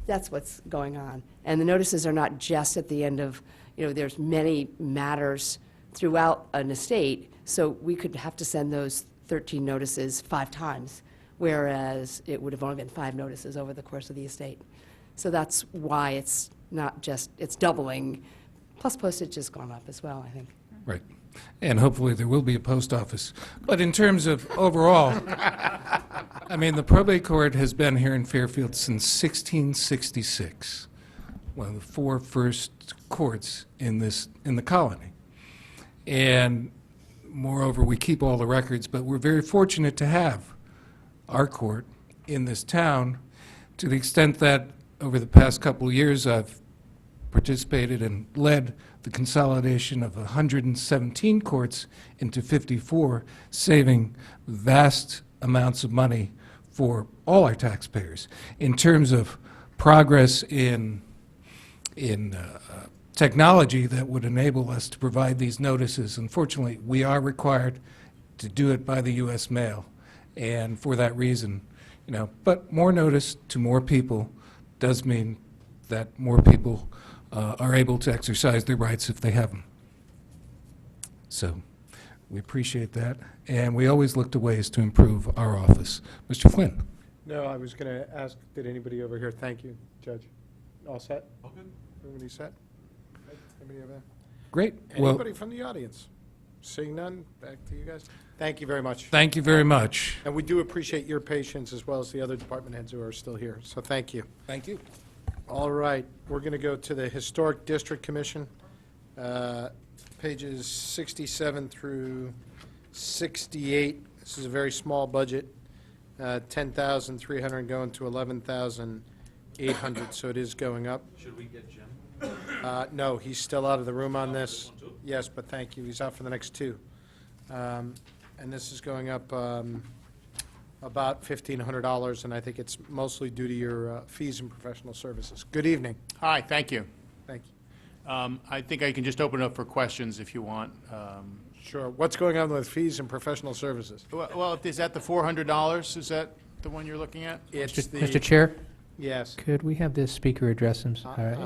That's what's going on. And the notices are not just at the end of, there's many matters throughout an estate, so we could have to send those 13 notices 5 times, whereas it would have only been 5 notices over the course of the estate. So that's why it's not just, it's doubling, plus postage has gone up as well, I think. Right. And hopefully there will be a post office. But in terms of overall, I mean, the probate court has been here in Fairfield since 1666, one of the 4 first courts in the colony. And moreover, we keep all the records, but we're very fortunate to have our court in this town, to the extent that over the past couple of years I've participated and led the consolidation of 117 courts into 54, saving vast amounts of money for all our taxpayers. In terms of progress in technology that would enable us to provide these notices, unfortunately, we are required to do it by the U.S. mail, and for that reason, but more notice to more people does mean that more people are able to exercise their rights if they have them. So we appreciate that, and we always look to ways to improve our office. Mr. Flynn. No, I was going to ask, did anybody over here, thank you, Judge. All set? All good. Everybody set? Anybody over there? Great. Well, Anybody from the audience? Seeing none, back to you guys. Thank you very much. thank you very much. And we do appreciate your patience as well as the other department heads who are still here, so thank you. Thank you. All right, we're going to go to the Historic District Commission, pages 67 through 68. This is a very small budget, 10,300 going to 11,800, so it is going up. Should we get Jim? No, he's still out of the room on this. Yes, but thank you. He's out for the next two. And this is going up about $1,500, and I think it's mostly due to your fees and professional services. Good evening. Hi, thank you. Thank you. I think I can just open it up for questions if you want. Sure. What's going on with fees and professional services? Well, is that the $400? Is that the one you're looking at? It's Mr. Chair, Yes. could we have this speaker address I'm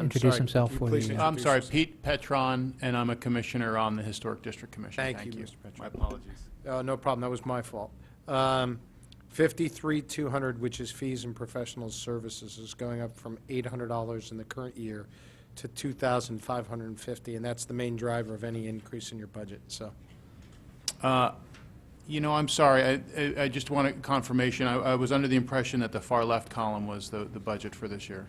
introduce sorry, himself could you for please the... I'm sorry, Pete Petron, and I'm a commissioner on the Historic District Commission. Thank you, Mr. Petron. My apologies. No problem. That was my fault. 53,200, which is fees and professional services, is going up from $800 in the current year to $2,550, and that's the main driver of any increase in your budget. So, You know, I'm sorry, I just wanted confirmation. I was under the impression that the far left column was the budget for this year.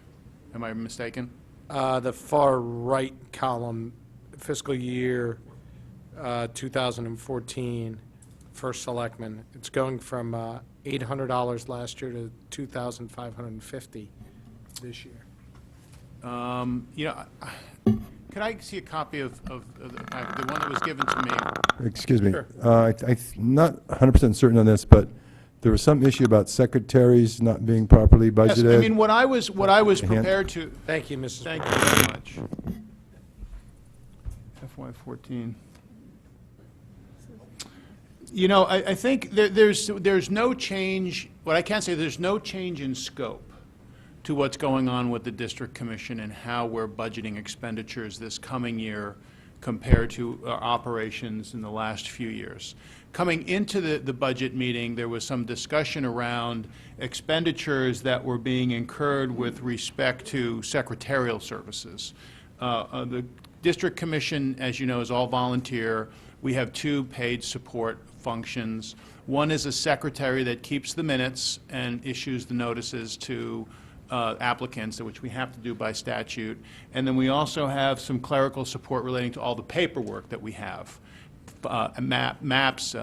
Am I mistaken? the far right column, fiscal year 2014, first selectman, it's going from $800 last year to $2,550 this year. You know, could I see a copy of the one that was given to me? Excuse me. Sure. I'm not 100% certain on this, but there was some issue about secretaries not being properly Yes, budgeted. I mean, what I was Hand. prepared to, Thank you, Mrs. thank you very much. FY14. You know, I think there's no change, what I can say, there's no change in scope to what's going on with the district commission and how we're budgeting expenditures this coming year compared to our operations in the last few years. Coming into the budget meeting, there was some discussion around expenditures that were being incurred with respect to secretarial services. The district commission, as you know, is all volunteer. We have two paid support functions. One is a secretary that keeps the minutes and issues the notices to applicants, which we have to do by statute. And then we also have some clerical support relating to all the paperwork that we have. Maps,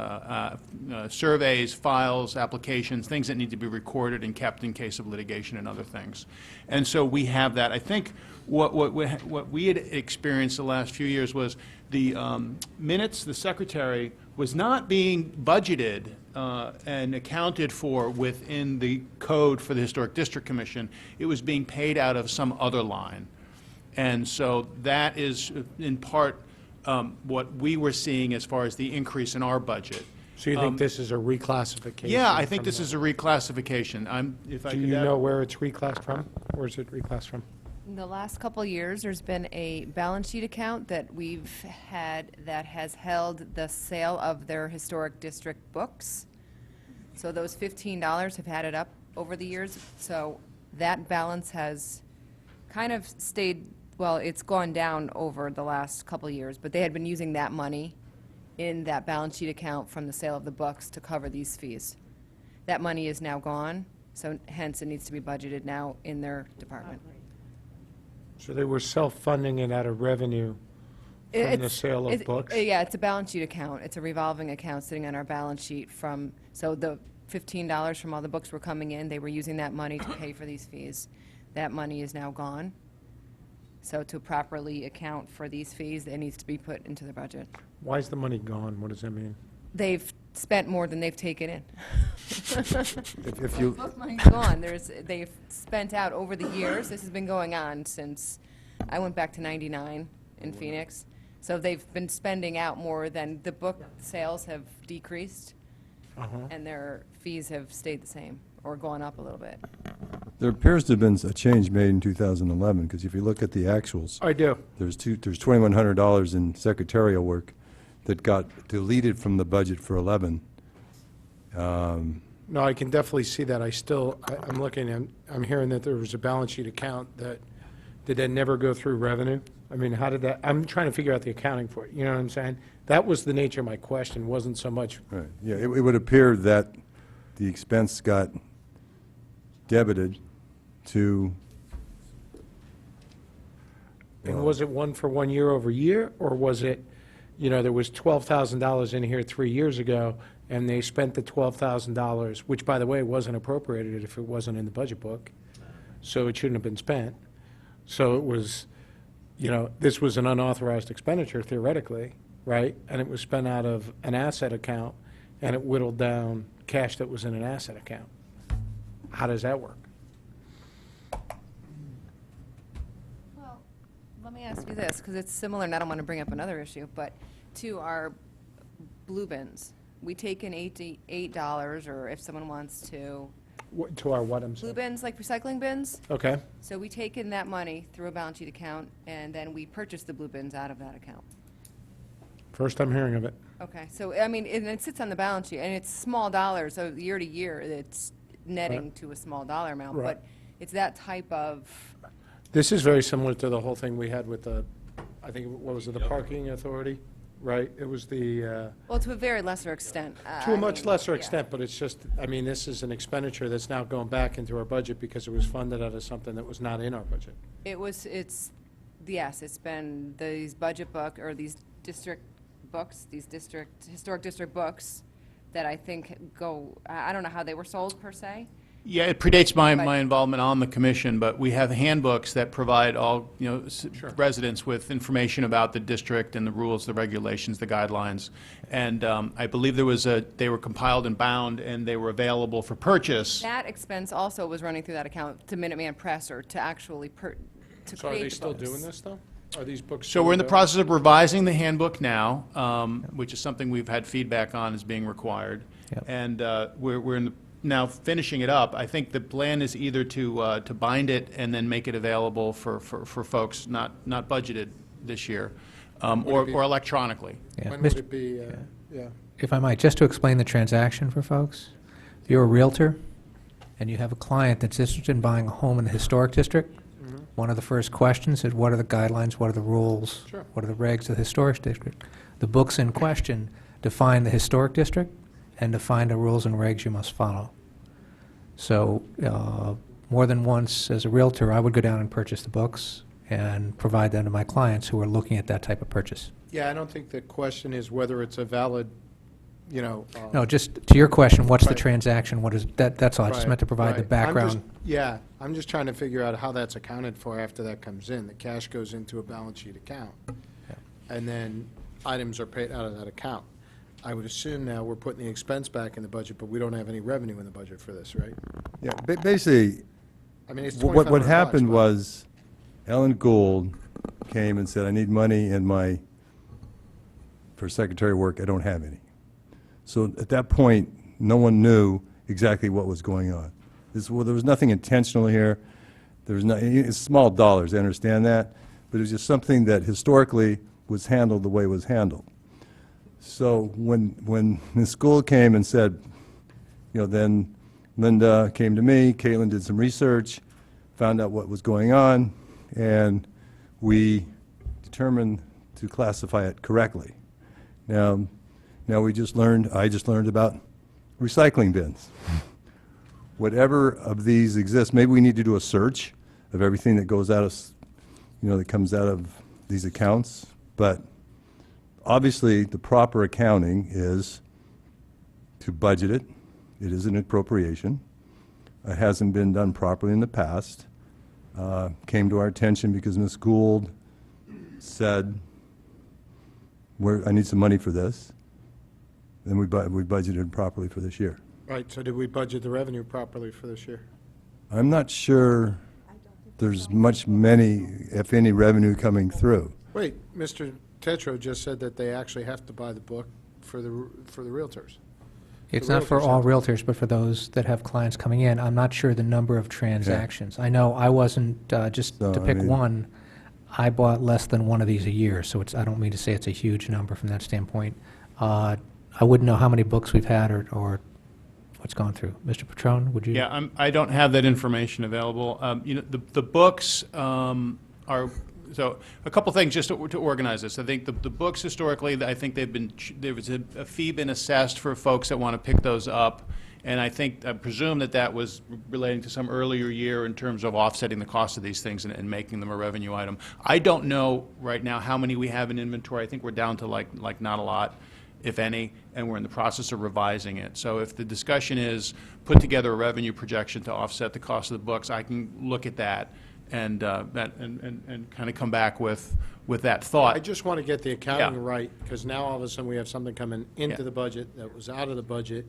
surveys, files, applications, things that need to be recorded and kept in case of litigation and other things. And so we have that. I think what we had experienced the last few years was the minutes, the secretary was not being budgeted and accounted for within the code for the Historic District Commission. It was being paid out of some other line. And so that is in part what we were seeing as far as the increase in our budget. So you think this is a reclassification? Yeah, I think from this the- is a reclassification. Do you know where it's reclassed from? Where is it reclassed from? In the last couple of years, there's been a balance sheet account that we've had that has held the sale of their historic district books. So those $15 have added up over the years. So that balance has kind of stayed, well, it's gone down over the last couple of years, but they had been using that money in that balance sheet account from the sale of the books to cover these fees. That money is now gone, so hence it needs to be budgeted now in their department. So they were self-funding it out of revenue from the sale of books? Yeah, it's a balance sheet account. It's a revolving account sitting on our balance sheet from, so the $15 from all the books were coming in, they were using that money to pay for these fees. That money is now gone. So to properly account for these fees, it needs to be put into the budget. Why is the money gone? What does that mean? They've spent more than they've taken in. If you- Book money's gone. They've spent out over the years. This has been going on since, I went back to '99 in Phoenix. So they've been spending out more than, the book sales have decreased, and their fees have stayed the same, or gone up a little bit. There appears to have been a change made in 2011, because if you look at the actuals. I do. There's $2,100 in secretarial work that got deleted from the budget for 11. no, I can definitely see that. I'm looking, I'm hearing that there was a balance sheet account did that never go through revenue? I mean, how did that, I'm trying to figure out the accounting for it, you know what I'm saying? That was the nature of my question, wasn't so much, Right, yeah, it would appear that the expense got debited to, and was it one for 1 year over year, or was it, there was $12,000 in here 3 years ago, and they spent the $12,000, which, by the way, wasn't appropriated if it wasn't in the budget book, so it shouldn't have been spent. So it was, this was an unauthorized expenditure theoretically, right? And it was spent out of an asset account, and it whittled down cash that was in an asset account. How does that work? Well, let me ask you this, because it's similar, and I don't want to bring up another issue, but to our blue bins, we take in $8, or if someone wants to, To our what, I'm blue sorry? bins, like recycling bins. Okay. So we take in that money through a balance sheet account, and then we purchase the blue bins out of that account. First time hearing of it. Okay, so, I mean, and it sits on the balance sheet, and it's small dollars, so year to year, it's netting Right. to a small dollar amount, Right. but it's that type of, This is very similar to the whole thing we had with I think, what was it, the parking authority, right? It was well, to a very lesser extent. to I a much mean, lesser yeah. extent, but it's just, this is an expenditure that's now going back into our budget because it was funded out of something that was not in our budget. Yes, it's been these budget book, or these district books, historic district books that I think I don't know how they were sold per se. Yeah, it predates my But- involvement on the commission, but we have handbooks that provide all, residents with information about the district and the rules, the regulations, the guidelines. And I believe they were compiled and bound, and they were available for purchase. That expense also was running through that account to Minuteman Press, or to actually to create the So are they still books. doing this, though? Are these books? So we're in the still process of revising the handbook now, which is something we've had feedback on as being required. Yep. And we're now finishing it up. I think the plan is either to bind it and then make it available for folks not budgeted this year, Would it be- or electronically. Yeah. When would Mr. it be, yeah? If I might, just to explain the transaction for folks, if you're a Realtor and you have a client that's interested in buying a home in the historic district, one of the first questions is, what are the guidelines, what are the rules? Sure. What are the regs of the historic district? The books in question define the historic district and define the rules and regs you must follow. So more than once, as a Realtor, I would go down and purchase the books and provide them to my clients who are looking at that type of purchase. Yeah, I don't think the question is whether it's a valid, No, just to your question, what's the Right. transaction? What is, that's all. I just Right, meant to provide the right. background. I'm just trying to figure out how that's accounted for after that comes in. The cash goes into a balance sheet account, and then items are paid out of that account. I would assume now we're putting the expense back in the budget, but we don't have any revenue in the budget for this, right? yeah, basically, I mean, it's what $2,500 happened but- was Ellen Gould came and said, I need money for secretary work, I don't have any. So at that point, no one knew exactly what was going on. There was nothing intentional here. There was it's small dollars, I understand that, but it was just something that historically was handled the way it was handled. So when Ms. Gould came and said, then Linda came to me, Caitlin did some research, found out what was going on, and we determined to classify it correctly. Now I just learned about recycling bins. Whatever of these exists, maybe we need to do a search of everything that goes out of, that comes out of these accounts, but obviously the proper accounting is to budget it. It is an appropriation. It hasn't been done properly in the past. Came to our attention because Ms. Gould said, I need some money for this. Then we budgeted properly for this year. Right, so did we budget the revenue properly for this year? I'm not sure there's many, if any, revenue coming through. Wait, Mr. Tetro just said that they actually have to buy the book for the realtors. It's The not for realtors all have to- Realtors, but for those that have clients coming in. I'm not sure the number of transactions. I know I wasn't, just So, to I pick mean- one, I bought less than one of these a year, so I don't mean to say it's a huge number from that standpoint. I wouldn't know how many books we've had or what's gone through. Mr. Petrone, would you? Yeah, I don't have that information available. You know, the books are, so a couple things just to organize this. I think the books historically, I think they've been, there was a fee been assessed for folks that want to pick those up. And I presume that was relating to some earlier year in terms of offsetting the cost of these things and making them a revenue item. I don't know right now how many we have in inventory. I think we're down to like not a lot, if any, and we're in the process of revising it. So if the discussion is put together a revenue projection to offset the cost of the books, I can look at that and kind of come back with that thought. I just want to get the accounting right, because now all of a sudden we have something coming into the budget that was out of the budget,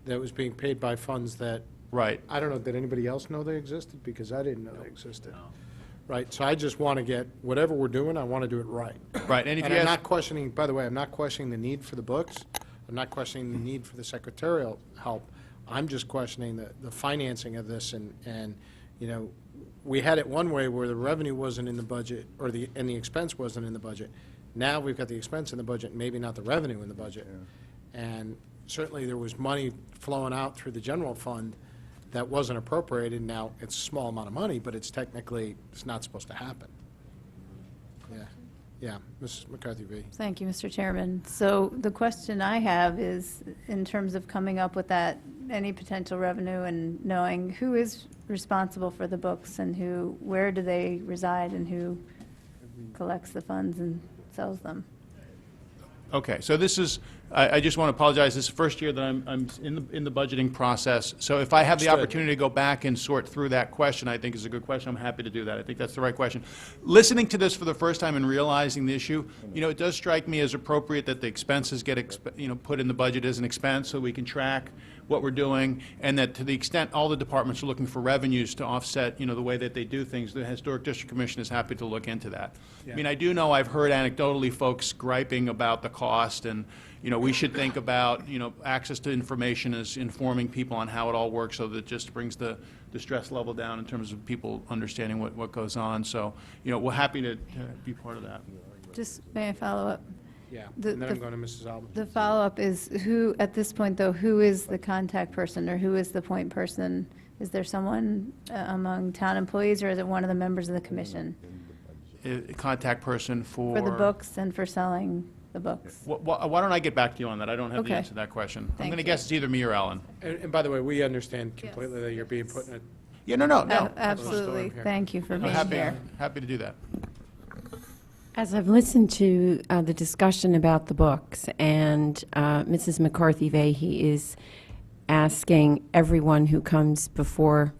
that was being paid by funds that, right. I don't know, did anybody else know they existed? Because I didn't know they existed. Right, so I just want to get, whatever we're doing, I want to do it right. Right, and if And you I'm ask- not questioning, by the way, I'm not questioning the need for the books. I'm not questioning the need for the secretarial help. I'm just questioning the financing of this, and, you know, we had it one way where the revenue wasn't in the budget, or the expense wasn't in the budget. Now we've got the expense in the budget, maybe not the revenue in the budget. And certainly there was money flowing out through the general fund that wasn't appropriated. Now, it's a small amount of money, but it's technically, it's not supposed to happen. Yeah, Mrs. McCarthy V. Thank you, Mr. Chairman. So the question I have is, in terms of coming up with that, any potential revenue and knowing who is responsible for the books and where do they reside and who collects the funds and sells them? Okay, so this is, I just want to apologize, this is the first year that I'm in the budgeting process. So if I have the Understood. opportunity to go back and sort through that question, I think is a good question, I'm happy to do that. I think that's the right question. Listening to this for the first time and realizing the issue, you know, it does strike me as appropriate that the expenses get, put in the budget as an expense so we can track what we're doing, and that to the extent all the departments are looking for revenues to offset, you know, the way that they do things, the Historic District Commission is happy to look into that. I mean, I do know I've heard anecdotally folks griping about the cost, and, you know, we should think about, you know, access to information as informing people on how it all works, so that it just brings the stress level down in terms of people understanding what goes on. So, you know, we're happy to be part of that. Just, may I follow up? Yeah, The- and then the- I'm going to Mrs. Albin. The follow-up is who, at this point, though, who is the contact person or who is the point person? Is there someone among town employees, or is it one of the members of the commission? Contact person for... For the books and for selling the books? Why don't I get back to you on that? I don't have the Okay. answer to that question. I'm Thank going to you. guess it's either me or Ellen. And by the way, we understand completely that you're being put in a... Yeah, no. Absolutely. Thank you for I'm being here. happy to do that. As I've listened to the discussion about the books, and Mrs. McCarthy Vahey is asking everyone who comes before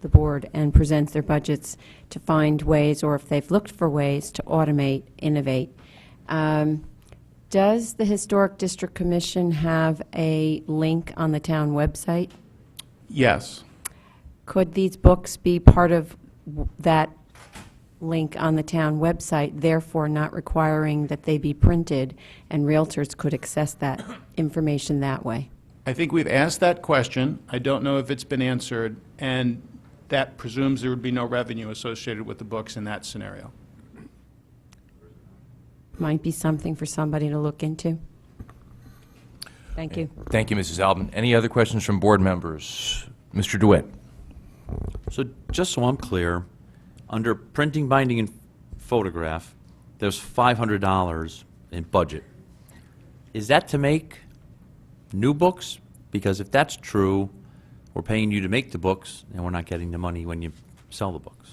the board and presents their budgets to find ways, or if they've looked for ways, to automate, innovate. Does the Historic District Commission have a link on the town website? Yes. Could these books be part of that link on the town website, therefore not requiring that they be printed, and realtors could access that information that way? I think we've asked that question. I don't know if it's been answered, and that presumes there would be no revenue associated with the books in that scenario. Might be something for somebody to look into. Thank you. Thank you, Mrs. Albin. Any other questions from board members? Mr. DeWitt. So just so I'm clear, under printing, binding, and photograph, there's $500 in budget. Is that to make new books? Because if that's true, we're paying you to make the books, and we're not getting the money when you sell the books.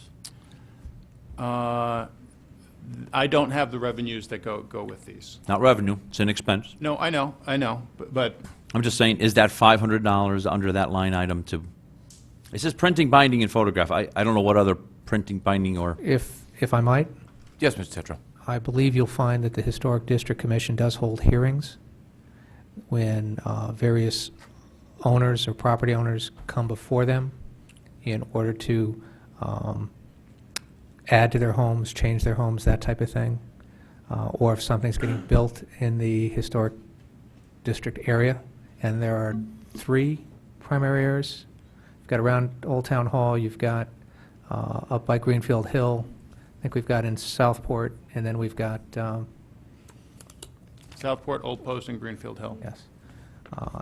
I don't have the revenues that go with these. Not revenue, it's an expense. No, I know, but I'm just saying, is that $500 under that line item to, it says printing, binding, and photograph. I don't know what other printing, binding, or... If I might? Yes, Mr. Tetra. I believe you'll find that the Historic District Commission does hold hearings when various owners or property owners come before them in order to add to their homes, change their homes, that type of thing, or if something's getting built in the Historic District area. And there are 3 primary areas. You've got around Old Town Hall, you've got up by Greenfield Hill, I think we've got in Southport, and then we've got, Southport, Old Post, and Greenfield Hill. yes.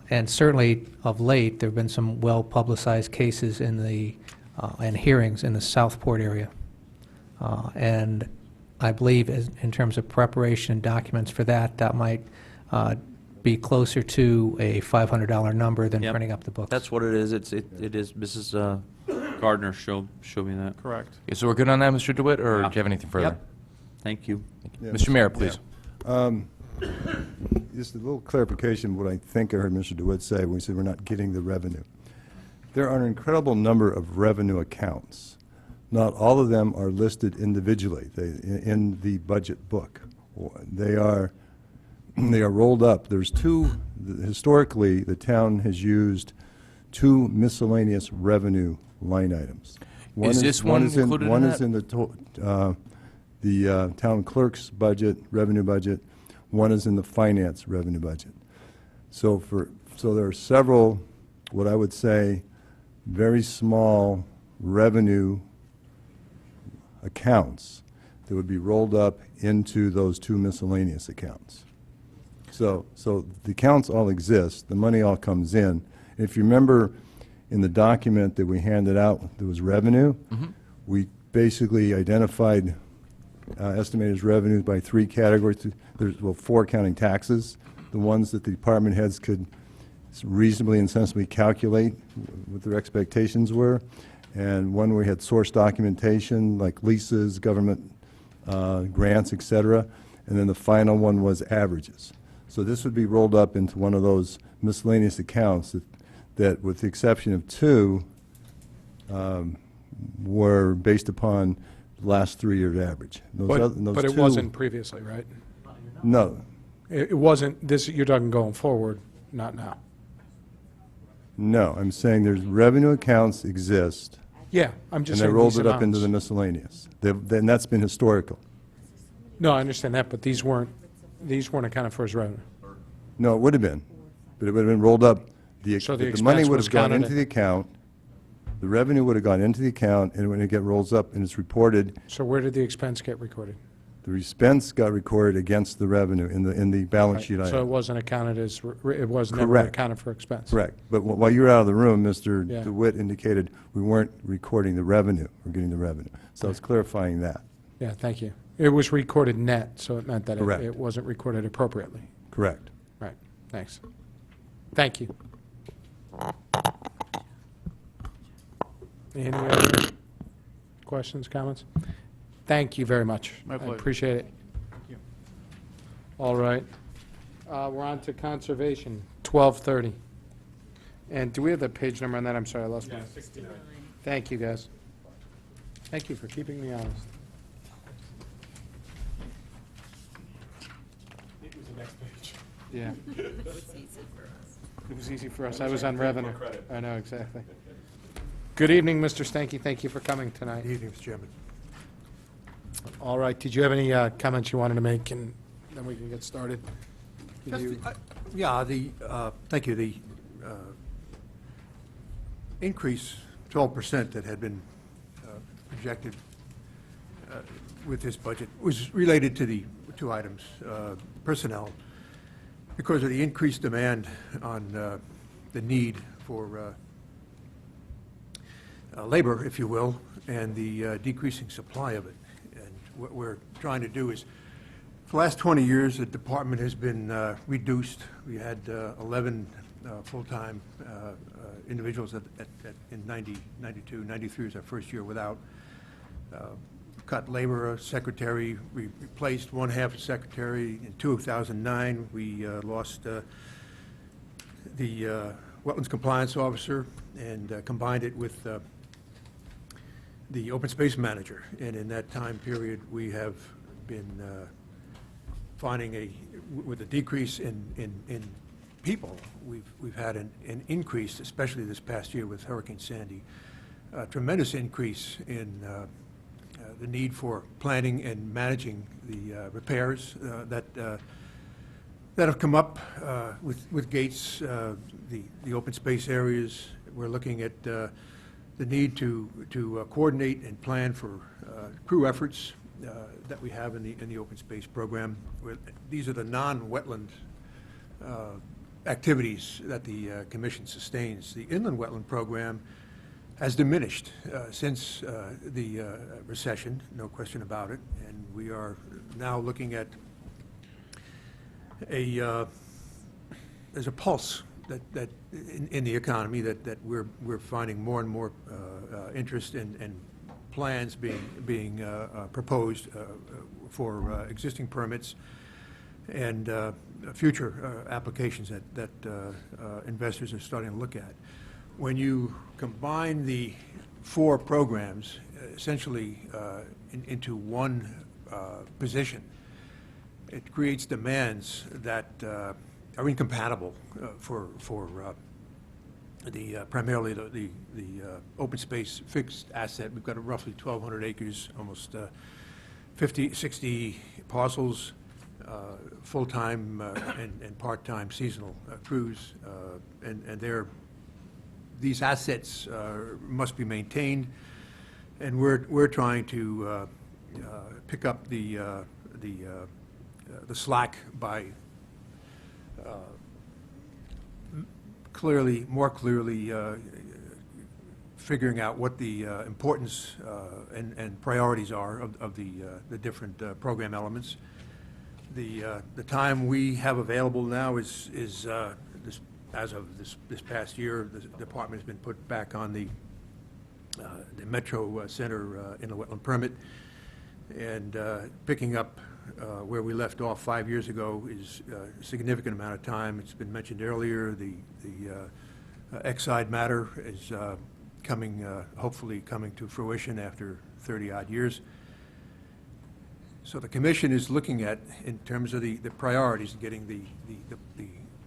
And certainly of late, there have been some well-publicized cases in the, and hearings in the Southport area. And I believe in terms of preparation and documents for that, that might be closer to a $500 number than Yep. printing up the books. That's what it is. It is, Mrs. Gardner showed me that. Correct. Okay, so we're good on that, Mr. DeWitt, or Yeah. do you have anything further? Yep. Thank you. Yeah, Mr. Mayor, please. Just a little clarification of what I think I heard Mr. DeWitt say when he said we're not getting the revenue. There are an incredible number of revenue accounts. Not all of them are listed individually in the budget book. They are rolled up. There's two, historically, the town has used two miscellaneous revenue line items. Is this one included in One that? is in the town clerk's budget, revenue budget. One is in the finance revenue budget. So there are several, what I would say, very small revenue accounts that would be rolled up into those two miscellaneous accounts. So the accounts all exist, the money all comes in. If you remember in the document that we handed out, there was revenue. We basically identified estimated as revenues by three categories. There's, well, four counting taxes, the ones that the department heads could reasonably and sensibly calculate what their expectations were, and one where we had source documentation like leases, government grants, et cetera, and then the final one was averages. So this would be rolled up into one of those miscellaneous accounts that with the exception of two, were based upon the last 3 years average. Those But it two- wasn't previously, right? No, It wasn't, this, you're talking going forward, not now. no, I'm saying there's revenue accounts exist, Yeah, I'm just and saying they rolled these it up into the amounts. miscellaneous. Then that's been historical. No, I understand that, but these weren't accounted for as revenue. No, it would have been, but it would have been rolled up. So the The money expense would was have gone counted into in. the account, the revenue would have gone into the account, and when it get rolls up and it's reported, So where did the expense get recorded? the expense got recorded against the revenue in the balance sheet So it item. wasn't accounted as, it was never Correct. accounted for expense? Correct. But while you were out of the room, Mr. Yeah. DeWitt indicated we weren't recording the revenue, we're getting the revenue. So I was clarifying that. Yeah, thank you. It was recorded net, so it meant that Correct. it wasn't recorded appropriately. Correct. Right, thanks. Thank you. Any other questions, comments? Thank you very much. My pleasure. I appreciate it. All right. We're on to conservation, 1230. And do we have the page number on that? I'm sorry, I lost my... 69. Thank you, guys. Thank you for keeping me honest. It was the next page. Yeah. It was easy for us. It was easy for us. I was on revenue. I know, exactly. Good evening, Mr. Stanky. Thank you for coming tonight. Good evening, Mr. Chairman. All right, did you have any comments you wanted to make, and then we can get started? Did Just, you- Yeah, thank you. The increase, 12% that had been projected with this budget was related to the two items, personnel, because of the increased demand on the need for labor, if you will, and the decreasing supply of it. And what we're trying to do is, for the last 20 years, the department has been reduced. We had 11 full-time individuals in 92, 93 was our first year without. Cut labor, a secretary, we replaced one half a secretary. In 2009, we lost the wetlands compliance officer and combined it with the open space manager. And in that time period, we have been finding with a decrease in people, we've had an increase, especially this past year with Hurricane Sandy, a tremendous increase in the need for planning and managing the repairs that have come up with gates, the open space areas. We're looking at the need to coordinate and plan for crew efforts that we have in the open space program. These are the non-wetland activities that the commission sustains. The inland wetland program has diminished since the recession, no question about it, and we are now looking at there's a pulse that in the economy that we're finding more and more interest and plans being proposed for existing permits and future applications that investors are starting to look at. When you combine the 4 programs essentially into one position, it creates demands that are incompatible for primarily the open space fixed asset. We've got roughly 1,200 acres, almost 50, 60 parcels, full-time and part-time seasonal crews, and these assets must be maintained, and we're trying to pick up the slack by more clearly figuring out what the importance and priorities are of the different program elements. The time we have available now is as of this past year. The department has been put back on the Metro Center in the wetland permit, and picking up where we left off 5 years ago is a significant amount of time. It's been mentioned earlier, the Exide matter is hopefully coming to fruition after 30-odd years. So the commission is looking at, in terms of the priorities, getting the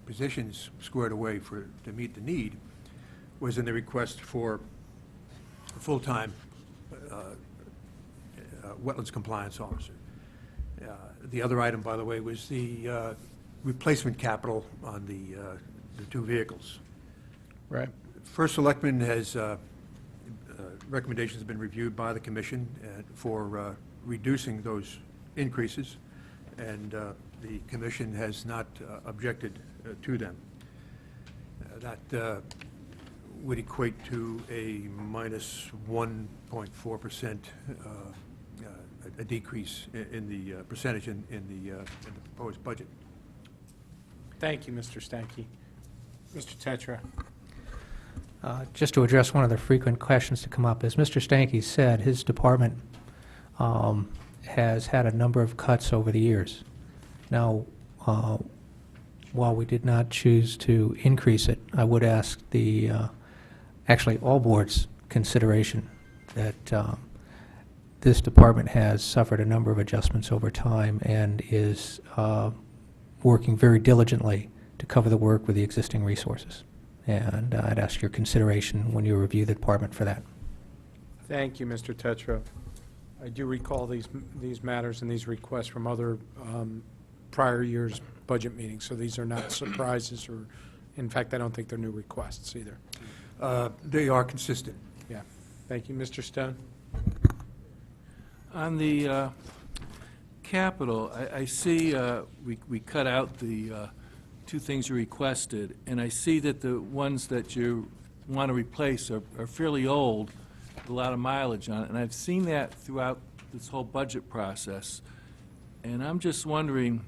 positions squared away to meet the need, was in the request for a full-time wetlands compliance officer. The other item, by the way, was the replacement capital on the 2 vehicles. Right. First Selectman has recommendations have been reviewed by the commission for reducing those increases, and the commission has not objected to them. That would equate to a minus 1.4% a decrease in the percentage in the proposed budget. Thank you, Mr. Stanky. Mr. Tetra. Just to address one of the frequent questions to come up, as Mr. Stanky said, his department has had a number of cuts over the years. Now, while we did not choose to increase it, I would ask actually all boards' consideration that this department has suffered a number of adjustments over time and is working very diligently to cover the work with the existing resources. And I'd ask your consideration when you review the department for that. Thank you, Mr. Tetra. I do recall these matters and these requests from other prior years' budget meetings, so these are not surprises, or, in fact, I don't think they're new requests either. They are consistent. Yeah. Thank you. Mr. Stone? On the capital, I see we cut out the 2 things you requested, and I see that the ones that you want to replace are fairly old, with a lot of mileage on it, and I've seen that throughout this whole budget process. And I'm just wondering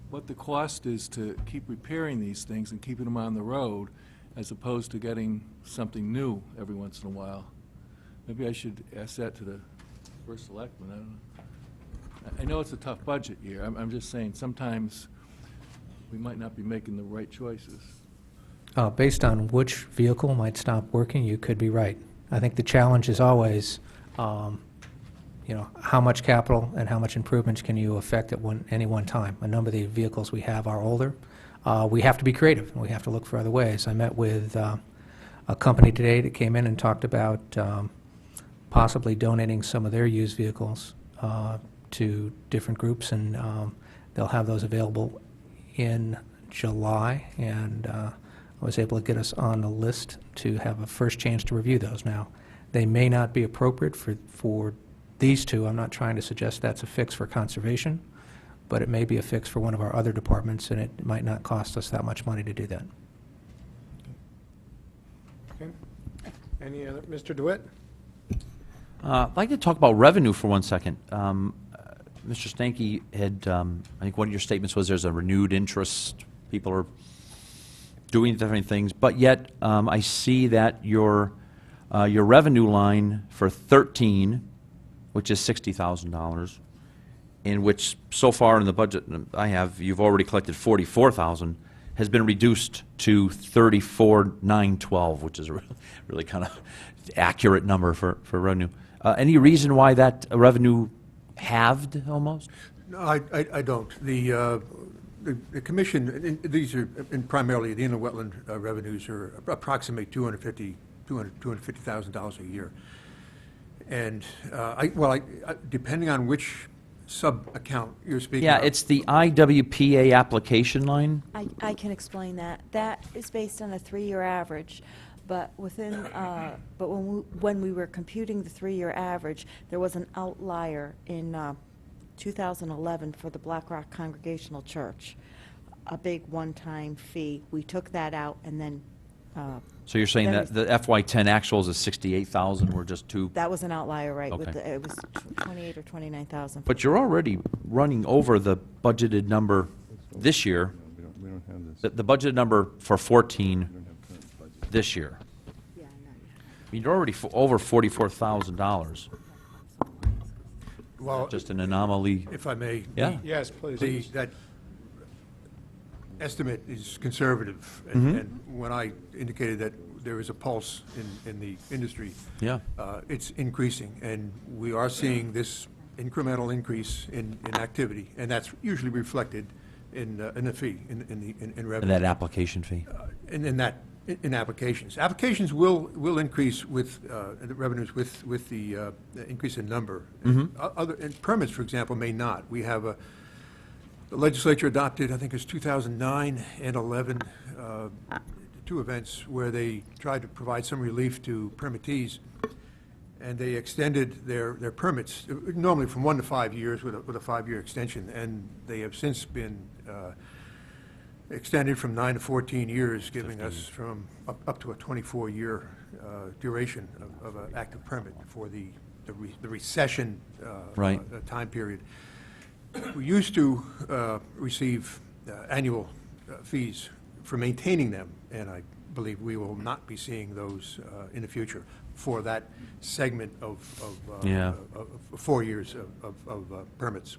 what the cost is to keep repairing these things and keeping them on the road, as opposed to getting something new every once in a while. Maybe I should ask that to the First Selectman. I don't know. I know it's a tough budget year. I'm just saying sometimes we might not be making the right choices. Based on which vehicle might stop working, you could be right. I think the challenge is always, how much capital and how much improvements can you affect at any one time. A number of the vehicles we have are older. We have to be creative, and we have to look for other ways. I met with a company today that came in and talked about possibly donating some of their used vehicles to different groups, and they'll have those available in July, and I was able to get us on the list to have a first chance to review those. Now, they may not be appropriate for these 2. I'm not trying to suggest that's a fix for conservation, but it may be a fix for one of our other departments, and it might not cost us that much money to do that. Okay. Any other, Mr. DeWitt? I'd like to talk about revenue for 1 second. Mr. Stanky had, I think one of your statements was there's a renewed interest, people are doing different things, but yet I see that your revenue line for 13, which is $60,000, in which so far in the budget I have, you've already collected 44,000, has been reduced to 34,912, which is a really kind of accurate number for revenue. Any reason why that revenue halved almost? No, I don't. The commission, these are, and primarily the inland wetland revenues are approximate $250,000 a year. And, depending on which sub-account you're speaking Yeah, of. it's the IWPA application line. I can explain that. That is based on a 3-year average, but when we were computing the 3-year average, there was an outlier in 2011 for the Black Rock Congregational Church, a big one-time fee. We took that out, and then So you're saying then that the FY10 actuals is 68,000, we're just two, that was an outlier, right? With Okay. it was 28 or 29,000. but you're already running over the budgeted number this year. We don't have this. The budgeted number for 14 this year. I mean, you're already over $44,000. Well, Just an anomaly. if I may. Yeah. Yes, please. That estimate is conservative, Mhm. and when I indicated that there is a pulse in the industry, Yeah. It's increasing, and we are seeing this incremental increase in activity, and that's usually reflected in the fee, in revenue. And that application fee. In applications. Applications will increase with the revenues with the increase in number. Mhm. And permits, for example, may not. We have the legislature adopted, I think it was 2009 and 11, two events where they tried to provide some relief to permittees, and they extended their permits, normally from 1 to 5 years with a 5-year extension, and they have since been extended from 9 to 14 years, giving us from up to a 24-year duration of an active permit for the recession Right. time period. We used to receive annual fees for maintaining them, and I believe we will not be seeing those in the future for that segment of Yeah. 4 years of permits.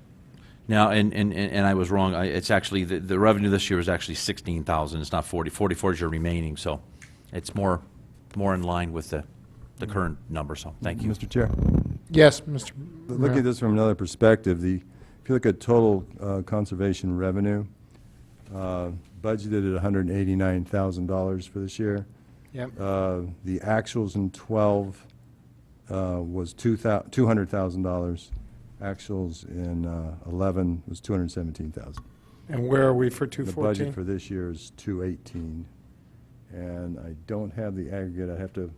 Now, and I was wrong, it's actually, the revenue this year is actually 16,000, it's not 40. 44 is your remaining, so it's more in line with the current number, so thank you. Mr. Chair. Yes, Mr. Look at this from another perspective. If you look at total conservation revenue, budgeted at $189,000 for this year. Yep. The actuals in 12 was $200,000. Actuals in 11 was $217,000. And where are we for The 214? budget for this year is $218, and I don't have the aggregate. I have to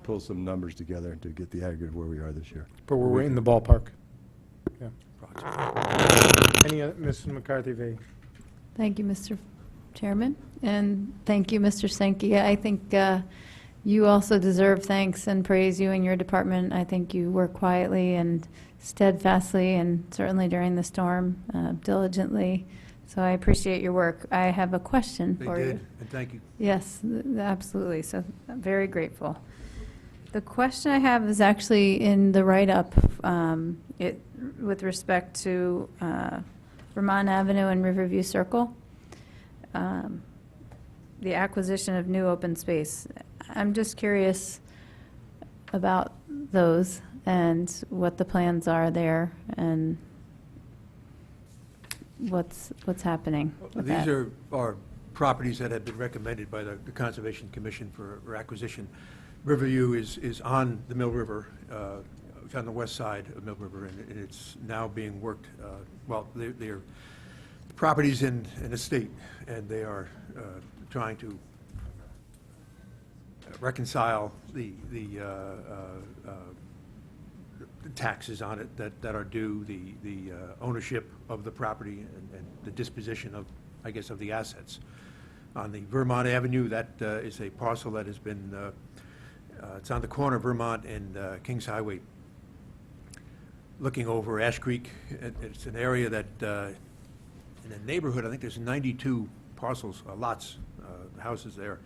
pull some numbers together to get the aggregate of where we are this year. But we're in the ballpark. Yeah. Any other, Mrs. McCarthy-V? Thank you, Mr. Chairman, and thank you, Mr. Senke. I think you also deserve thanks and praise, you and your department. I think you work quietly and steadfastly, and certainly during the storm, diligently. So I appreciate your work. I have a question They for you. did, and thank you. Yes, absolutely. So I'm very grateful. The question I have is actually in the write-up, with respect to Vermont Avenue and Riverview Circle, the acquisition of new open space. I'm just curious about those and what the plans are there and what's happening with These that. are properties that have been recommended by the Conservation Commission for acquisition. Riverview is on the Mill River, it's on the west side of Mill River, and it's now being worked, they're properties in a state, and they are trying to reconcile the taxes on it that are due, the ownership of the property and the disposition of, I guess, of the assets. On the Vermont Avenue, that is a parcel that has been, it's on the corner of Vermont and Kings Highway, looking over Ash Creek. It's an area that, in the neighborhood, I think there's 92 parcels, lots, houses there.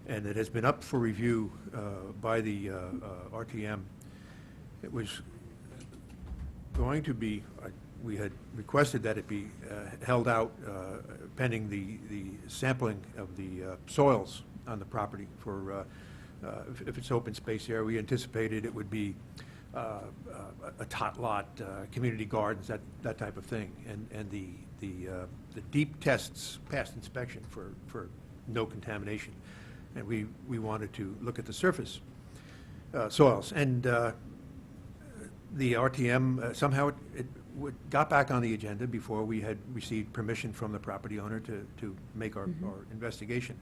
And it has been up for review by the RTM. It was going to be, we had requested that it be held out pending the sampling of the soils on the property for, if it's open space area. We anticipated it would be a tot lot, community gardens, that type of thing. And the deep tests passed inspection for no contamination. And we wanted to look at the surface soils. And the RTM, somehow it got back on the agenda before we had received permission from the property owner to make our investigation.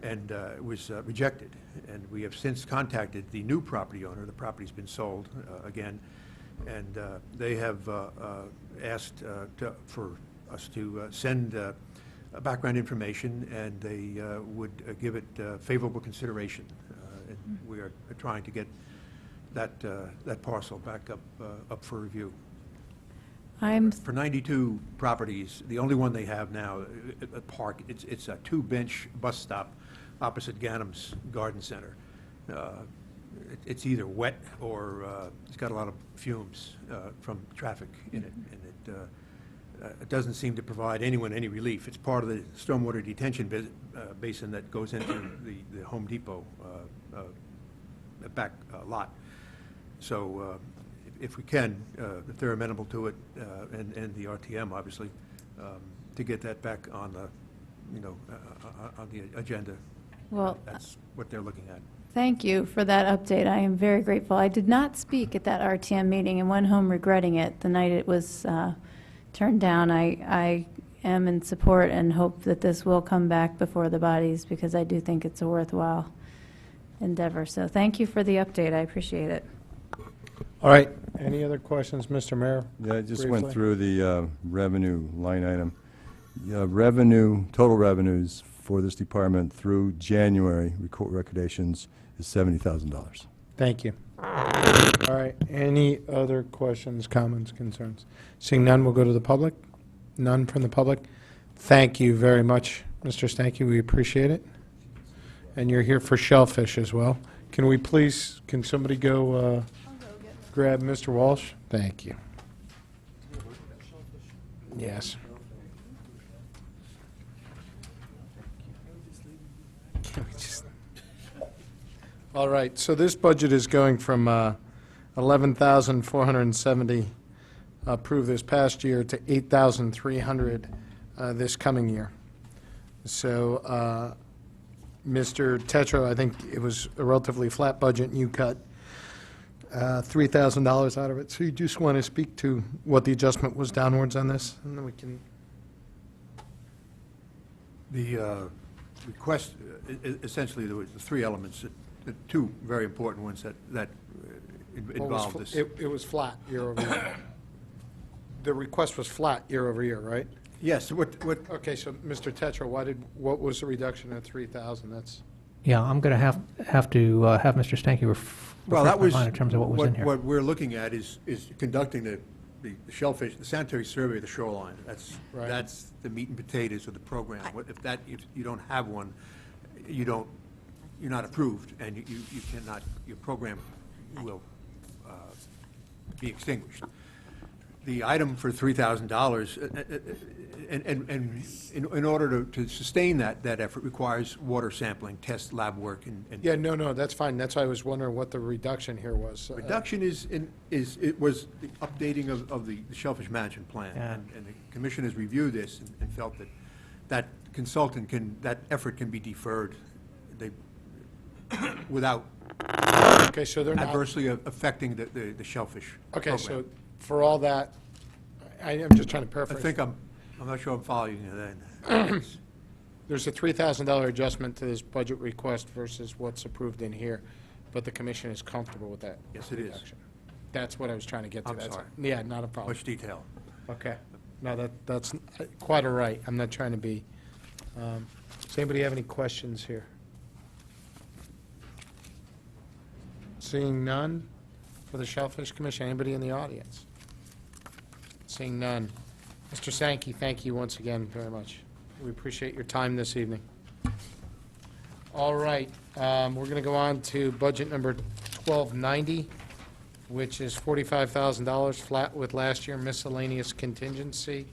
And it was rejected. And we have since contacted the new property owner. The property's been sold again. And they have asked for us to send background information, and they would give it favorable consideration. And we are trying to get that parcel back up for review. For 92 properties, the only one they have now, a park, it's a 2-bench bus stop opposite Gannam's Garden Center. It's either wet or it's got a lot of fumes from traffic in it, and it doesn't seem to provide anyone any relief. It's part of the stormwater detention basin that goes into the Home Depot back lot. So if we can, if they're amenable to it, and the RTM, obviously, to get that back on the, on the agenda. Well, that's what they're looking at. thank you for that update. I am very grateful. I did not speak at that RTM meeting and went home regretting it the night it was turned down. I am in support and hope that this will come back before the bodies, because I do think it's a worthwhile endeavor. So thank you for the update. I appreciate it. All right, any other questions, Mr. Mayor? Yeah, I just Briefly. went through the revenue line item. Revenue, total revenues for this department through January, recommendations is $70,000. Thank you. All right, any other questions, comments, concerns? Seeing none, we'll go to the public. None from the public. Thank you very much, Mr. Stanky, we appreciate it. And you're here for shellfish as well. Can we please, can somebody go grab Mr. Walsh? Thank you. Yes. All right, so this budget is going from 11,470 approved this past year to 8,300 this coming year. So, Mr. Tetro, I think it was a relatively flat budget, and you cut $3,000 out of it. So you just want to speak to what the adjustment was downwards on this, and then we can... The request, essentially, there was 3 elements, the 2 very important ones that involved this. It was flat year over year. The request was flat year over year, right? Yes, what... Okay, so, Mr. Tetro, what was the reduction of 3,000? That's... Yeah, I'm going to have to have Mr. Stanky Well, that was, in terms of what was in here. what we're looking at is conducting the shellfish, the sanitary survey of the shoreline. Right. That's the meat and potatoes of the program. If you don't have one, you're not approved, and you cannot, your program will be extinguished. The item for $3,000, and in order to sustain that effort, requires water sampling, test lab work, and Yeah, no, that's fine. That's why I was wondering what the reduction here was. reduction it was the updating of the shellfish management plan. Yeah. And the commission has reviewed this and felt that that effort can be deferred without Okay, so they're not... adversely affecting the shellfish Okay, so program. for all that, I'm just trying to I paraphrase. think I'm not sure I'm following you then. There's a $3,000 adjustment to this budget request versus what's approved in here, but the commission is comfortable with that. Yes, it is. reduction. That's what I was trying to get to. I'm That's- sorry. Yeah, not a problem. Much detail. Okay. No, that's quite all right. I'm not trying to be. Does anybody have any questions here? Seeing none for the Shellfish Commission. Anybody in the audience? Seeing none. Mr. Sankey, thank you once again very much. We appreciate your time this evening. All right, we're going to go on to budget number 1290, which is $45,000 flat with last year miscellaneous contingency.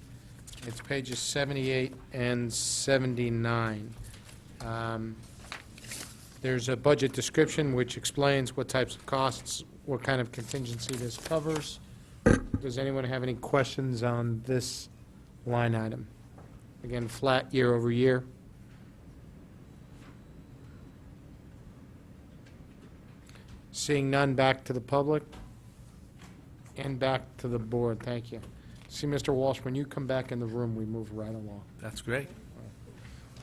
It's pages 78 and 79. There's a budget description which explains what types of costs, what kind of contingency this covers. Does anyone have any questions on this line item? Again, flat year over year. Seeing none, back to the public and back to the board. Thank you. See, Mr. Walsh, when you come back in the room, we move right along. That's great.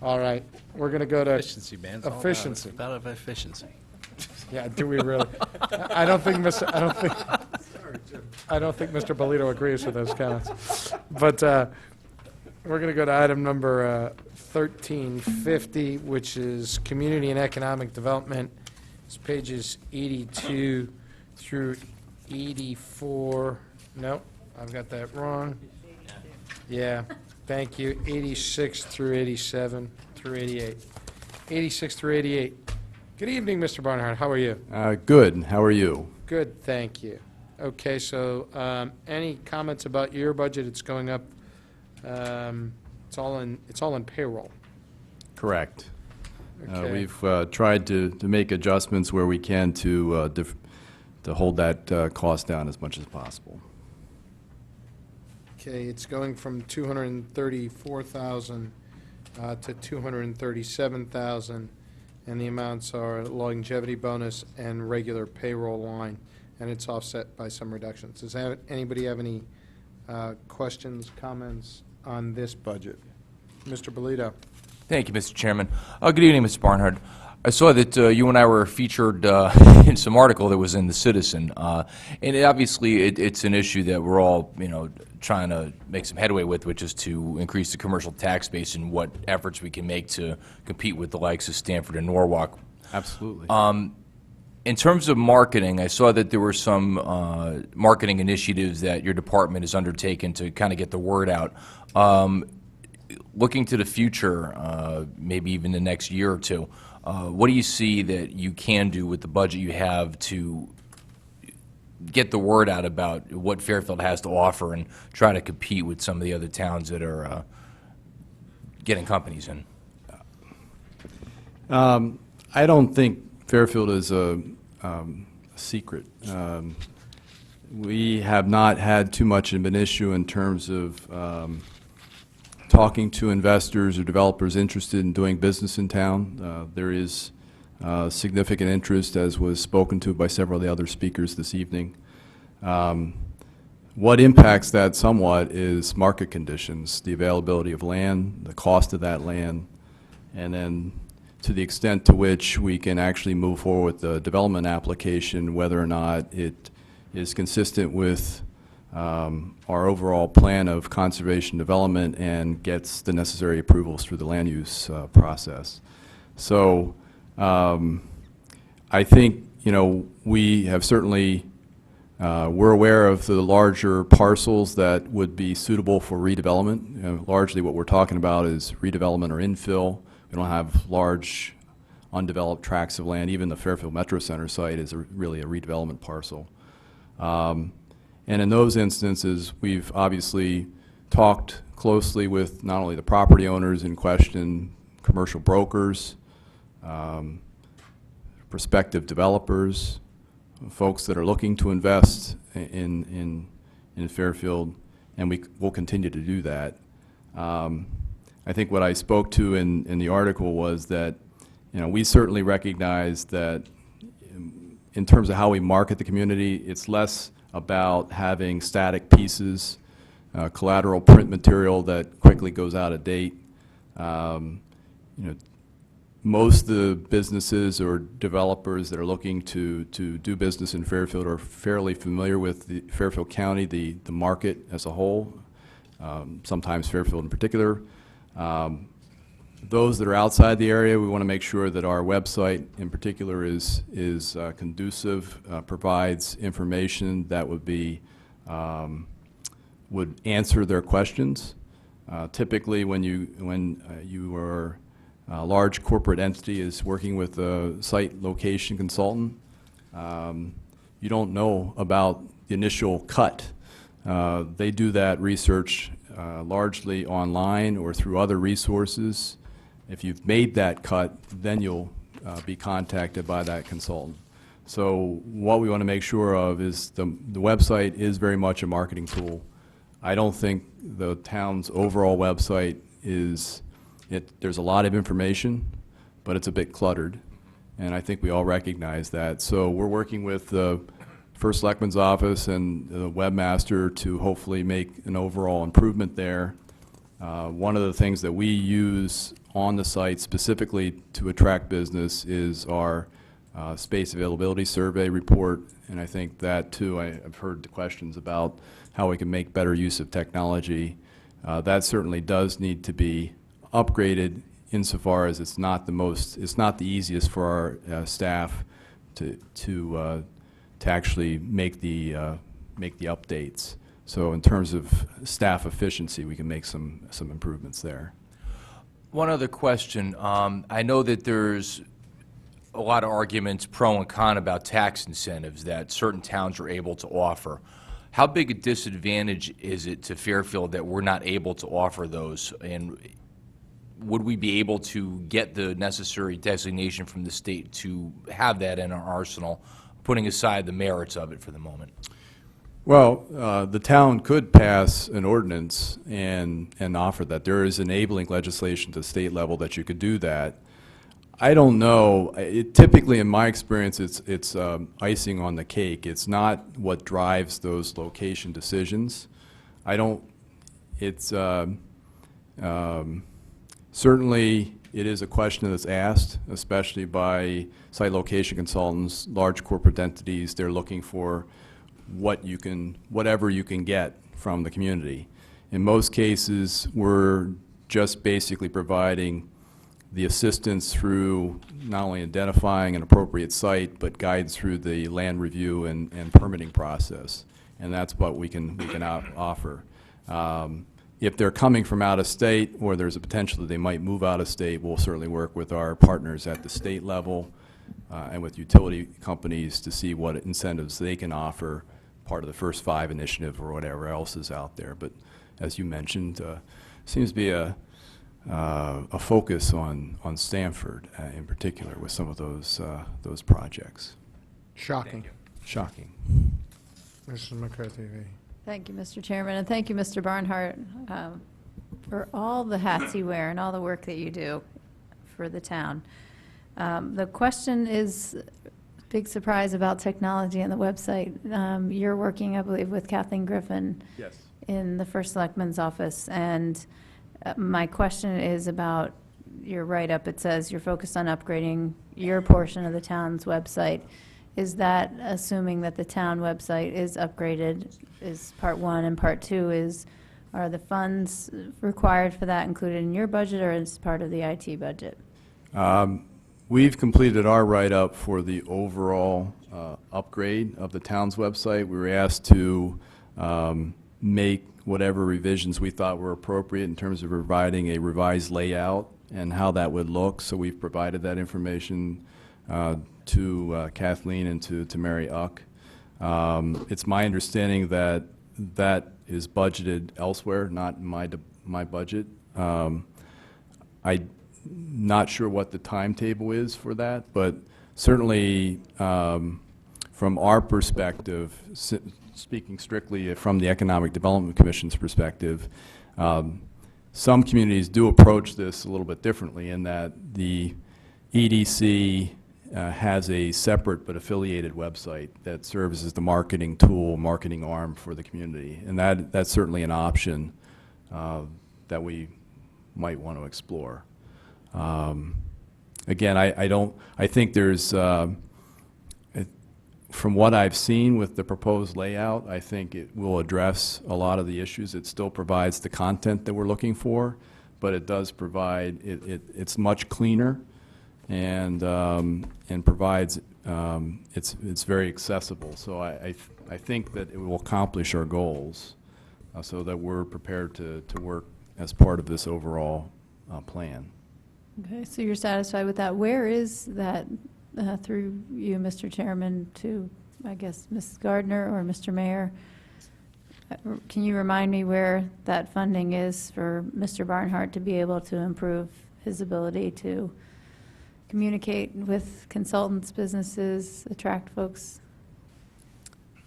All right, we're going to go to Efficiency, man. It's all about- efficiency. It's about efficiency. Yeah, do we really? I don't think Mr. Bolito agrees with those comments. But we're going to go to item number 1350, which is Community and Economic Development. It's pages 82 through 84. No, I've got that wrong. Yeah, thank you. 86 through 87 through 88. 86 through 88. Good evening, Mr. Barnhart. How are you? Good. How are you? Good, thank you. Okay, so any comments about your budget? It's going up. It's all in payroll. Correct. Okay. We've tried to make adjustments where we can to hold that cost down as much as possible. Okay, it's going from 234,000 to 237,000, and the amounts are longevity bonus and regular payroll line, and it's offset by some reductions. Does anybody have any questions, comments on this budget? Mr. Bolito? Thank you, Mr. Chairman. Good evening, Mr. Barnhart. I saw that you and I were featured in some article that was in The Citizen, and obviously it's an issue that we're all, trying to make some headway with, which is to increase the commercial tax base and what efforts we can make to compete with the likes of Stanford and Norwalk. Absolutely. In terms of marketing, I saw that there were some marketing initiatives that your department has undertaken to kind of get the word out. Looking to the future, maybe even the next year or two, what do you see that you can do with the budget you have to get the word out about what Fairfield has to offer and try to compete with some of the other towns that are getting companies in? I don't think Fairfield is a secret. We have not had too much of an issue in terms of talking to investors or developers interested in doing business in town. There is significant interest, as was spoken to by several of the other speakers this evening. What impacts that somewhat is market conditions, the availability of land, the cost of that land, and then to the extent to which we can actually move forward with the development application, whether or not it is consistent with our overall plan of conservation development and gets the necessary approvals through the land use process. So I think, we have certainly, we're aware of the larger parcels that would be suitable for redevelopment. Largely what we're talking about is redevelopment or infill. We don't have large undeveloped tracts of land. Even the Fairfield Metro Center site is really a redevelopment parcel. And in those instances, we've obviously talked closely with not only the property owners in question, commercial brokers, prospective developers, folks that are looking to invest in Fairfield, and we will continue to do that. I think what I spoke to in the article was that, we certainly recognize that in terms of how we market the community, it's less about having static pieces, collateral print material that quickly goes out of date. most of the businesses or developers that are looking to do business in Fairfield are fairly familiar with the Fairfield County, the market as a whole, sometimes Fairfield in particular. Those that are outside the area, we want to make sure that our website in particular is conducive, provides information that would be would answer their questions. Typically, when you are a large corporate entity is working with a site location consultant, you don't know about the initial cut. They do that research largely online or through other resources. If you've made that cut, then you'll be contacted by that consultant. So what we want to make sure of is the website is very much a marketing tool. I don't think the town's overall website is, there's a lot of information, but it's a bit cluttered, and I think we all recognize that. So we're working with the First Selectman's office and the webmaster to hopefully make an overall improvement there. One of the things that we use on the site specifically to attract business is our space availability survey report, and I think that too, I've heard the questions about how we can make better use of technology. That certainly does need to be upgraded insofar as it's not the easiest for our staff to actually make the updates. So in terms of staff efficiency, we can make some improvements there. One other question. I know that there's a lot of arguments, pro and con, about tax incentives that certain towns are able to offer. How big a disadvantage is it to Fairfield that we're not able to offer those? And would we be able to get the necessary designation from the state to have that in our arsenal, putting aside the merits of it for the moment? Well, the town could pass an ordinance and offer that. There is enabling legislation to the state level that you could do that. I don't know. Typically, in my experience, it's icing on the cake. It's not what drives those location decisions. Certainly, it is a question that's asked, especially by site location consultants, large corporate entities. They're looking for whatever you can get from the community. In most cases, we're just basically providing the assistance through not only identifying an appropriate site, but guidance through the land review and permitting process. And that's what we can offer. If they're coming from out of state, or there's a potential that they might move out of state, we'll certainly work with our partners at the state level and with utility companies to see what incentives they can offer, part of the First Five initiative or whatever else is out there. But as you mentioned, seems to be a focus on Stamford in particular with some of those projects. Shocking. Shocking. Mrs. McCarthy. Thank you, Mr. Chairman, and thank you, Mr. Barnhart, for all the hats you wear and all the work that you do for the town. The question is, big surprise about technology and the website. You're working, I believe, with Kathleen Griffin. Yes. In the First Selectman's office, and my question is about your write-up. It says you're focused on upgrading your portion of the town's website. Is that assuming that the town website is upgraded, is part one, and part two is, are the funds required for that included in your budget or is part of the IT budget? We've completed our write-up for the overall upgrade of the town's website. We were asked to make whatever revisions we thought were appropriate in terms of providing a revised layout and how that would look. So we've provided that information to Kathleen and to Mary Uck. It's my understanding that that is budgeted elsewhere, not in my budget. I'm not sure what the timetable is for that, but certainly from our perspective, speaking strictly from the Economic Development Commission's perspective, some communities do approach this a little bit differently in that the EDC has a separate but affiliated website that serves as the marketing tool, marketing arm for the community. And that's certainly an option that we might want to explore. again, I think there's, from what I've seen with the proposed layout, I think it will address a lot of the issues. It still provides the content that we're looking for, but it does provide, it's much cleaner and provides, it's very accessible. So I think that it will accomplish our goals so that we're prepared to work as part of this overall plan. Okay, so you're satisfied with that. Where is that, through you, Mr. Chairman, to, I guess, Ms. Gardner or Mr. Mayor? Can you remind me where that funding is for Mr. Barnhart to be able to improve his ability to communicate with consultants, businesses, attract folks?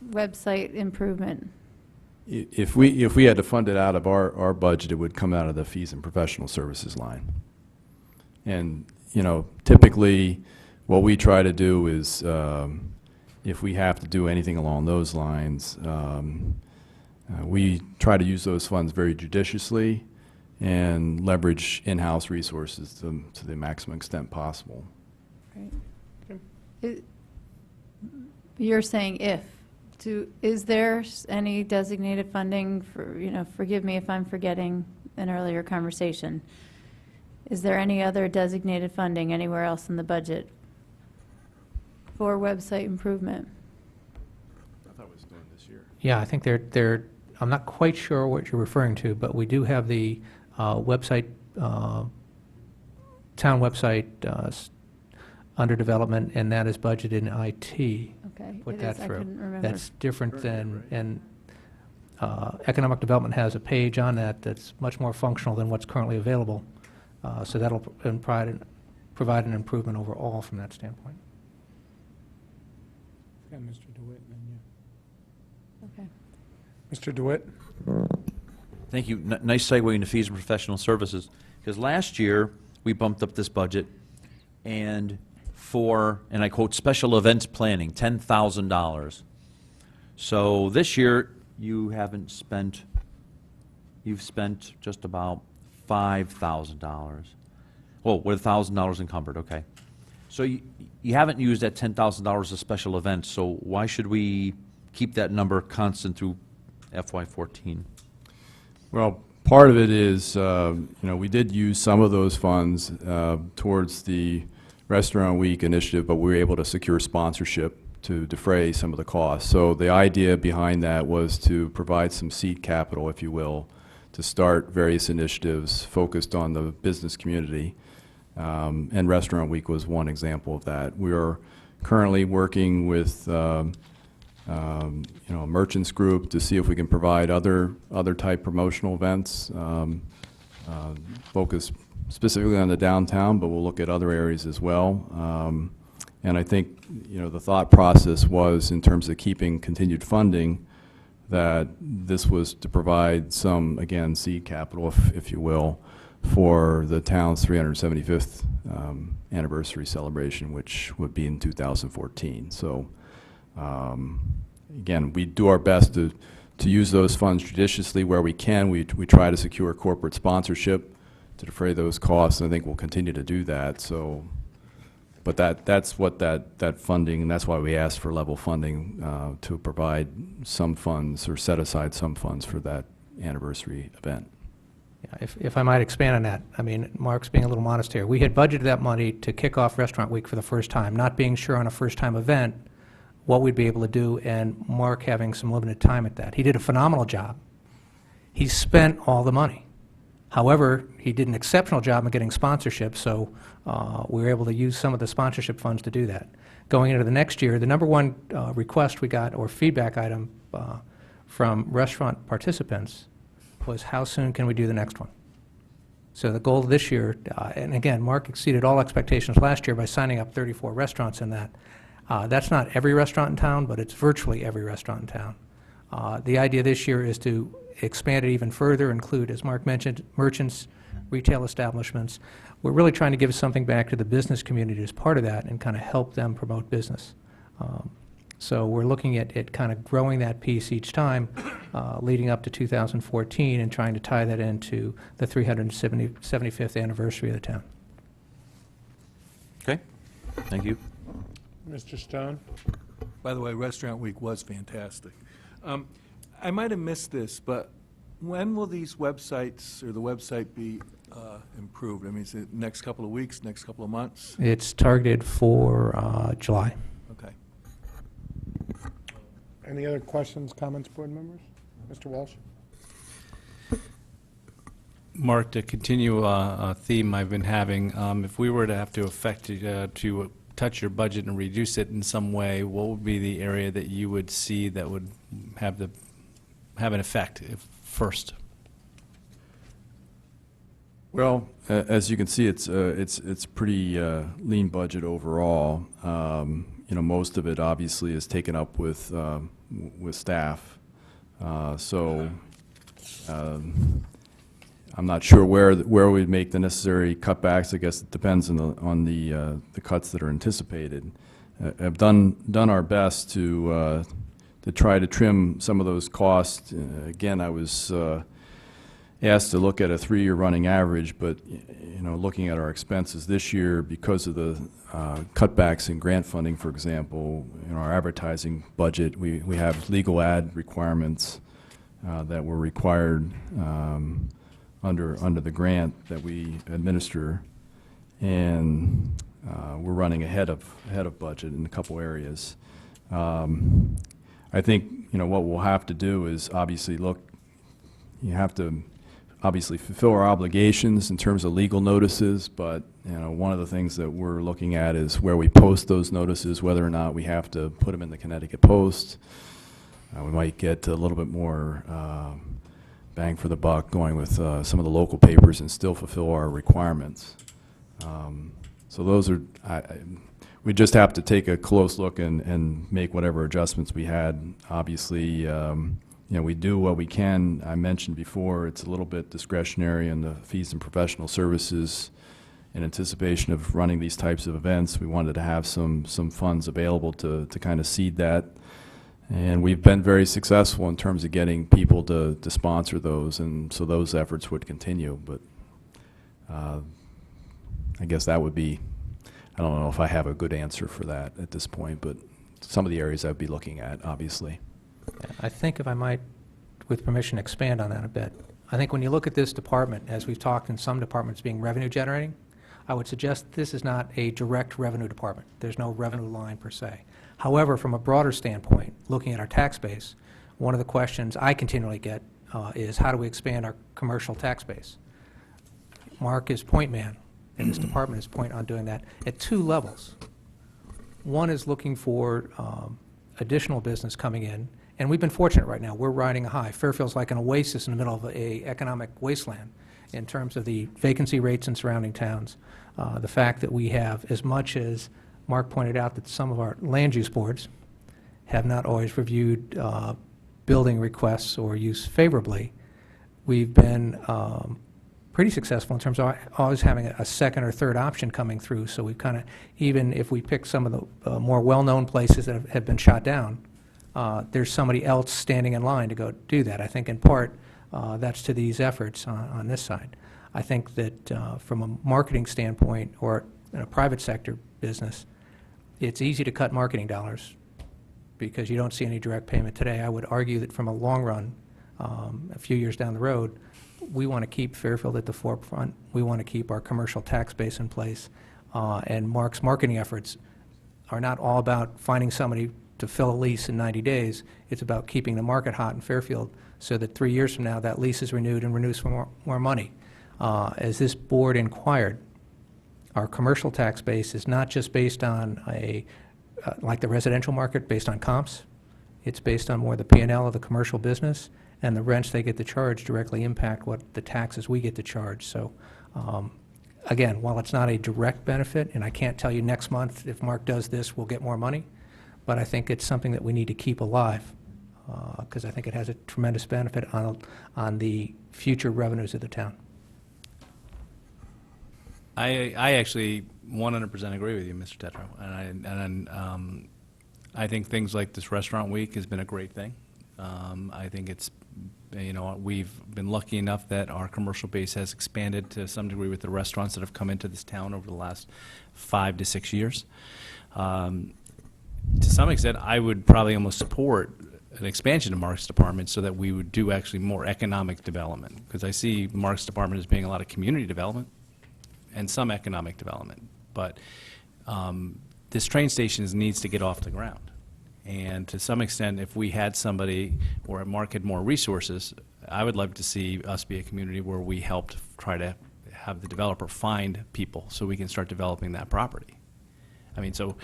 Website improvement. If we had to fund it out of our budget, it would come out of the fees and professional services line. And, you know, typically, what we try to do is, if we have to do anything along those lines, we try to use those funds very judiciously and leverage in-house resources to the maximum extent possible. Right. You're saying if. Is there any designated funding for, you know, forgive me if I'm forgetting an earlier conversation. Is there any other designated funding anywhere else in the budget for website improvement? I thought it was doing this year. Yeah, I think I'm not quite sure what you're referring to, but we do have the website, town website under development, and that is budgeted in IT. Okay. Put it that is, I through. couldn't remember. That's different than, and economic development has a page on that that's much more functional than what's currently available. So that'll provide an improvement overall from that standpoint. Yeah, Mr. DeWitt, and then Okay. Mr. DeWitt? Thank you. Nice segue into fees and professional services, because last year, we bumped up this budget, and for, and I quote, special events planning, $10,000. So this year, you've spent just about $5,000. Well, with $1,000 encumbered, okay. So you haven't used that $10,000 of special events, so why should we keep that number constant through FY14? Well, part of it is, you know, we did use some of those funds towards the Restaurant Week initiative, but we were able to secure sponsorship to defray some of the costs. So the idea behind that was to provide some seed capital, if you will, to start various initiatives focused on the business community. And Restaurant Week was one example of that. We are currently working with you know, a merchants group to see if we can provide other type promotional events, focused specifically on the downtown, but we'll look at other areas as well. And I think, you know, the thought process was, in terms of keeping continued funding, that this was to provide some, again, seed capital, if you will, for the town's 375th anniversary celebration, which would be in 2014. So, again, we do our best to use those funds judiciously where we can. We try to secure corporate sponsorship to defray those costs, and I think we'll continue to do that. So, but that's what that funding, and that's why we asked for level funding to provide some funds or set aside some funds for that anniversary event. Yeah, if I might expand on that, I mean, Mark's being a little modest here. We had budgeted that money to kick off Restaurant Week for the first time, not being sure on a first-time event what we'd be able to do, and Mark having some limited time at that. He did a phenomenal job. He spent all the money. However, he did an exceptional job in getting sponsorship, so we were able to use some of the sponsorship funds to do that. Going into the next year, the number one request we got, or feedback item from restaurant participants, was how soon can we do the next one? So the goal this year, and again, Mark exceeded all expectations last year by signing up 34 restaurants in that. That's not every restaurant in town, but it's virtually every restaurant in town. The idea this year is to expand it even further, include, as Mark mentioned, merchants, retail establishments. We're really trying to give something back to the business community as part of that and kind of help them promote business. So we're looking at kind of growing that piece each time, leading up to 2014, and trying to tie that into the 375th anniversary of the town. Thank you. Mr. Stone? By the way, Restaurant Week was fantastic. I might have missed this, but when will these websites, or the website, be improved? I mean, is it next couple of weeks, next couple of months? It's targeted for July. Okay. Any other questions, comments, board members? Mr. Walsh? Mark, to continue a theme I've been having, if we were to have to affect to touch your budget and reduce it in some way, what would be the area that you would see that would have an effect first? Well, as you can see, it's pretty lean budget overall. You know, most of it obviously is taken up with staff. I'm not sure where we'd make the necessary cutbacks. I guess it depends on the cuts that are anticipated. Have done our best to try to trim some of those costs. Again, I was asked to look at a 3-year running average, but you know, looking at our expenses this year because of the cutbacks in grant funding, for example, in our advertising budget, we have legal ad requirements that were required under the grant that we administer, and we're running ahead of budget in a couple areas. I think, you know, what we'll have to do is obviously you have to obviously fulfill our obligations in terms of legal notices, but you know, one of the things that we're looking at is where we post those notices, whether or not we have to put them in the Connecticut Post. We might get a little bit more bang for the buck going with some of the local papers and still fulfill our requirements. So those are, we just have to take a close look and make whatever adjustments we had. Obviously, you know, we do what we can. I mentioned before, it's a little bit discretionary in the fees and professional services. In anticipation of running these types of events, we wanted to have some funds available to kind of seed that. And we've been very successful in terms of getting people to sponsor those, and so those efforts would continue. But I guess that would be, I don't know if I have a good answer for that at this point, but some of the areas I'd be looking at, obviously. I think if I might, with permission, expand on that a bit. I think when you look at this department, as we've talked in some departments being revenue generating, I would suggest this is not a direct revenue department. There's no revenue line per se. However, from a broader standpoint, looking at our tax base, one of the questions I continually get is how do we expand our commercial tax base? Mark is point man, and this department is point on doing that at 2 levels. One is looking for additional business coming in, and we've been fortunate right now. We're riding a high. Fairfield's like an oasis in the middle of an economic wasteland in terms of the vacancy rates in surrounding towns. The fact that we have, as much as Mark pointed out, that some of our land use boards have not always reviewed building requests or use favorably, we've been pretty successful in terms of always having a second or third option coming through. So we've kind of, even if we pick some of the more well-known places that have been shot down, there's somebody else standing in line to go do that. I think in part that's to these efforts on this side. I think that from a marketing standpoint or in a private sector business, it's easy to cut marketing dollars because you don't see any direct payment today. I would argue that from a long run, a few years down the road, we want to keep Fairfield at the forefront. We want to keep our commercial tax base in place. And Mark's marketing efforts are not all about finding somebody to fill a lease in 90 days. It's about keeping the market hot in Fairfield so that 3 years from now that lease is renewed and renews for more money. As this board inquired, our commercial tax base is not just based on like the residential market, based on comps. It's based on more the P&L of the commercial business, and the rents they get to charge directly impact what the taxes we get to charge. So again, while it's not a direct benefit, and I can't tell you next month if Mark does this, we'll get more money, but I think it's something that we need to keep alive because I think it has a tremendous benefit on the future revenues of the town. I actually 100% agree with you, Mr. Tetro, and I think things like this Restaurant Week has been a great thing. I think it's You know, we've been lucky enough that our commercial base has expanded to some degree with the restaurants that have come into this town over the last 5 to 6 years. To some extent, I would probably almost support an expansion of Mark's department so that we would do actually more economic development, because I see Mark's department as being a lot of community development and some economic development. But this train station needs to get off the ground. And to some extent, if we had somebody or Mark had more resources, I would love to see us be a community where we helped try to have the developer find people so we can start developing that property. I mean, so,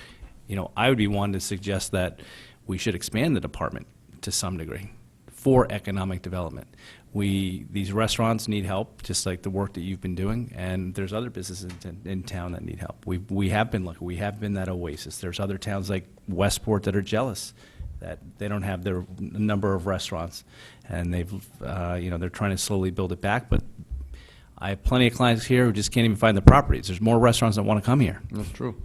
you know, I would be one to suggest that we should expand the department to some degree for economic development. These restaurants need help, just like the work that you've been doing, and there's other businesses in town that need help. We have been lucky. We have been that oasis. There's other towns like Westport that are jealous that they don't have their number of restaurants, and they've, you know, they're trying to slowly build it back. But I have plenty of clients here who just can't even find the properties. There's more restaurants that want to come here. That's true.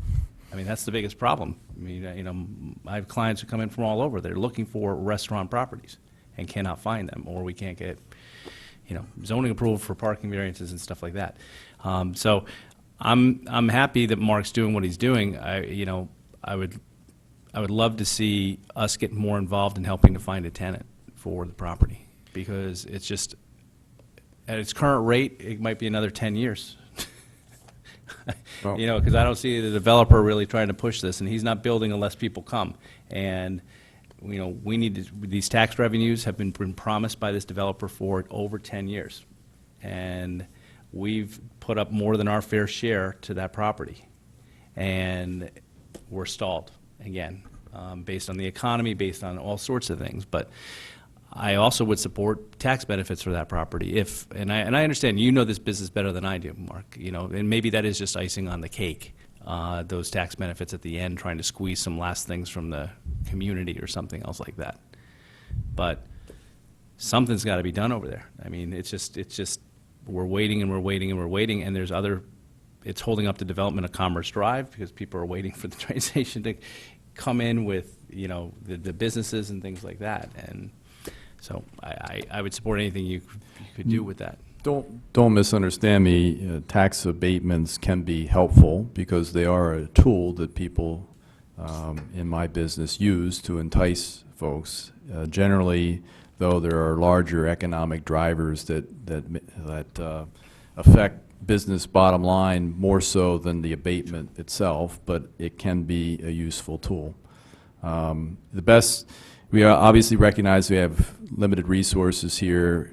I mean, that's the biggest problem. I mean, you know, I have clients who come in from all over. They're looking for restaurant properties and cannot find them, or we can't get, you know, zoning approval for parking variances and stuff like that. So I'm happy that Mark's doing what he's doing. You know, I would love to see us get more involved in helping to find a tenant for the property, because it's just, at its current rate, it might be another 10 years. You know, because I don't see the developer really trying to push this, and he's not building unless people come. And you know, we need to, these tax revenues have been promised by this developer for over 10 years. And we've put up more than our fair share to that property. And we're stalled, again, based on the economy, based on all sorts of things. But I also would support tax benefits for that property if, and I understand, you know this business better than I do, Mark, you know, and maybe that is just icing on the cake. Those tax benefits at the end, trying to squeeze some last things from the community or something else like that. But something's got to be done over there. I mean, it's just we're waiting and we're waiting and we're waiting, and there's other, it's holding up the development of Commerce Drive because people are waiting for the train station to come in with, you know, the businesses and things like that. And so I would support anything you could do with that. Don't misunderstand me. Tax abatements can be helpful because they are a tool that people in my business use to entice folks. Generally, though, there are larger economic drivers that affect business bottom line more so than the abatement itself, but it can be a useful tool. We obviously recognize we have limited resources here,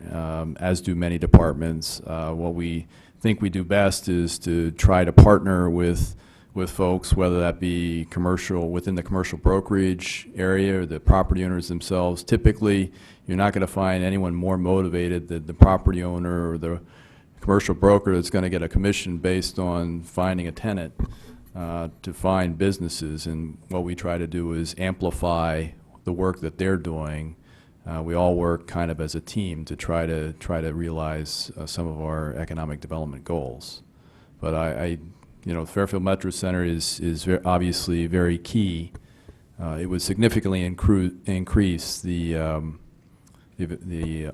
as do many departments. What we think we do best is to try to partner with folks, whether that be commercial, within the commercial brokerage area, or the property owners themselves. Typically, you're not going to find anyone more motivated than the property owner or the commercial broker that's going to get a commission based on finding a tenant to find businesses. And what we try to do is amplify the work that they're doing. We all work kind of as a team to try to realize some of our economic development goals. But you know, Fairfield Metro Center is obviously very key. It would significantly increase the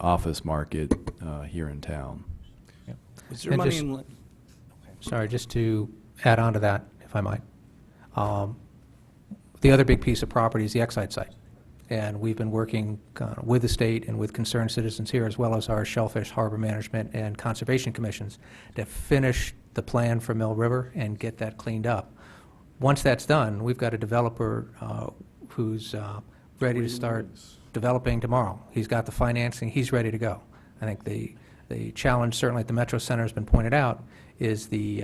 office market here in town. Is there money in? Sorry, just to add on to that, if I might. The other big piece of property is the Exide site. And we've been working with the state and with concerned citizens here, as well as our Shellfish Harbor Management and Conservation Commissions, to finish the plan for Mill River and get that cleaned up. Once that's done, we've got a developer who's ready to start developing tomorrow. He's got the financing, he's ready to go. I think the challenge, certainly at the Metro Center, has been pointed out, is the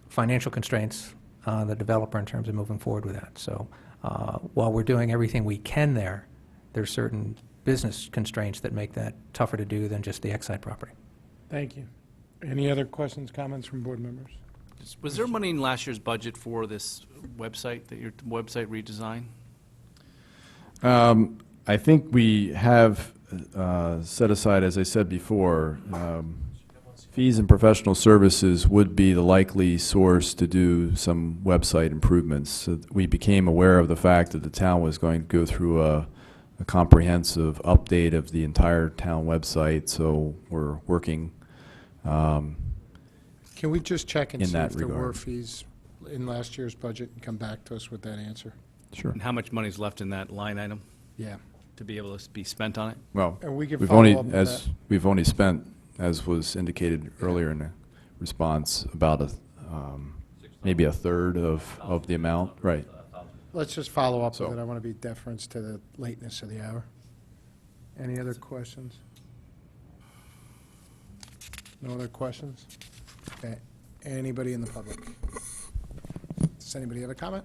financial constraints on the developer in terms of moving forward with that. So while we're doing everything we can there's certain business constraints that make that tougher to do than just the Exide property. Thank you. Any other questions, comments from board members? Was there money in last year's budget for this website, your website redesign? I think we have set aside, as I said before, fees and professional services would be the likely source to do some website improvements. So we became aware of the fact that the town was going to go through a a comprehensive update of the entire town website, so we're working Can we just check and in see that if there were regard. fees in last year's budget and come back to us with that answer? Sure. And how much money's left in that line item Yeah. to be able to be spent on it? Well, And we can we've follow only, up with as that. we've only spent, as was indicated earlier in the response, about maybe a third of the amount, right? Let's just follow up So- with it. I want to be deference to the lateness of the hour. Any other questions? No other questions? Okay. Anybody in the public? Does anybody have a comment?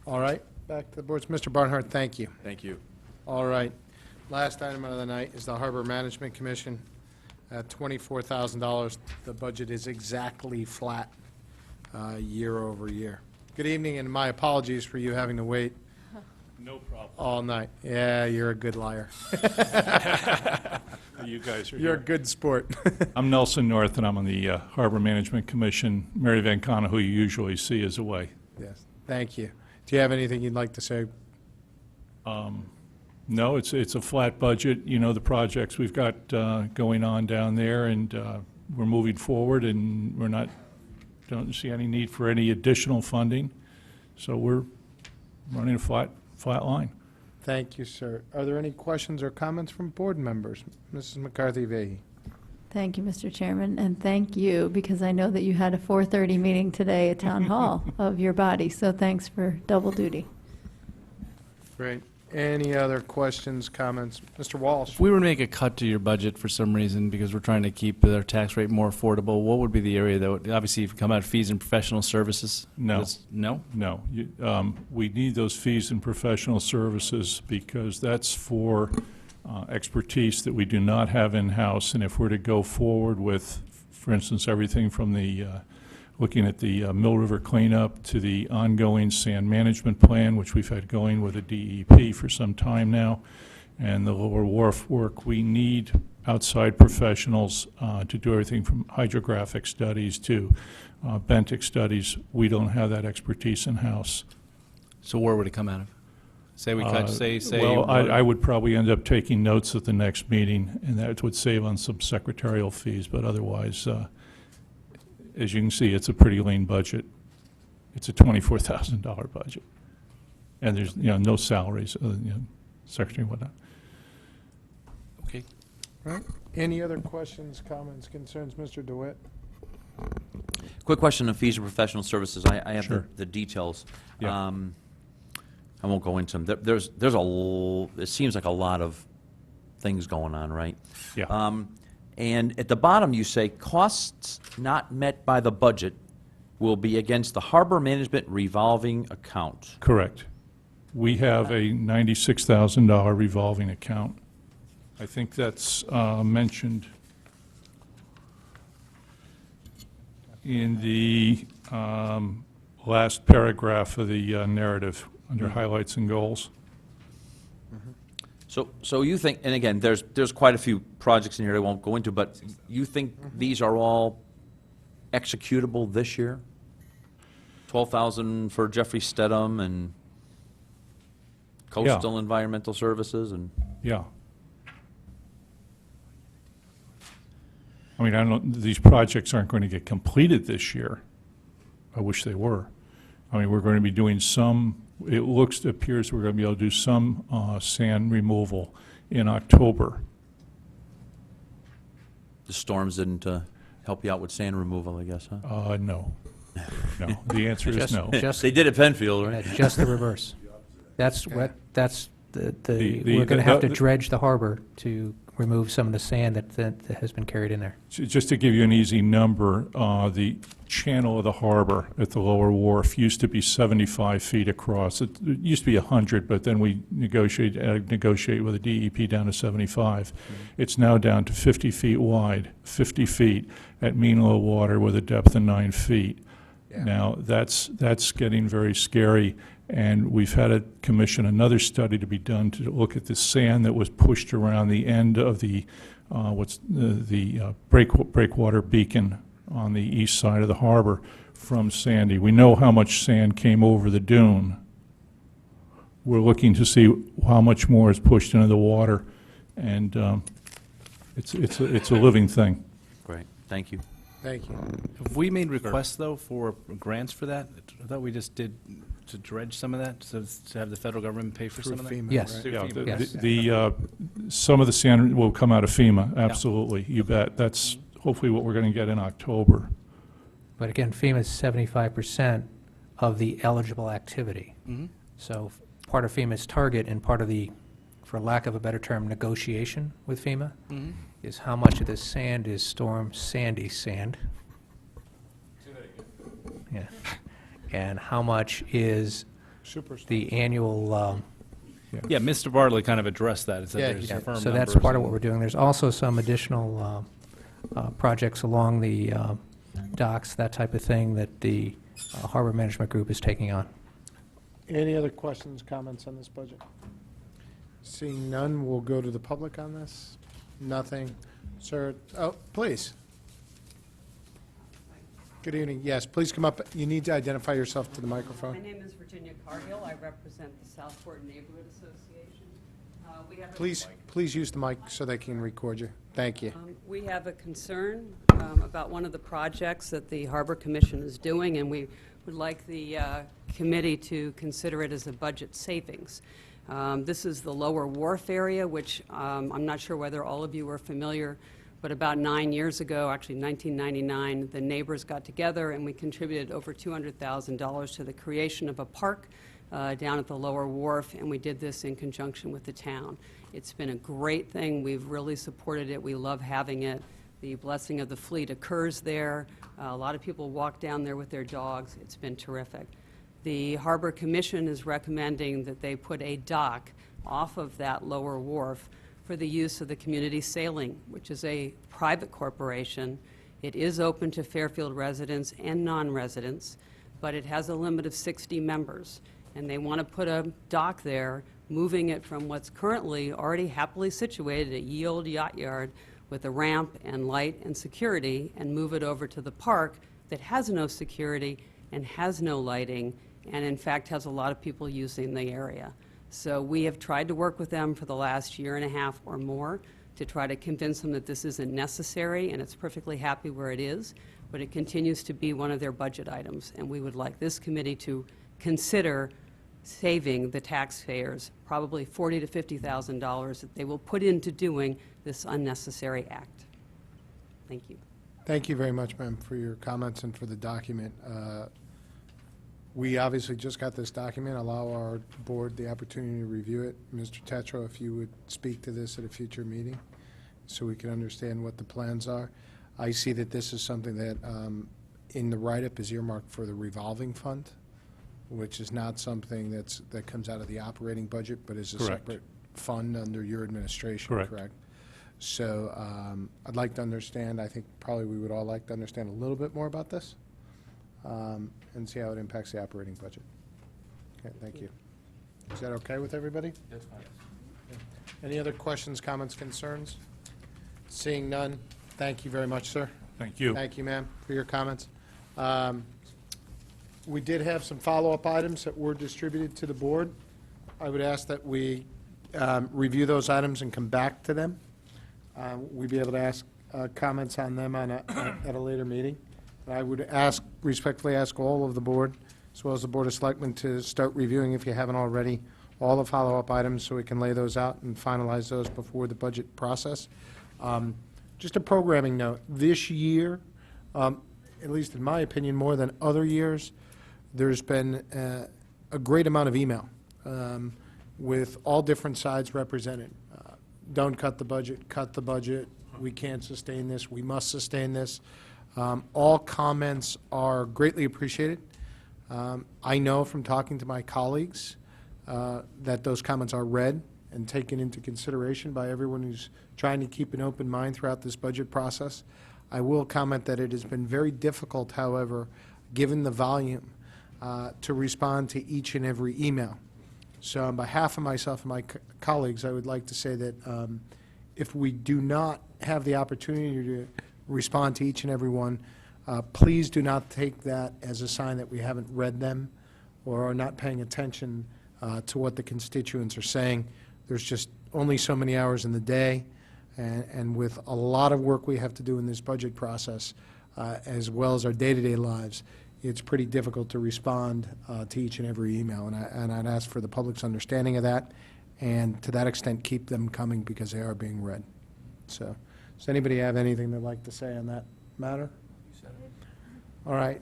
All right, back to the boards. Mr. Barnhart, thank you. Thank you. All right. Last item of the night is the Harbor Management Commission at $24,000. The budget is exactly flat year over year. Good evening, and my apologies for you having to wait No problem. all night. Yeah, you're a good liar. You guys are You're a here. good sport. I'm Nelson North, and I'm on the Harbor Management Commission. Mary Van Cana, who you usually see, is away. Yes, thank you. Do you have anything you'd like to say? No, it's a flat budget. You know the projects we've got going on down there, and we're moving forward, and don't see any need for any additional funding. So we're running a flat line. Thank you, sir. Are there any questions or comments from board members? Mrs. McCarthy-Vehy. Thank you, Mr. Chairman, and thank you, because I know that you had a 4:30 meeting today at Town Hall of your body, so thanks for double duty. Great. Any other questions, comments? Mr. Walsh? If we were to make a cut to your budget for some reason, because we're trying to keep their tax rate more affordable, what would be the area that would, obviously, if you come out of fees and professional services? No. No? No. We need those fees and professional services because that's for expertise that we do not have in-house. And if we're to go forward with, for instance, everything from the, looking at the Mill River cleanup to the ongoing sand management plan, which we've had going with the DEP for some time now, and the Lower Wharf work, we need outside professionals to do everything from hydrographic studies to bentic studies. We don't have that expertise in-house. So where would it come out of? Say we cut, say. Well, I would probably end up taking notes at the next meeting, and that would save on some secretarial fees, but otherwise, as you can see, it's a pretty lean budget. It's a $24,000 budget. And there's, no salaries, secretary and whatnot. Okay. All right. Any other questions, comments, concerns? Mr. DeWitt? Quick question on fees and professional services. I have Sure. the details. Yeah. I won't go into them. It seems like a lot of things going on, right? Yeah. And at the bottom, you say, costs not met by the budget will be against the harbor management revolving account. Correct. We have a $96,000 revolving account. I think that's mentioned in the last paragraph of the narrative under highlights and goals. So you think, and again, there's quite a few projects in here I won't go into, but you think these are all executable this year? 12,000 for Jeffrey Stedham and Coastal Environmental Services and? Yeah. I mean, these projects aren't going to get completed this year. I wish they were. I mean, we're going to be doing some, it appears we're going to be able to do some sand removal in October. The storms didn't help you out with sand removal, I guess, huh? No. No. The answer is no. They did at Penfield, right? Just the reverse. That's Okay. what, that's we're the- going to have to the- dredge the harbor to remove some of the sand that has been carried in there. Just to give you an easy number, the channel of the harbor at the lower wharf used to be 75 feet across. It used to be 100, but then we negotiate with the DEP down to 75. It's now down to 50 feet wide, 50 feet at mean low water with a depth of 9 feet. Now, that's getting very scary, and we've had to commission another study to be done to look at the sand that was pushed around the end of the breakwater beacon on the east side of the harbor from Sandy. We know how much sand came over the dune, we're looking to see how much more is pushed into the water, and it's a living thing. Great, thank you. Thank you. Have we made requests, though, for grants for that? I thought we just did to dredge some of that, to have the federal government pay for some of that? FEMA, Yes. right? Through Yeah, FEMA. some of the sand will come out of FEMA, absolutely, you bet. That's hopefully what we're going to get in October. But again, FEMA is 75% of the eligible activity. Mhm. So part of FEMA's target and part of the, for lack of a better term, negotiation with FEMA Mhm. is how much of this sand is Storm Sandy sand. Yeah. And how much is the annual, Yeah, Mr. Bartley kind of addressed that. It said Yeah, there's he did. firm so that's numbers part of and- what we're doing. There's also some additional projects along the docks, that type of thing, that the Harbor Management Group is taking on. Any other questions, comments on this budget? Seeing none, we'll go to the public on this. Nothing. Sir, oh, please. Good evening. Yes, please come up. You need to identify yourself to the microphone. My name is Virginia Cargill. I represent the Southport Neighborhood Association. We have a- Please use the mic so they can record you. Thank you. We have a concern about one of the projects that the Harbor Commission is doing, and we would like the committee to consider it as a budget savings. This is the Lower Wharf area, which I'm not sure whether all of you are familiar, but about 9 years ago, actually 1999, the neighbors got together and we contributed over $200,000 to the creation of a park down at the Lower Wharf, and we did this in conjunction with the town. It's been a great thing. We've really supported it. We love having it. The blessing of the fleet occurs there. A lot of people walk down there with their dogs. It's been terrific. The Harbor Commission is recommending that they put a dock off of that Lower Wharf for the use of the Community Sailing, which is a private corporation. It is open to Fairfield residents and non-residents, but it has a limit of 60 members. And they want to put a dock there, moving it from what's currently already happily situated at Ye Olde Yacht Yard with a ramp and light and security, and move it over to the park that has no security and has no lighting, and in fact has a lot of people using the area. So we have tried to work with them for the last year and a half or more to try to convince them that this isn't necessary, and it's perfectly happy where it is, but it continues to be one of their budget items, and we would like this committee to consider saving the taxpayers probably $40,000 to $50,000 that they will put into doing this unnecessary act. Thank you. Thank you very much, ma'am, for your comments and for the document. We obviously just got this document. Allow our board the opportunity to review it. Mr. Tetro, if you would speak to this at a future meeting so we can understand what the plans are. I see that this is something that in the write-up is earmarked for the revolving fund, which is not something that comes out of the operating budget, but is a Correct. separate fund under your administration, Correct. correct? So I'd like to understand, I think probably we would all like to understand a little bit more about this and see how it impacts the operating budget. Okay, thank you. Is that okay with everybody? That's fine. Any other questions, comments, concerns? Seeing none, thank you very much, sir. Thank you. Thank you, ma'am, for your comments. We did have some follow-up items that were distributed to the board. I would ask that we review those items and come back to them. We'd be able to ask comments on them at a later meeting. And I would respectfully ask all of the board, as well as the Board of Selectmen, to start reviewing, if you haven't already, all the follow-up items so we can lay those out and finalize those before the budget process. Just a programming note, this year, at least in my opinion, more than other years, there's been a great amount of email with all different sides represented. Don't cut the budget, we can't sustain this, we must sustain this. All comments are greatly appreciated. I know from talking to my colleagues that those comments are read and taken into consideration by everyone who's trying to keep an open mind throughout this budget process. I will comment that it has been very difficult, however, given the volume, to respond to each and every email. So on behalf of myself and my colleagues, I would like to say that if we do not have the opportunity to respond to each and every one, please do not take that as a sign that we haven't read them or are not paying attention to what the constituents are saying. There's just only so many hours in the day, and with a lot of work we have to do in this budget process, as well as our day-to-day lives, it's pretty difficult to respond to each and every email, and I'd ask for the public's understanding of that, and to that extent, keep them coming because they are being read. So, does anybody have anything they'd like to say on that matter? All right,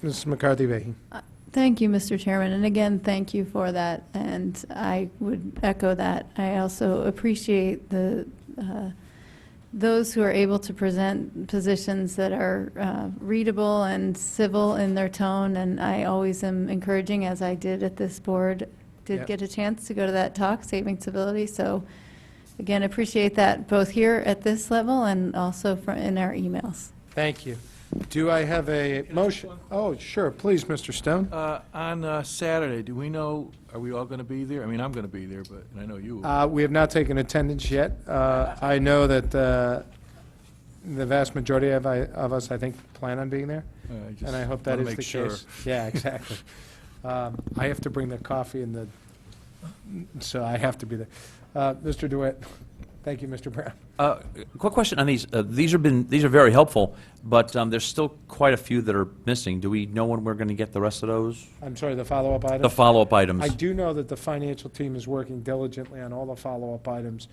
Mrs. McCarthy-Vahey. Thank you, Mr. Chairman, and again, thank you for that, and I would echo that. I also appreciate those who are able to present positions that are readable and civil in their tone, and I always am encouraging, as I did at this board, did get a chance to go to that talk, Saving Civility, so again, appreciate that both here at this level and also in our emails. Thank you. Do I have a motion? Oh, sure, please, Mr. Stone. On Saturday, do we know, are we all going to be there? I mean, I'm going to be there, but, and I know you will. We have not taken attendance yet. I know that the vast majority of us, I think, plan on being there, and I hope that is the case. Yeah, exactly. I have to bring the coffee and so I have to be there. Mr. DeWitt. Thank you, Mr. Brown. Quick question on these. These are very helpful, but there's still quite a few that are missing. Do we know when we're going to get the rest of those? I'm sorry, the follow-up items? The follow-up items. I do know that the financial team is working diligently on all the follow-up items.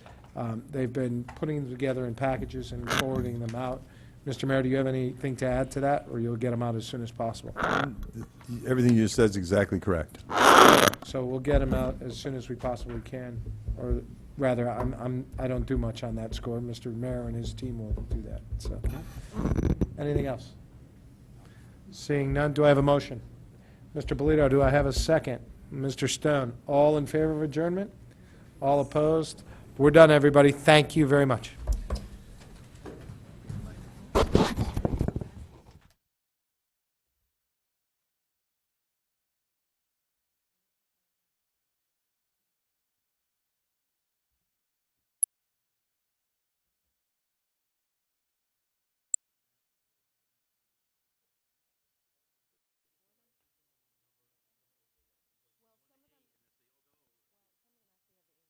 They've been putting them together in packages and forwarding them out. Mr. Mayor, do you have anything to add to that, or you'll get them out as soon as possible? Everything you said is exactly corr't. So we'll get them out as soon as we possibly can, or rather, I don't do much on that score. Mr. Mayor and his team will do that. So, anything else? Seeing none, do I have a motion? Mr. Polito, do I have a second? Mr. Stone, all in favor of adjournment? All opposed? We're done, everybody. Thank you very much.